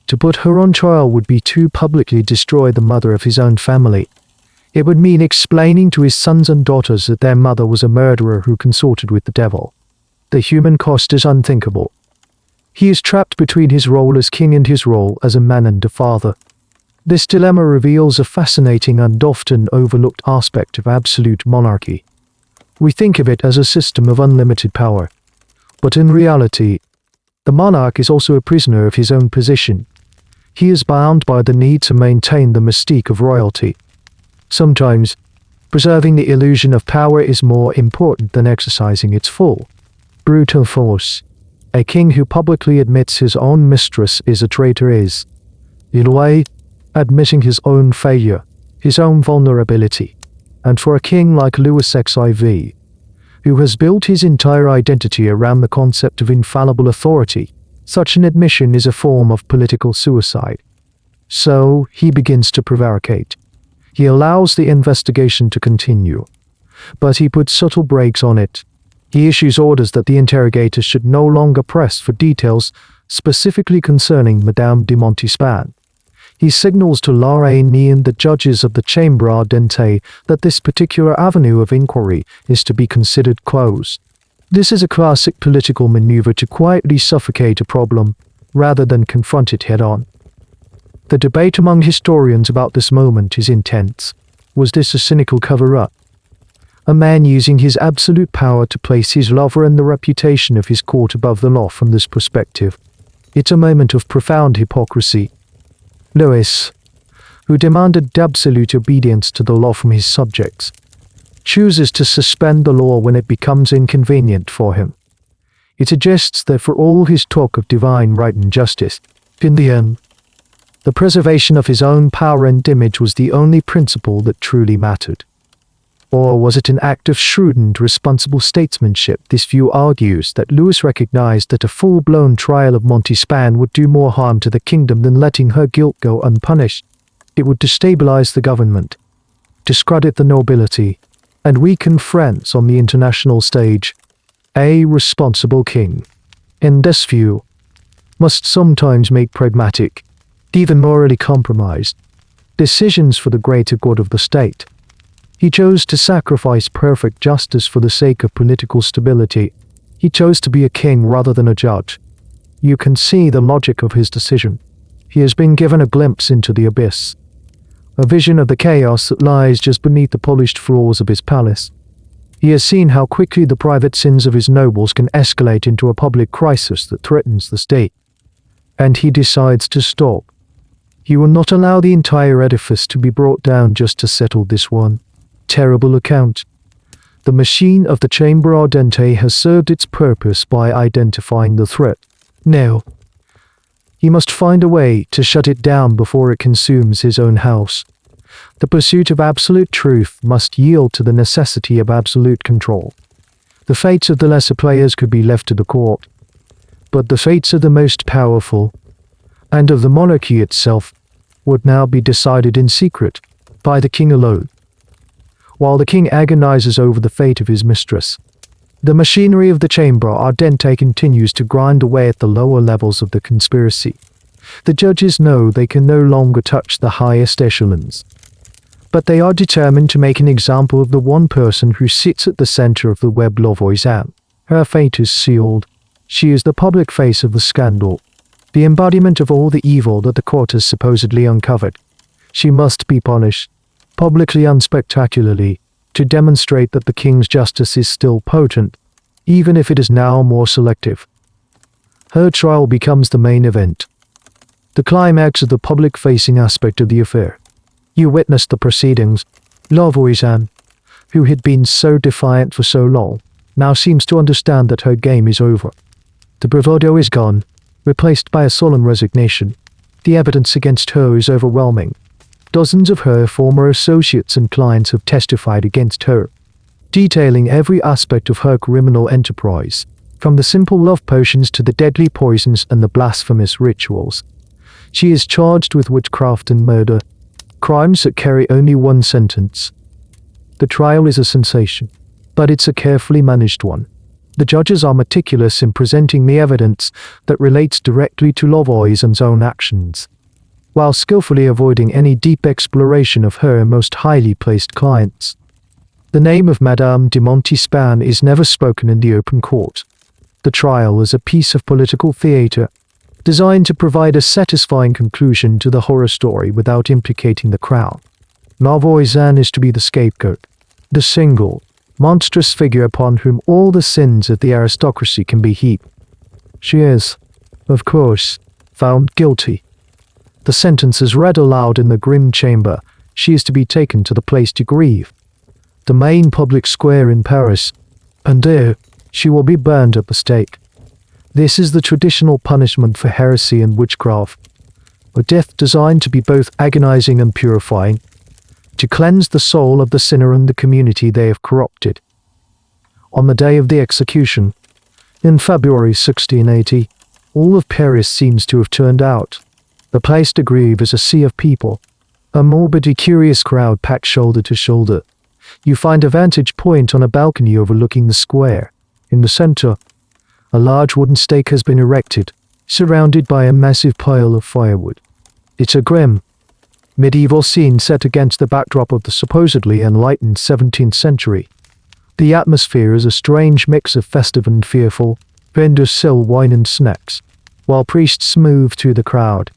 To put her on trial would be to publicly destroy the mother of his own family. It would mean explaining to his sons and daughters that their mother was a murderer who consorted with the devil. The human cost is unthinkable. He is trapped between his role as king and his role as a man and a father. This dilemma reveals a fascinating and often overlooked aspect of absolute monarchy. We think of it as a system of unlimited power. But in reality, the monarch is also a prisoner of his own position. He is bound by the need to maintain the mystique of royalty. Sometimes, preserving the illusion of power is more important than exercising its full, brutal force. A king who publicly admits his own mistress is a traitor is, in a way, admitting his own failure, his own vulnerability. And for a king like Louis XIV, who has built his entire identity around the concept of infallible authority, such an admission is a form of political suicide. So, he begins to prevaricate. He allows the investigation to continue, but he puts subtle brakes on it. He issues orders that the interrogators should no longer press for details specifically concerning Madame de Montespan. He signals to La Reine and the judges of the Chambre Ardente that this particular avenue of inquiry is to be considered closed. This is a classic political maneuver to quietly suffocate a problem, rather than confront it head-on. The debate among historians about this moment is intense. Was this a cynical cover-up? A man using his absolute power to place his lover and the reputation of his court above the law from this perspective? It's a moment of profound hypocrisy. Louis, who demanded absolute obedience to the law from his subjects, chooses to suspend the law when it becomes inconvenient for him. It suggests that for all his talk of divine right and justice, in the end, the preservation of his own power and image was the only principle that truly mattered. Or was it an act of shrewd and responsible statesmanship? This view argues that Louis recognized that a full-blown trial of Montespan would do more harm to the kingdom than letting her guilt go unpunished. It would destabilize the government, discredit the nobility, and weaken France on the international stage. A responsible king, in this view, must sometimes make pragmatic, even morally compromised, decisions for the greater good of the state. He chose to sacrifice perfect justice for the sake of political stability. He chose to be a king rather than a judge. You can see the logic of his decision. He has been given a glimpse into the abyss, a vision of the chaos that lies just beneath the polished floors of his palace. He has seen how quickly the private sins of his nobles can escalate into a public crisis that threatens the state. And he decides to stop. He will not allow the entire edifice to be brought down just to settle this one terrible account. The machine of the chamber ardente has served its purpose by identifying the threat. Now, he must find a way to shut it down before it consumes his own house. The pursuit of absolute truth must yield to the necessity of absolute control. The fates of the lesser players could be left to the court, but the fates of the most powerful, and of the monarchy itself, would now be decided in secret, by the king alone. While the king agonizes over the fate of his mistress, the machinery of the chamber ardente continues to grind away at the lower levels of the conspiracy. The judges know they can no longer touch the highest echelons, but they are determined to make an example of the one person who sits at the center of the web, Louis. Her fate is sealed. She is the public face of the scandal, the embodiment of all the evil that the court has supposedly uncovered. She must be punished, publicly and spectacularly, to demonstrate that the king's justice is still potent, even if it is now more selective. Her trial becomes the main event, the climax of the public-facing aspect of the affair. You witnessed the proceedings. Louis, who had been so defiant for so long, now seems to understand that her game is over. The bravado is gone, replaced by a solemn resignation. The evidence against her is overwhelming. Dozens of her former associates and clients have testified against her, detailing every aspect of her criminal enterprise, from the simple love potions to the deadly poisons and the blasphemous rituals. She is charged with witchcraft and murder, crimes that carry only one sentence. The trial is a sensation, but it's a carefully managed one. The judges are meticulous in presenting the evidence that relates directly to Louis's own actions, while skillfully avoiding any deep exploration of her most highly placed clients. The name of Madame de Montespan is never spoken in the open court. The trial is a piece of political theatre, designed to provide a satisfying conclusion to the horror story without implicating the crown. Louis is to be the scapegoat, the single, monstrous figure upon whom all the sins of the aristocracy can be heaped. She is, of course, found guilty. The sentence is read aloud in the grim chamber. She is to be taken to the place to grieve, the main public square in Paris, and there she will be burned at the stake. This is the traditional punishment for heresy and witchcraft, a death designed to be both agonizing and purifying, to cleanse the soul of the sinner and the community they have corrupted. On the day of the execution, in February 1680, all of Paris seems to have turned out. The place to grieve is a sea of people, a morbidly curious crowd packed shoulder to shoulder. You find a vantage point on a balcony overlooking the square. In the center, a large wooden stake has been erected, surrounded by a massive pile of firewood. It's a grim, medieval scene set against the backdrop of the supposedly enlightened 17th century. The atmosphere is a strange mix of festive and fearful. Vendors sell wine and snacks, while priests move through the crowd,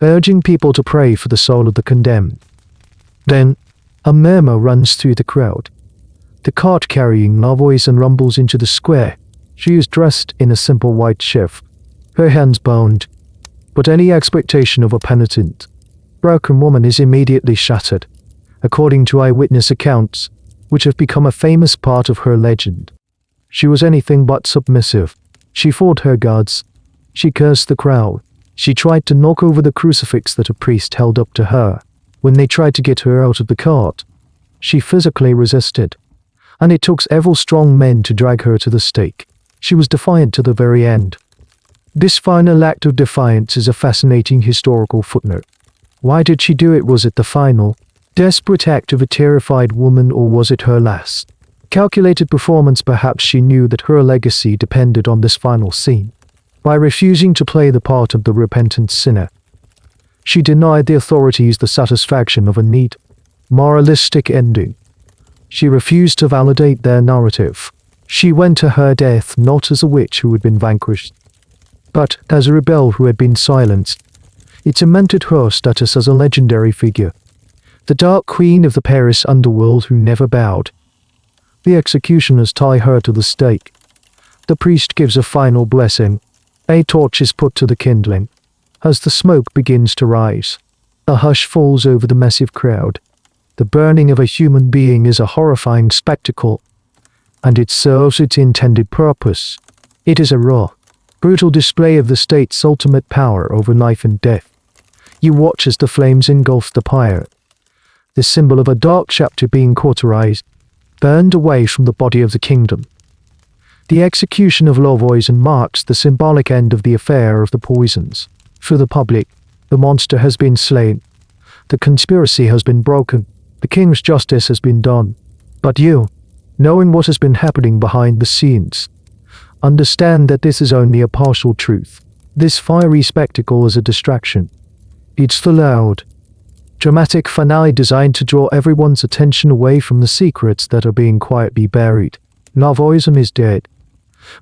urging people to pray for the soul of the condemned. Then, a murmur runs through the crowd. The cart carrying Louis rumbles into the square. She is dressed in a simple white shift, her hands bound, but any expectation of a penitent, broken woman is immediately shattered, according to eyewitness accounts, which have become a famous part of her legend. She was anything but submissive. She fought her guards. She cursed the crowd. She tried to knock over the crucifix that a priest held up to her. When they tried to get her out of the cart, she physically resisted, and it took several strong men to drag her to the stake. She was defiant to the very end. This final act of defiance is a fascinating historical footnote. Why did she do it? Was it the final, desperate act of a terrified woman, or was it her last, calculated performance? Perhaps she knew that her legacy depended on this final scene. By refusing to play the part of the repentant sinner, she denied the authorities the satisfaction of a neat, moralistic ending. She refused to validate their narrative. She went to her death not as a witch who had been vanquished, but as a rebel who had been silenced. It cemented her status as a legendary figure, the dark queen of the Paris underworld who never bowed. The executioners tie her to the stake. The priest gives a final blessing. A torch is put to the kindling. As the smoke begins to rise, a hush falls over the massive crowd. The burning of a human being is a horrifying spectacle, and it serves its intended purpose. It is a raw, brutal display of the state's ultimate power over life and death. You watch as the flames engulf the pyre, the symbol of a dark chapter being cauterized, burned away from the body of the kingdom. The execution of Louis marks the symbolic end of the affair of the poisons. For the public, the monster has been slain. The conspiracy has been broken. The king's justice has been done. But you, knowing what has been happening behind the scenes, understand that this is only a partial truth. This fiery spectacle is a distraction. It's the loud, dramatic finale designed to draw everyone's attention away from the secrets that are being quietly buried. Louis is dead,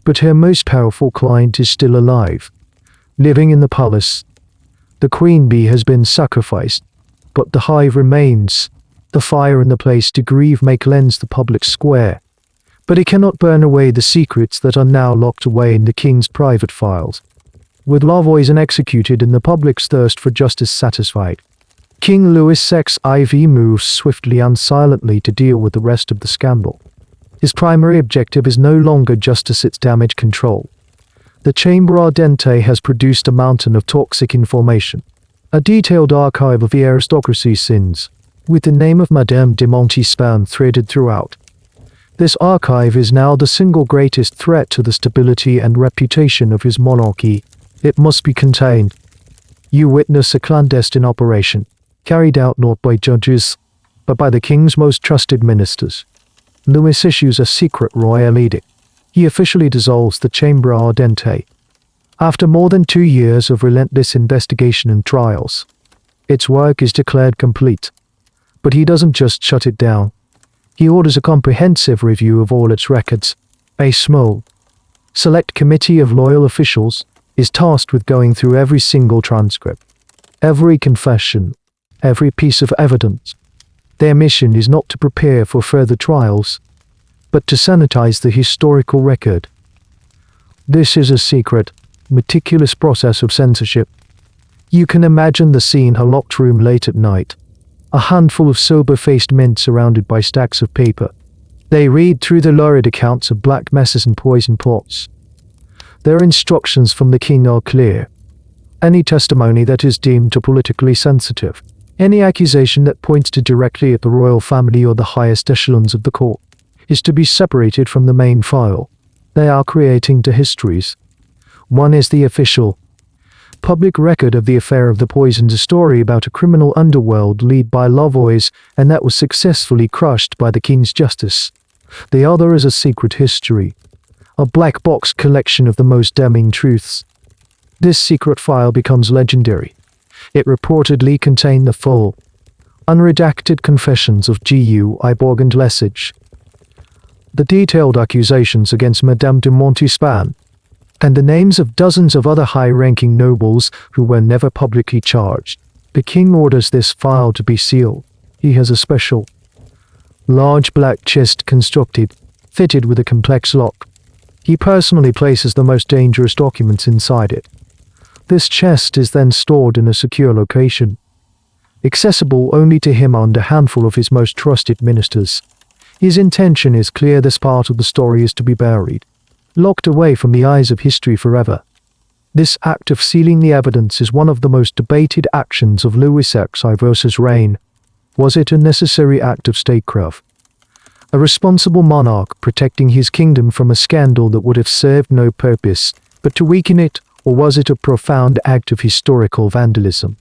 but her most powerful client is still alive, living in the palace. The queen bee has been sacrificed, but the hive remains. The fire in the place to grieve may cleanse the public square, but it cannot burn away the secrets that are now locked away in the king's private files. With Louis executed and the public's thirst for justice satisfied, King Louis XIV moves swiftly and silently to deal with the rest of the scandal. His primary objective is no longer justice, it's damage control. The Chambre Ardente has produced a mountain of toxic information, a detailed archive of the aristocracy's sins, with the name of Madame de Montespan threaded throughout. This archive is now the single greatest threat to the stability and reputation of his monarchy. It must be contained. You witness a clandestine operation, carried out not by judges, but by the king's most trusted ministers. Louis issues a secret royal edict. He officially dissolves the Chambre Ardente. After more than 2 years of relentless investigation and trials, its work is declared complete. But he doesn't just shut it down. He orders a comprehensive review of all its records. A small, select committee of loyal officials is tasked with going through every single transcript, every confession, every piece of evidence. Their mission is not to prepare for further trials, but to sanitize the historical record. This is a secret, meticulous process of censorship. You can imagine the scene: a locked room late at night, a handful of sober-faced men surrounded by stacks of paper. They read through the lurid accounts of black masses and poison plots. Their instructions from the king are clear. Any testimony that is deemed politically sensitive, any accusation that points directly at the royal family or the highest echelons of the court, is to be separated from the main file. They are creating two histories. One is the official, public record of the affair of the poisoned, a story about a criminal underworld led by Louis, and that was successfully crushed by the king's justice. The other is a secret history, a black box collection of the most damning truths. This secret file becomes legendary. It reportedly contained the full, unredacted confessions of Louis and Lesage, the detailed accusations against Madame de Montespan, and the names of dozens of other high-ranking nobles who were never publicly charged. The king orders this file to be sealed. He has a special, large black chest constructed, fitted with a complex lock. He personally places the most dangerous documents inside it. This chest is then stored in a secure location, accessible only to him and a handful of his most trusted ministers. His intention is clear: this part of the story is to be buried. locked away from the eyes of history forever. This act of sealing the evidence is one of the most debated actions of Louis XIV's reign. Was it a necessary act of statecraft? A responsible monarch protecting his kingdom from a scandal that would have served no purpose but to weaken it, or was it a profound act of historical vandalism?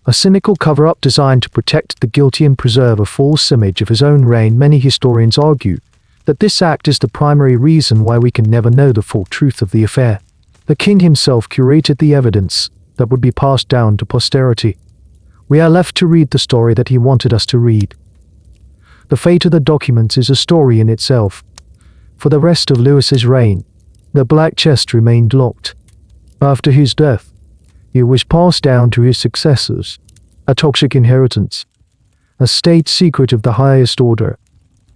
A cynical cover-up designed to protect the guilty and preserve a false image of his own reign. Many historians argue that this act is the primary reason why we can never know the full truth of the affair. The king himself curated the evidence that would be passed down to posterity. We are left to read the story that he wanted us to read. The fate of the documents is a story in itself. For the rest of Louis's reign, the black chest remained locked. After his death, it was passed down to his successors, a toxic inheritance, a state secret of the highest order.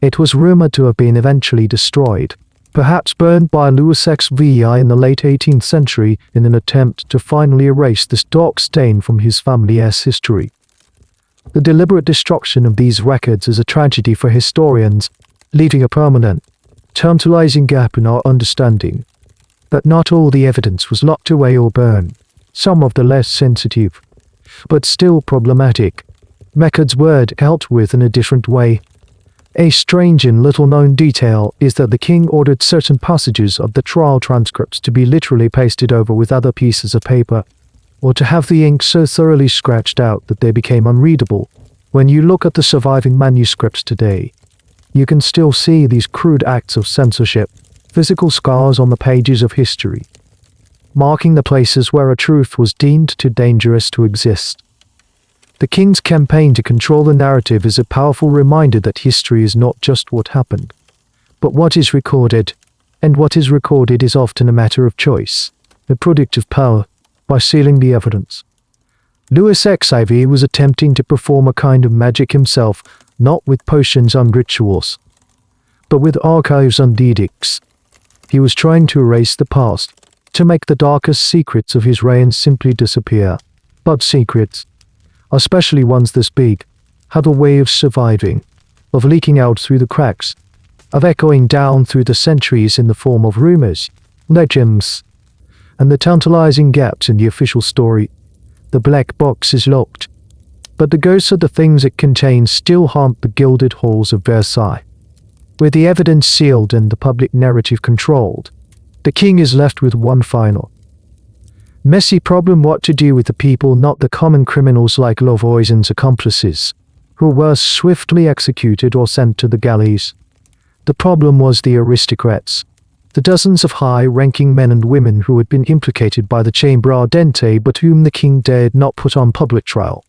It was rumored to have been eventually destroyed, perhaps burned by Louis XIV in the late 18th century in an attempt to finally erase this dark stain from his family's history. The deliberate destruction of these records is a tragedy for historians, leaving a permanent, tantalizing gap in our understanding that not all the evidence was locked away or burned. Some of the less sensitive, but still problematic, records were dealt with in a different way. A strange and little-known detail is that the king ordered certain passages of the trial transcripts to be literally pasted over with other pieces of paper, or to have the ink so thoroughly scratched out that they became unreadable. When you look at the surviving manuscripts today, you can still see these crude acts of censorship, physical scars on the pages of history, marking the places where a truth was deemed too dangerous to exist. The king's campaign to control the narrative is a powerful reminder that history is not just what happened, but what is recorded, and what is recorded is often a matter of choice, a product of power. By sealing the evidence, Louis XIV was attempting to perform a kind of magic himself, not with potions and rituals, but with archives and edicts. He was trying to erase the past, to make the darkest secrets of his reign simply disappear. But secrets, especially ones this big, have a way of surviving, of leaking out through the cracks, of echoing down through the centuries in the form of rumors, legends, and the tantalizing gaps in the official story. The black box is locked, but the ghosts of the things it contains still haunt the gilded halls of Versailles. With the evidence sealed and the public narrative controlled, the king is left with one final, messy problem: what to do with the people, not the common criminals like Lavoison's accomplices, who were swiftly executed or sent to the galleys. The problem was the aristocrats, the dozens of high-ranking men and women who had been implicated by the Chambre Ardente but whom the king dared not put on public trial.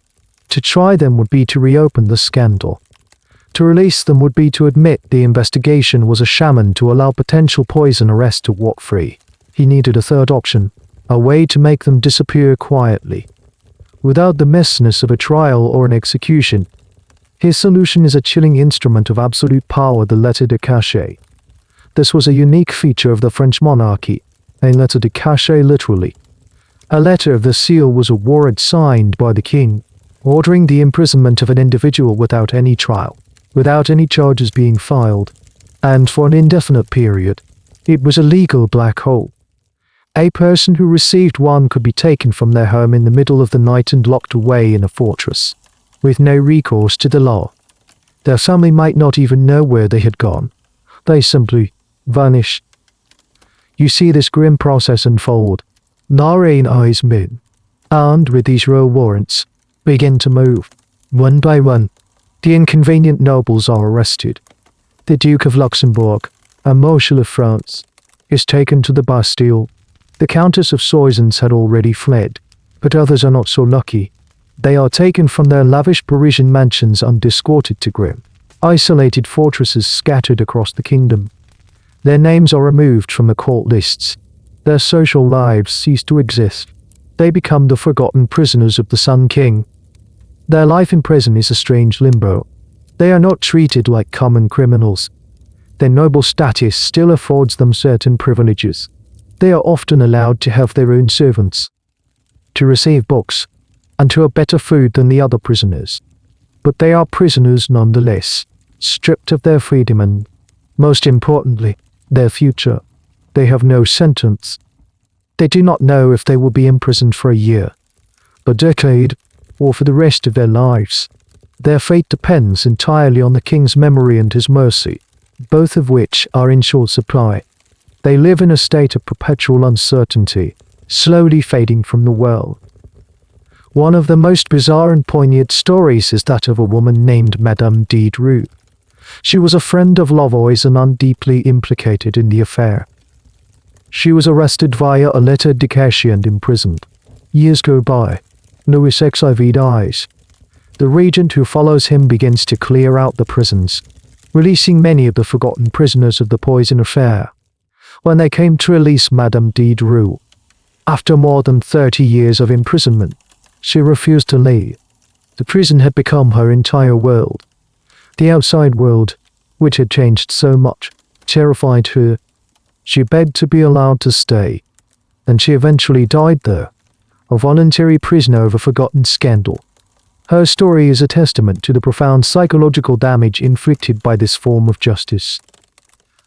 To try them would be to reopen the scandal. To release them would be to admit the investigation was a sham and to allow potential poison arrest to walk free. He needed a third option, a way to make them disappear quietly, without the messiness of a trial or an execution. His solution is a chilling instrument of absolute power, the lettre de cachet. This was a unique feature of the French monarchy, a lettre de cachet literally. A letter of the seal was a warrant signed by the king, ordering the imprisonment of an individual without any trial, without any charges being filed, and for an indefinite period. It was a legal black hole. A person who received one could be taken from their home in the middle of the night and locked away in a fortress, with no recourse to the law. Their family might not even know where they had gone. They simply vanish. You see this grim process unfold. Narration's men, armed with these raw warrants, begin to move. One by one, the inconvenient nobles are arrested. The Duke of Luxembourg, a Marshal of France, is taken to the Bastille. The Countess of Soissons had already fled, but others are not so lucky. They are taken from their lavish Parisian mansions and escorted to grim, isolated fortresses scattered across the kingdom. Their names are removed from the court lists. Their social lives cease to exist. They become the forgotten prisoners of the Sun King. Their life in prison is a strange limbo. They are not treated like common criminals. Their noble status still affords them certain privileges. They are often allowed to have their own servants, to receive books, and to have better food than the other prisoners. But they are prisoners nonetheless, stripped of their freedom and, most importantly, their future. They have no sentence. They do not know if they will be imprisoned for a year, a decade, or for the rest of their lives. Their fate depends entirely on the king's memory and his mercy, both of which are in short supply. They live in a state of perpetual uncertainty, slowly fading from the world. One of the most bizarre and poignant stories is that of a woman named Madame Diderot. She was a friend of Louvois and deeply implicated in the affair. She was arrested via a lettre de cachet and imprisoned. Years go by. Louis XIV dies. The regent who follows him begins to clear out the prisons, releasing many of the forgotten prisoners of the poison affair. When they came to release Madame Diderot, after more than 30 years of imprisonment, she refused to leave. The prison had become her entire world. The outside world, which had changed so much, terrified her. She begged to be allowed to stay, and she eventually died there, a voluntary prisoner of a forgotten scandal. Her story is a testament to the profound psychological damage inflicted by this form of justice.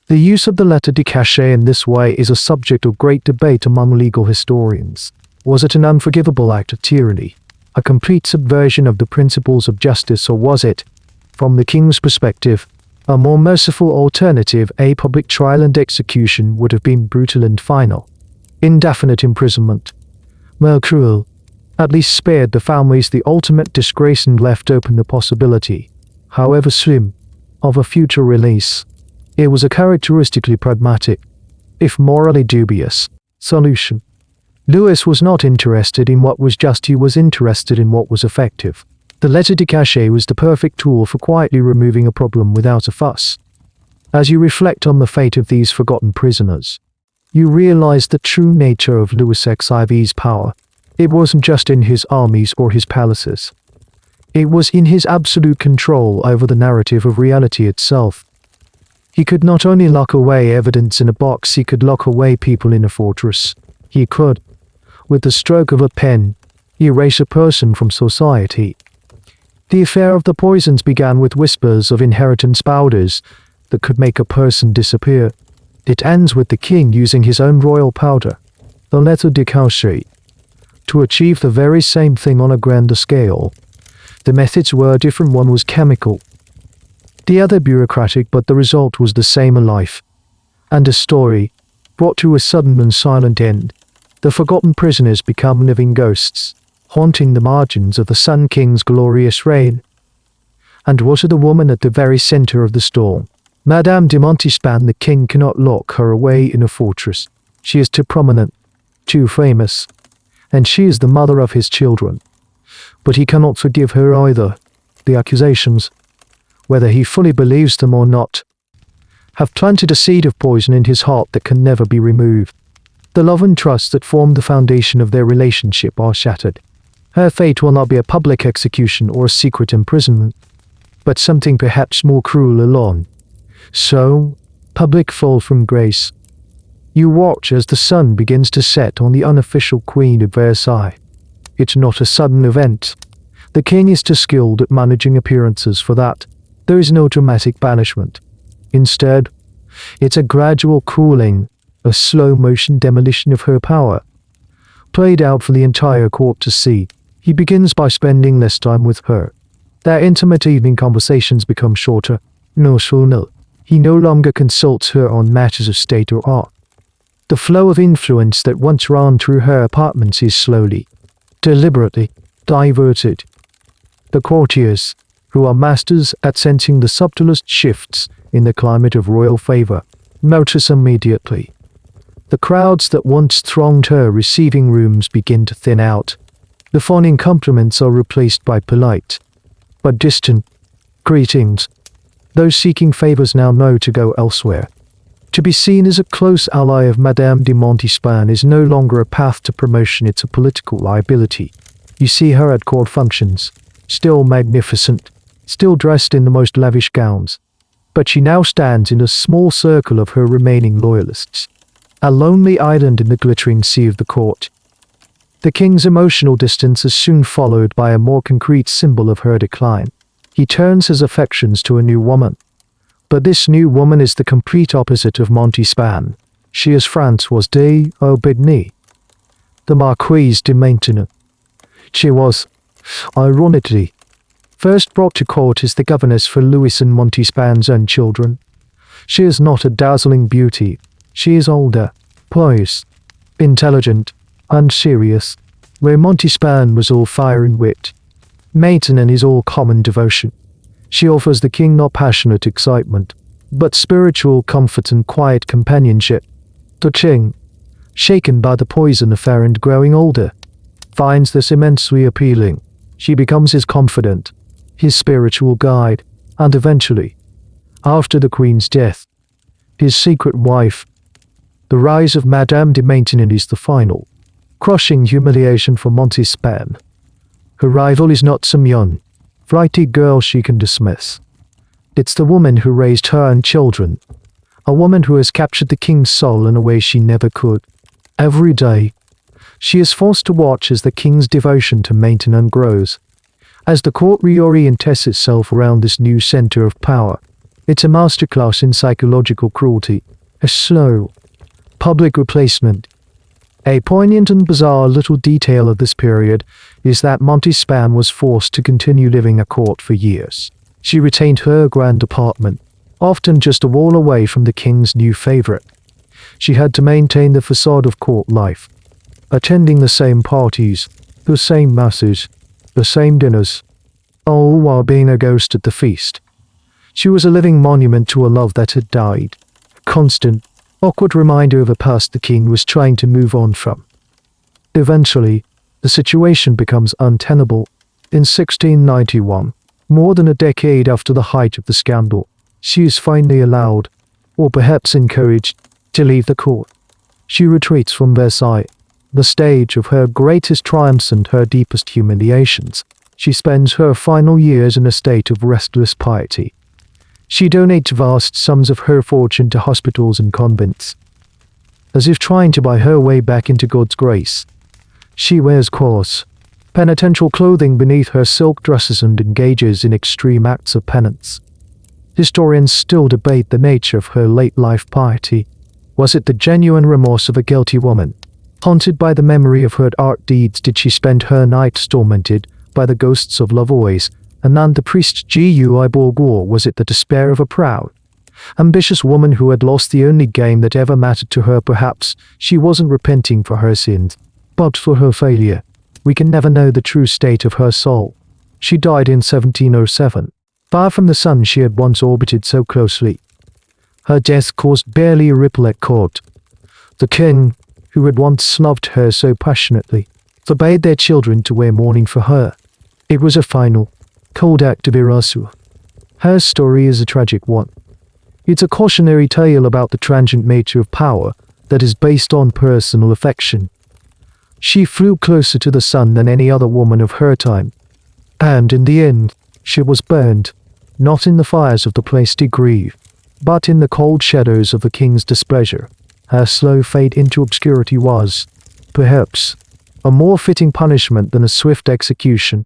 The use of the lettre de cachet in this way is a subject of great debate among legal historians. Was it an unforgivable act of tyranny, a complete subversion of the principles of justice, or was it, from the king's perspective, a more merciful alternative? A public trial and execution would have been brutal and final. Indefinite imprisonment, more cruel, at least spared the families the ultimate disgrace and left open the possibility, however slim, of a future release. It was a characteristically pragmatic, if morally dubious, solution. Louis was not interested in what was just, he was interested in what was effective. The lettre de cachet was the perfect tool for quietly removing a problem without a fuss. As you reflect on the fate of these forgotten prisoners, you realize the true nature of Louis XIV's power. It wasn't just in his armies or his palaces. It was in his absolute control over the narrative of reality itself. He could not only lock away evidence in a box, he could lock away people in a fortress. He could, with the stroke of a pen, erase a person from society. The affair of the poisons began with whispers of inheritance powders that could make a person disappear. It ends with the king using his own royal powder, the lettre de cachet, to achieve the very same thing on a grander scale. The methods were different, one was chemical, the other bureaucratic, but the result was the same: a life and a story brought to a sudden and silent end. The forgotten prisoners become living ghosts, haunting the margins of the Sun King's glorious reign. And what of the woman at the very center of the storm? Madame de Montespan. The king cannot lock her away in a fortress. She is too prominent, too famous, and she is the mother of his children. But he cannot forgive her either. The accusations, whether he fully believes them or not, have planted a seed of poison in his heart that can never be removed. The love and trust that formed the foundation of their relationship are shattered. Her fate will not be a public execution or a secret imprisonment, but something perhaps more cruel alone. So, public fall from grace. You watch as the sun begins to set on the unofficial Queen of Versailles. It's not a sudden event. The king is too skilled at managing appearances for that. There is no dramatic banishment. Instead, it's a gradual cooling, a slow-motion demolition of her power, played out for the entire court to see. He begins by spending less time with her. Their intimate evening conversations become shorter. No sooner. He no longer consults her on matters of state or art. The flow of influence that once ran through her apartments is slowly, deliberately, diverted. The courtiers, who are masters at sensing the subtlest shifts in the climate of royal favor, notice immediately. The crowds that once thronged her receiving rooms begin to thin out. The fawning compliments are replaced by polite, but distant, greetings. Those seeking favors now know to go elsewhere. To be seen as a close ally of Madame de Montespan is no longer a path to promotion, it's a political liability. You see her at court functions, still magnificent, still dressed in the most lavish gowns, but she now stands in a small circle of her remaining loyalists, a lonely island in the glittering sea of the court. The king's emotional distance is soon followed by a more concrete symbol of her decline. He turns his affections to a new woman. But this new woman is the complete opposite of Montespan. She is Françoise d'Aubigny, the marquise de Maintenon. She was, ironically, first brought to court as the governess for Louis and Montespan's own children. She is not a dazzling beauty. She is older, pious, intelligent, and serious, where Montespan was all fire and wit. Maintenon is all common devotion. She offers the king not passionate excitement, but spiritual comfort and quiet companionship. The king, shaken by the poison affair and growing older, finds this immensely appealing. She becomes his confidant, his spiritual guide, and eventually, after the queen's death, his secret wife. The rise of Madame de Maintenon is the final, crushing humiliation for Montespan. Her rival is not some young, flighty girl she can dismiss. It's the woman who raised her and children, a woman who has captured the king's soul in a way she never could. Every day, she is forced to watch as the king's devotion to Maintenon grows. As the court reorients itself around this new center of power, it's a masterclass in psychological cruelty, a slow, public replacement. A poignant and bizarre little detail of this period is that Montespan was forced to continue living at court for years. She retained her grand apartment, often just a wall away from the king's new favorite. She had to maintain the facade of court life, attending the same parties, the same masses, the same dinners, all while being a ghost at the feast. She was a living monument to a love that had died, a constant, awkward reminder of a past the king was trying to move on from. Eventually, the situation becomes untenable. In 1691, more than a decade after the height of the scandal, she is finally allowed, or perhaps encouraged, to leave the court. She retreats from Versailles, the stage of her greatest triumphs and her deepest humiliations. She spends her final years in a state of restless piety. She donates vast sums of her fortune to hospitals and convents, as if trying to buy her way back into God's grace. She wears coarse, penitential clothing beneath her silk dresses and engages in extreme acts of penance. Historians still debate the nature of her late-life piety. Was it the genuine remorse of a guilty woman? Haunted by the memory of her art deeds, did she spend her nights tormented by the ghosts of Lavois and the priest Guy Bourgois? Was it the despair of a proud, ambitious woman who had lost the only game that ever mattered to her? Perhaps she wasn't repenting for her sins, but for her failure. We can never know the true state of her soul. She died in 1707, far from the sun she had once orbited so closely. Her death caused barely a ripple at court. The king, who had once loved her so passionately, forbade their children to wear mourning for her. It was a final, cold act of erasure. Her story is a tragic one. It's a cautionary tale about the transient nature of power that is based on personal affection. She flew closer to the sun than any other woman of her time, and in the end, she was burned, not in the fires of the Place de Grève, but in the cold shadows of the king's displeasure. Her slow fade into obscurity was, perhaps, a more fitting punishment than a swift execution.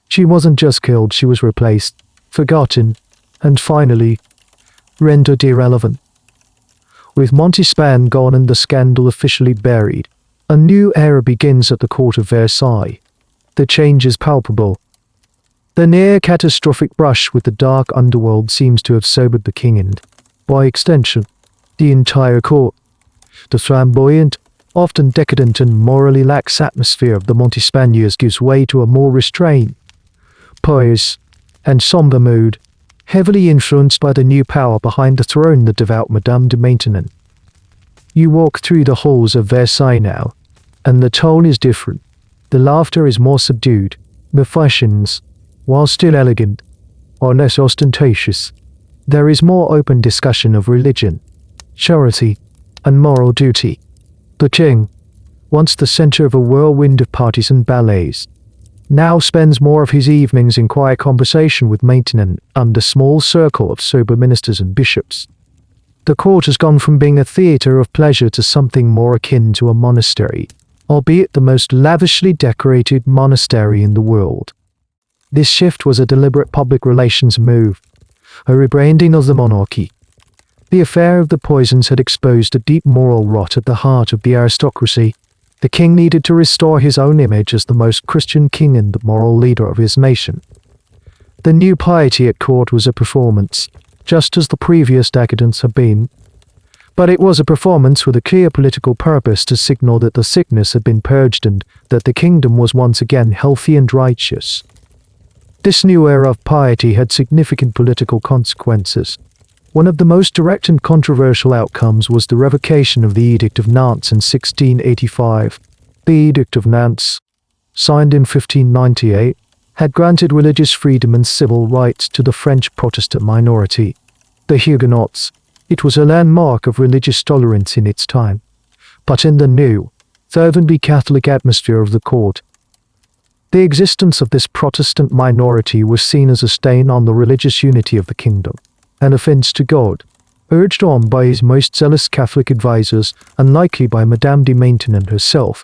She wasn't just killed, she was replaced, forgotten, and finally, rendered irrelevant. With Montespan gone and the scandal officially buried, a new era begins at the court of Versailles. The change is palpable. The near-catastrophic brush with the dark underworld seems to have sobered the king and, by extension, the entire court. The flamboyant, often decadent and morally lax atmosphere of the Montespan years gives way to a more restrained, pious, and somber mood, heavily influenced by the new power behind the throne, the devout Madame de Maintenon. You walk through the halls of Versailles now, and the tone is different. The laughter is more subdued. The fashions, while still elegant, are less ostentatious. There is more open discussion of religion, charity, and moral duty. The king, once the center of a whirlwind of parties and ballets, now spends more of his evenings in quiet conversation with Maintenon and a small circle of sober ministers and bishops. The court has gone from being a theater of pleasure to something more akin to a monastery, albeit the most lavishly decorated monastery in the world. This shift was a deliberate public relations move, a rebranding of the monarchy. The affair of the poisons had exposed a deep moral rot at the heart of the aristocracy. The king needed to restore his own image as the most Christian king and the moral leader of his nation. The new piety at court was a performance, just as the previous decadence had been. But it was a performance with a clear political purpose to signal that the sickness had been purged and that the kingdom was once again healthy and righteous. This new era of piety had significant political consequences. One of the most direct and controversial outcomes was the revocation of the Edict of Nantes in 1685. The Edict of Nantes, signed in 1598, had granted religious freedom and civil rights to the French Protestant minority, the Huguenots. It was a landmark of religious tolerance in its time, but in the new, fervently Catholic atmosphere of the court, the existence of this Protestant minority was seen as a stain on the religious unity of the kingdom, an offense to God, urged on by his most zealous Catholic advisers and likely by Madame de Maintenon herself.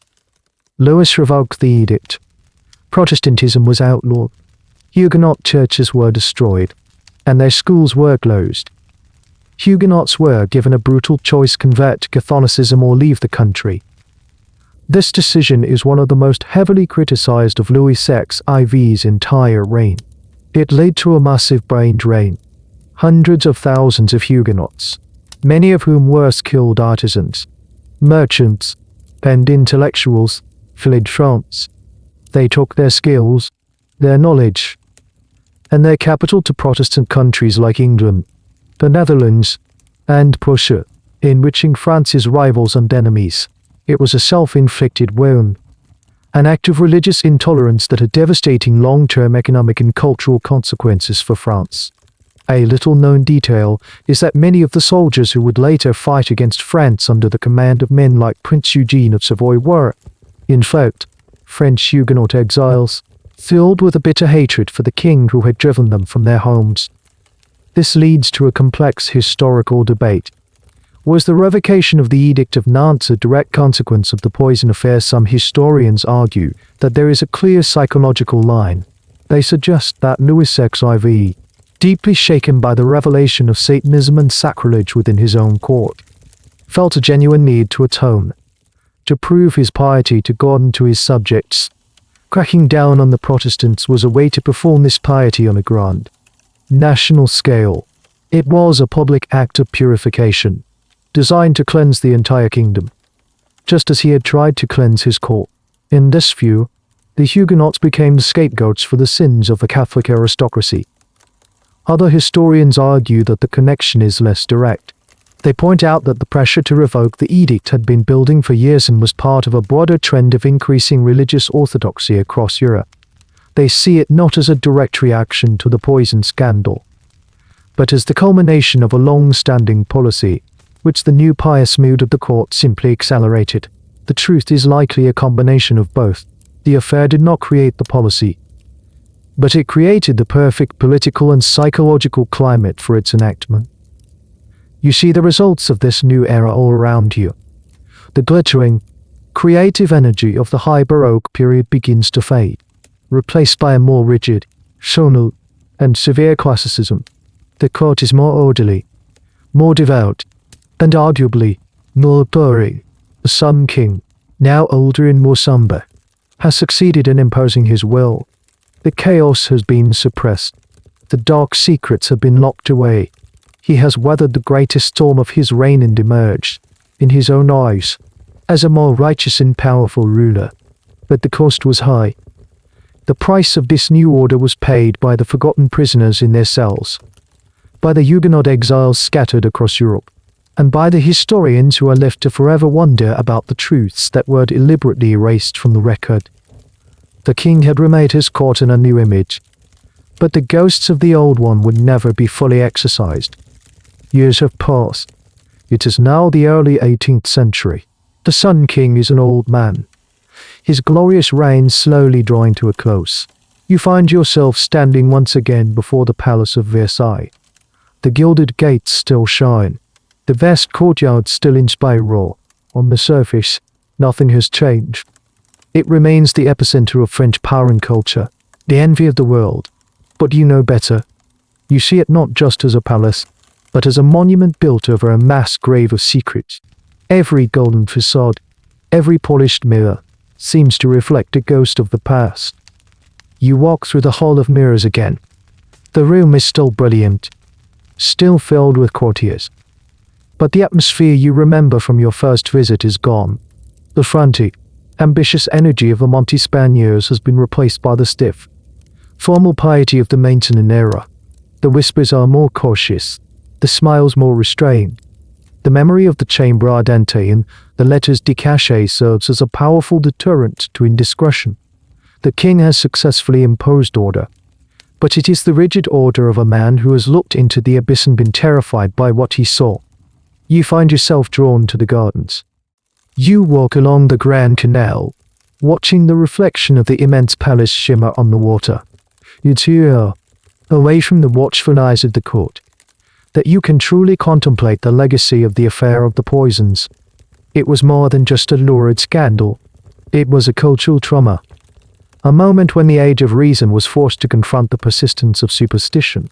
Louis revoked the edict. Protestantism was outlawed. Huguenot churches were destroyed, and their schools were closed. Huguenots were given a brutal choice: convert to Catholicism or leave the country. This decision is one of the most heavily criticized of Louis XIV's entire reign. It led to a massive brain drain. Hundreds of thousands of Huguenots, many of whom were skilled artisans, merchants, and intellectuals, fled France. They took their skills, their knowledge, and their capital to Protestant countries like England, the Netherlands, and Prussia, enriching France's rivals and enemies. It was a self-inflicted wound, an act of religious intolerance that had devastating long-term economic and cultural consequences for France. A little-known detail is that many of the soldiers who would later fight against France under the command of men like Prince Eugene of Savoy were, in fact, French Huguenot exiles, filled with a bitter hatred for the king who had driven them from their homes. This leads to a complex historical debate. Was the revocation of the Edict of Nantes a direct consequence of the poison affair? Some historians argue that there is a clear psychological line. They suggest that Louis XIV, deeply shaken by the revelation of Satanism and sacrilege within his own court, felt a genuine need to atone, to prove his piety to God and to his subjects. Cracking down on the Protestants was a way to perform this piety on a grand, national scale. It was a public act of purification, designed to cleanse the entire kingdom, just as he had tried to cleanse his court. In this view, the Huguenots became the scapegoats for the sins of the Catholic aristocracy. Other historians argue that the connection is less direct. They point out that the pressure to revoke the edict had been building for years and was part of a broader trend of increasing religious orthodoxy across Europe. They see it not as a direct reaction to the poison scandal, but as the culmination of a long-standing policy, which the new pious mood of the court simply accelerated. The truth is likely a combination of both. The affair did not create the policy, but it created the perfect political and psychological climate for its enactment. You see the results of this new era all around you. The glittering, creative energy of the High Baroque period begins to fade, replaced by a more rigid, tonal, and severe classicism. The court is more orderly, more devout, and arguably more boring. The Sun King, now older and more somber, has succeeded in imposing his will. The chaos has been suppressed. The dark secrets have been locked away. He has weathered the greatest storm of his reign and emerged, in his own eyes, as a more righteous and powerful ruler. But the cost was high. The price of this new order was paid by the forgotten prisoners in their cells, by the Huguenot exiles scattered across Europe, and by the historians who are left to forever wonder about the truths that were deliberately erased from the record. The king had remade his court in a new image, but the ghosts of the old one would never be fully exorcised. Years have passed. It is now the early 18th century. The Sun King is an old man, his glorious reign slowly drawing to a close. You find yourself standing once again before the palace of Versailles. The gilded gates still shine. The vast courtyard still inspires awe. On the surface, nothing has changed. It remains the epicenter of French power and culture, the envy of the world. But you know better. You see it not just as a palace, but as a monument built over a mass grave of secrets. Every golden facade, every polished mirror, seems to reflect a ghost of the past. You walk through the hall of mirrors again. The room is still brilliant, still filled with courtiers. But the atmosphere you remember from your first visit is gone. The frantic, ambitious energy of the Montespan years has been replaced by the stiff, formal piety of the Maintenon era. The whispers are more cautious, the smiles more restrained. The memory of the chambre ardente and the letters de cachet serves as a powerful deterrent to indiscretion. The king has successfully imposed order, but it is the rigid order of a man who has looked into the abyss and been terrified by what he saw. You find yourself drawn to the gardens. You walk along the Grand Canal, watching the reflection of the immense palace shimmer on the water. It's here, away from the watchful eyes of the court, that you can truly contemplate the legacy of the affair of the poisons. It was more than just a lurid scandal. It was a cultural trauma. A moment when the age of reason was forced to confront the persistence of superstition.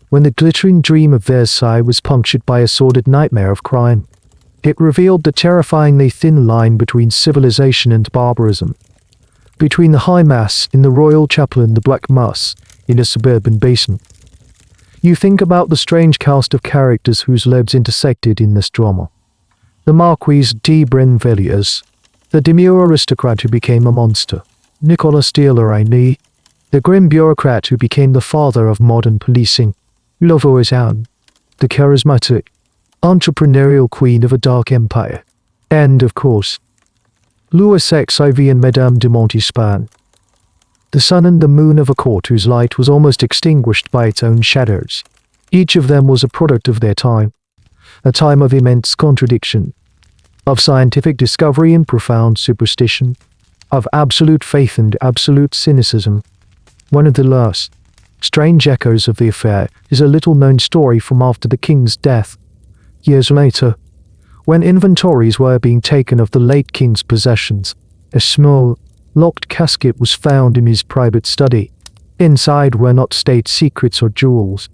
When the glittering dream of Versailles was punctured by a sordid nightmare of crime. It revealed the terrifyingly thin line between civilization and barbarism. Between the high mass in the royal chapel and the black mass in a suburban basement. You think about the strange cast of characters whose lives intersected in this drama. The Marquise de Brinvilliers, the demure aristocrat who became a monster. Nicolas de Lorraine, the grim bureaucrat who became the father of modern policing. Lavoisier, the charismatic, entrepreneurial queen of a dark empire. And, of course, Louis XIV and Madame de Montespan, the sun and the moon of a court whose light was almost extinguished by its own shadows. Each of them was a product of their time, a time of immense contradiction, of scientific discovery and profound superstition, of absolute faith and absolute cynicism. One of the last strange echoes of the affair is a little-known story from after the king's death. Years later, when inventories were being taken of the late king's possessions, a small, locked casket was found in his private study. Inside were not state secrets or jewels,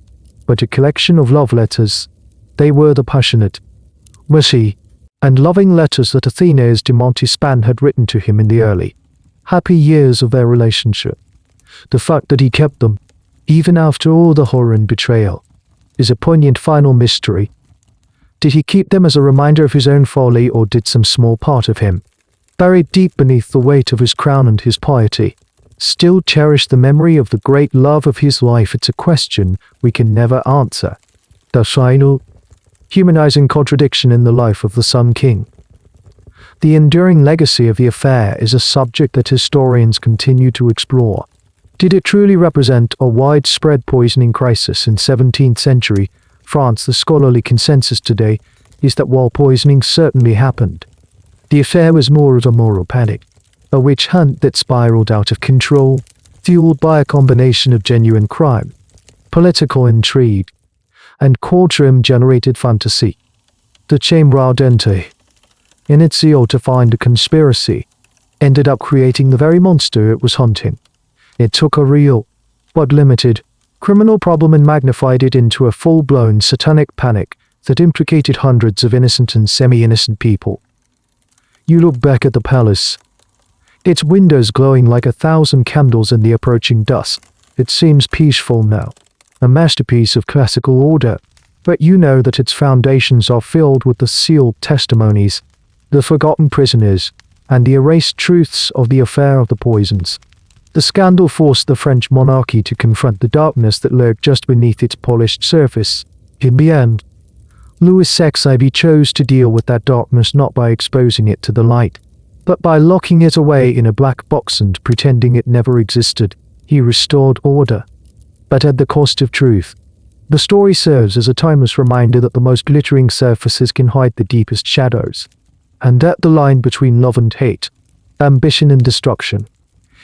but a collection of love letters. They were the passionate, witty, and loving letters that Athénaïs de Montespan had written to him in the early, happy years of their relationship. The fact that he kept them, even after all the horror and betrayal, is a poignant final mystery. Did he keep them as a reminder of his own folly, or did some small part of him, buried deep beneath the weight of his crown and his piety, still cherish the memory of the great love of his life? It's a question we can never answer. The final, humanizing contradiction in the life of the Sun King. The enduring legacy of the affair is a subject that historians continue to explore. Did it truly represent a widespread poisoning crisis in 17th century France? The scholarly consensus today is that while poisoning certainly happened, the affair was more of a moral panic, a witch hunt that spiraled out of control, fueled by a combination of genuine crime, political intrigue, and courtroom-generated fantasy. The chambre ardente, in its zeal to find a conspiracy, ended up creating the very monster it was hunting. It took a real, but limited, criminal problem and magnified it into a full-blown satanic panic that implicated hundreds of innocent and semi-innocent people. You look back at the palace, its windows glowing like 1,000 candles in the approaching dusk. It seems peaceful now, a masterpiece of classical order, but you know that its foundations are filled with the sealed testimonies, the forgotten prisoners, and the erased truths of the affair of the poisons. The scandal forced the French monarchy to confront the darkness that lurked just beneath its polished surface. In the end, Louis XIV chose to deal with that darkness not by exposing it to the light, but by locking it away in a black box and pretending it never existed. He restored order, but at the cost of truth. The story serves as a timeless reminder that the most glittering surfaces can hide the deepest shadows, and that the line between love and hate, ambition and destruction,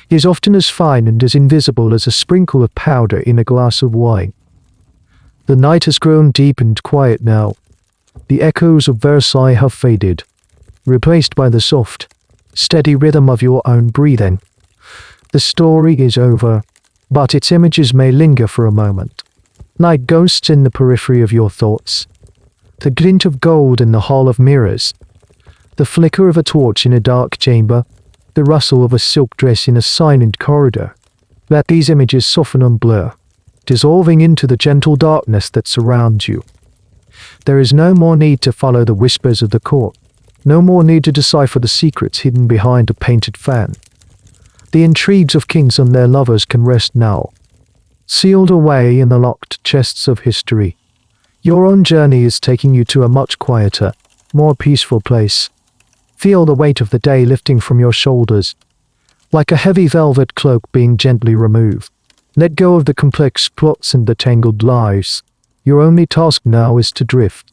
is often as fine and as invisible as a sprinkle of powder in a glass of wine. The night has grown deep and quiet now. The echoes of Versailles have faded, replaced by the soft, steady rhythm of your own breathing. The story is over, but its images may linger for a moment, like ghosts in the periphery of your thoughts. The glint of gold in the hall of mirrors, the flicker of a torch in a dark chamber, the rustle of a silk dress in a silent corridor. Let these images soften and blur, dissolving into the gentle darkness that surrounds you. There is no more need to follow the whispers of the court, no more need to decipher the secrets hidden behind a painted fan. The intrigues of kings and their lovers can rest now, sealed away in the locked chests of history. Your own journey is taking you to a much quieter, more peaceful place. Feel the weight of the day lifting from your shoulders, like a heavy velvet cloak being gently removed. Let go of the complex plots and the tangled lies. Your only task now is to drift.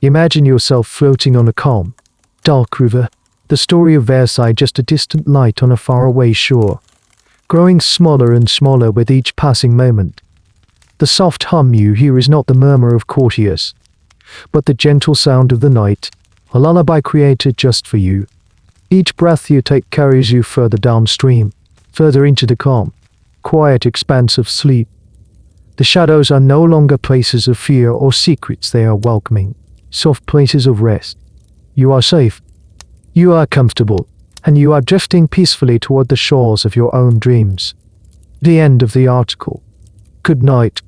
Imagine yourself floating on a calm, dark river, the story of Versailles just a distant light on a faraway shore, growing smaller and smaller with each passing moment. The soft hum you hear is not the murmur of courtiers, but the gentle sound of the night, a lullaby created just for you. Each breath you take carries you further downstream, further into the calm, quiet expanse of sleep. The shadows are no longer places of fear or secrets, they are welcoming, soft places of rest. You are safe. You are comfortable, and you are drifting peacefully toward the shores of your own dreams. The end of the article. Good night.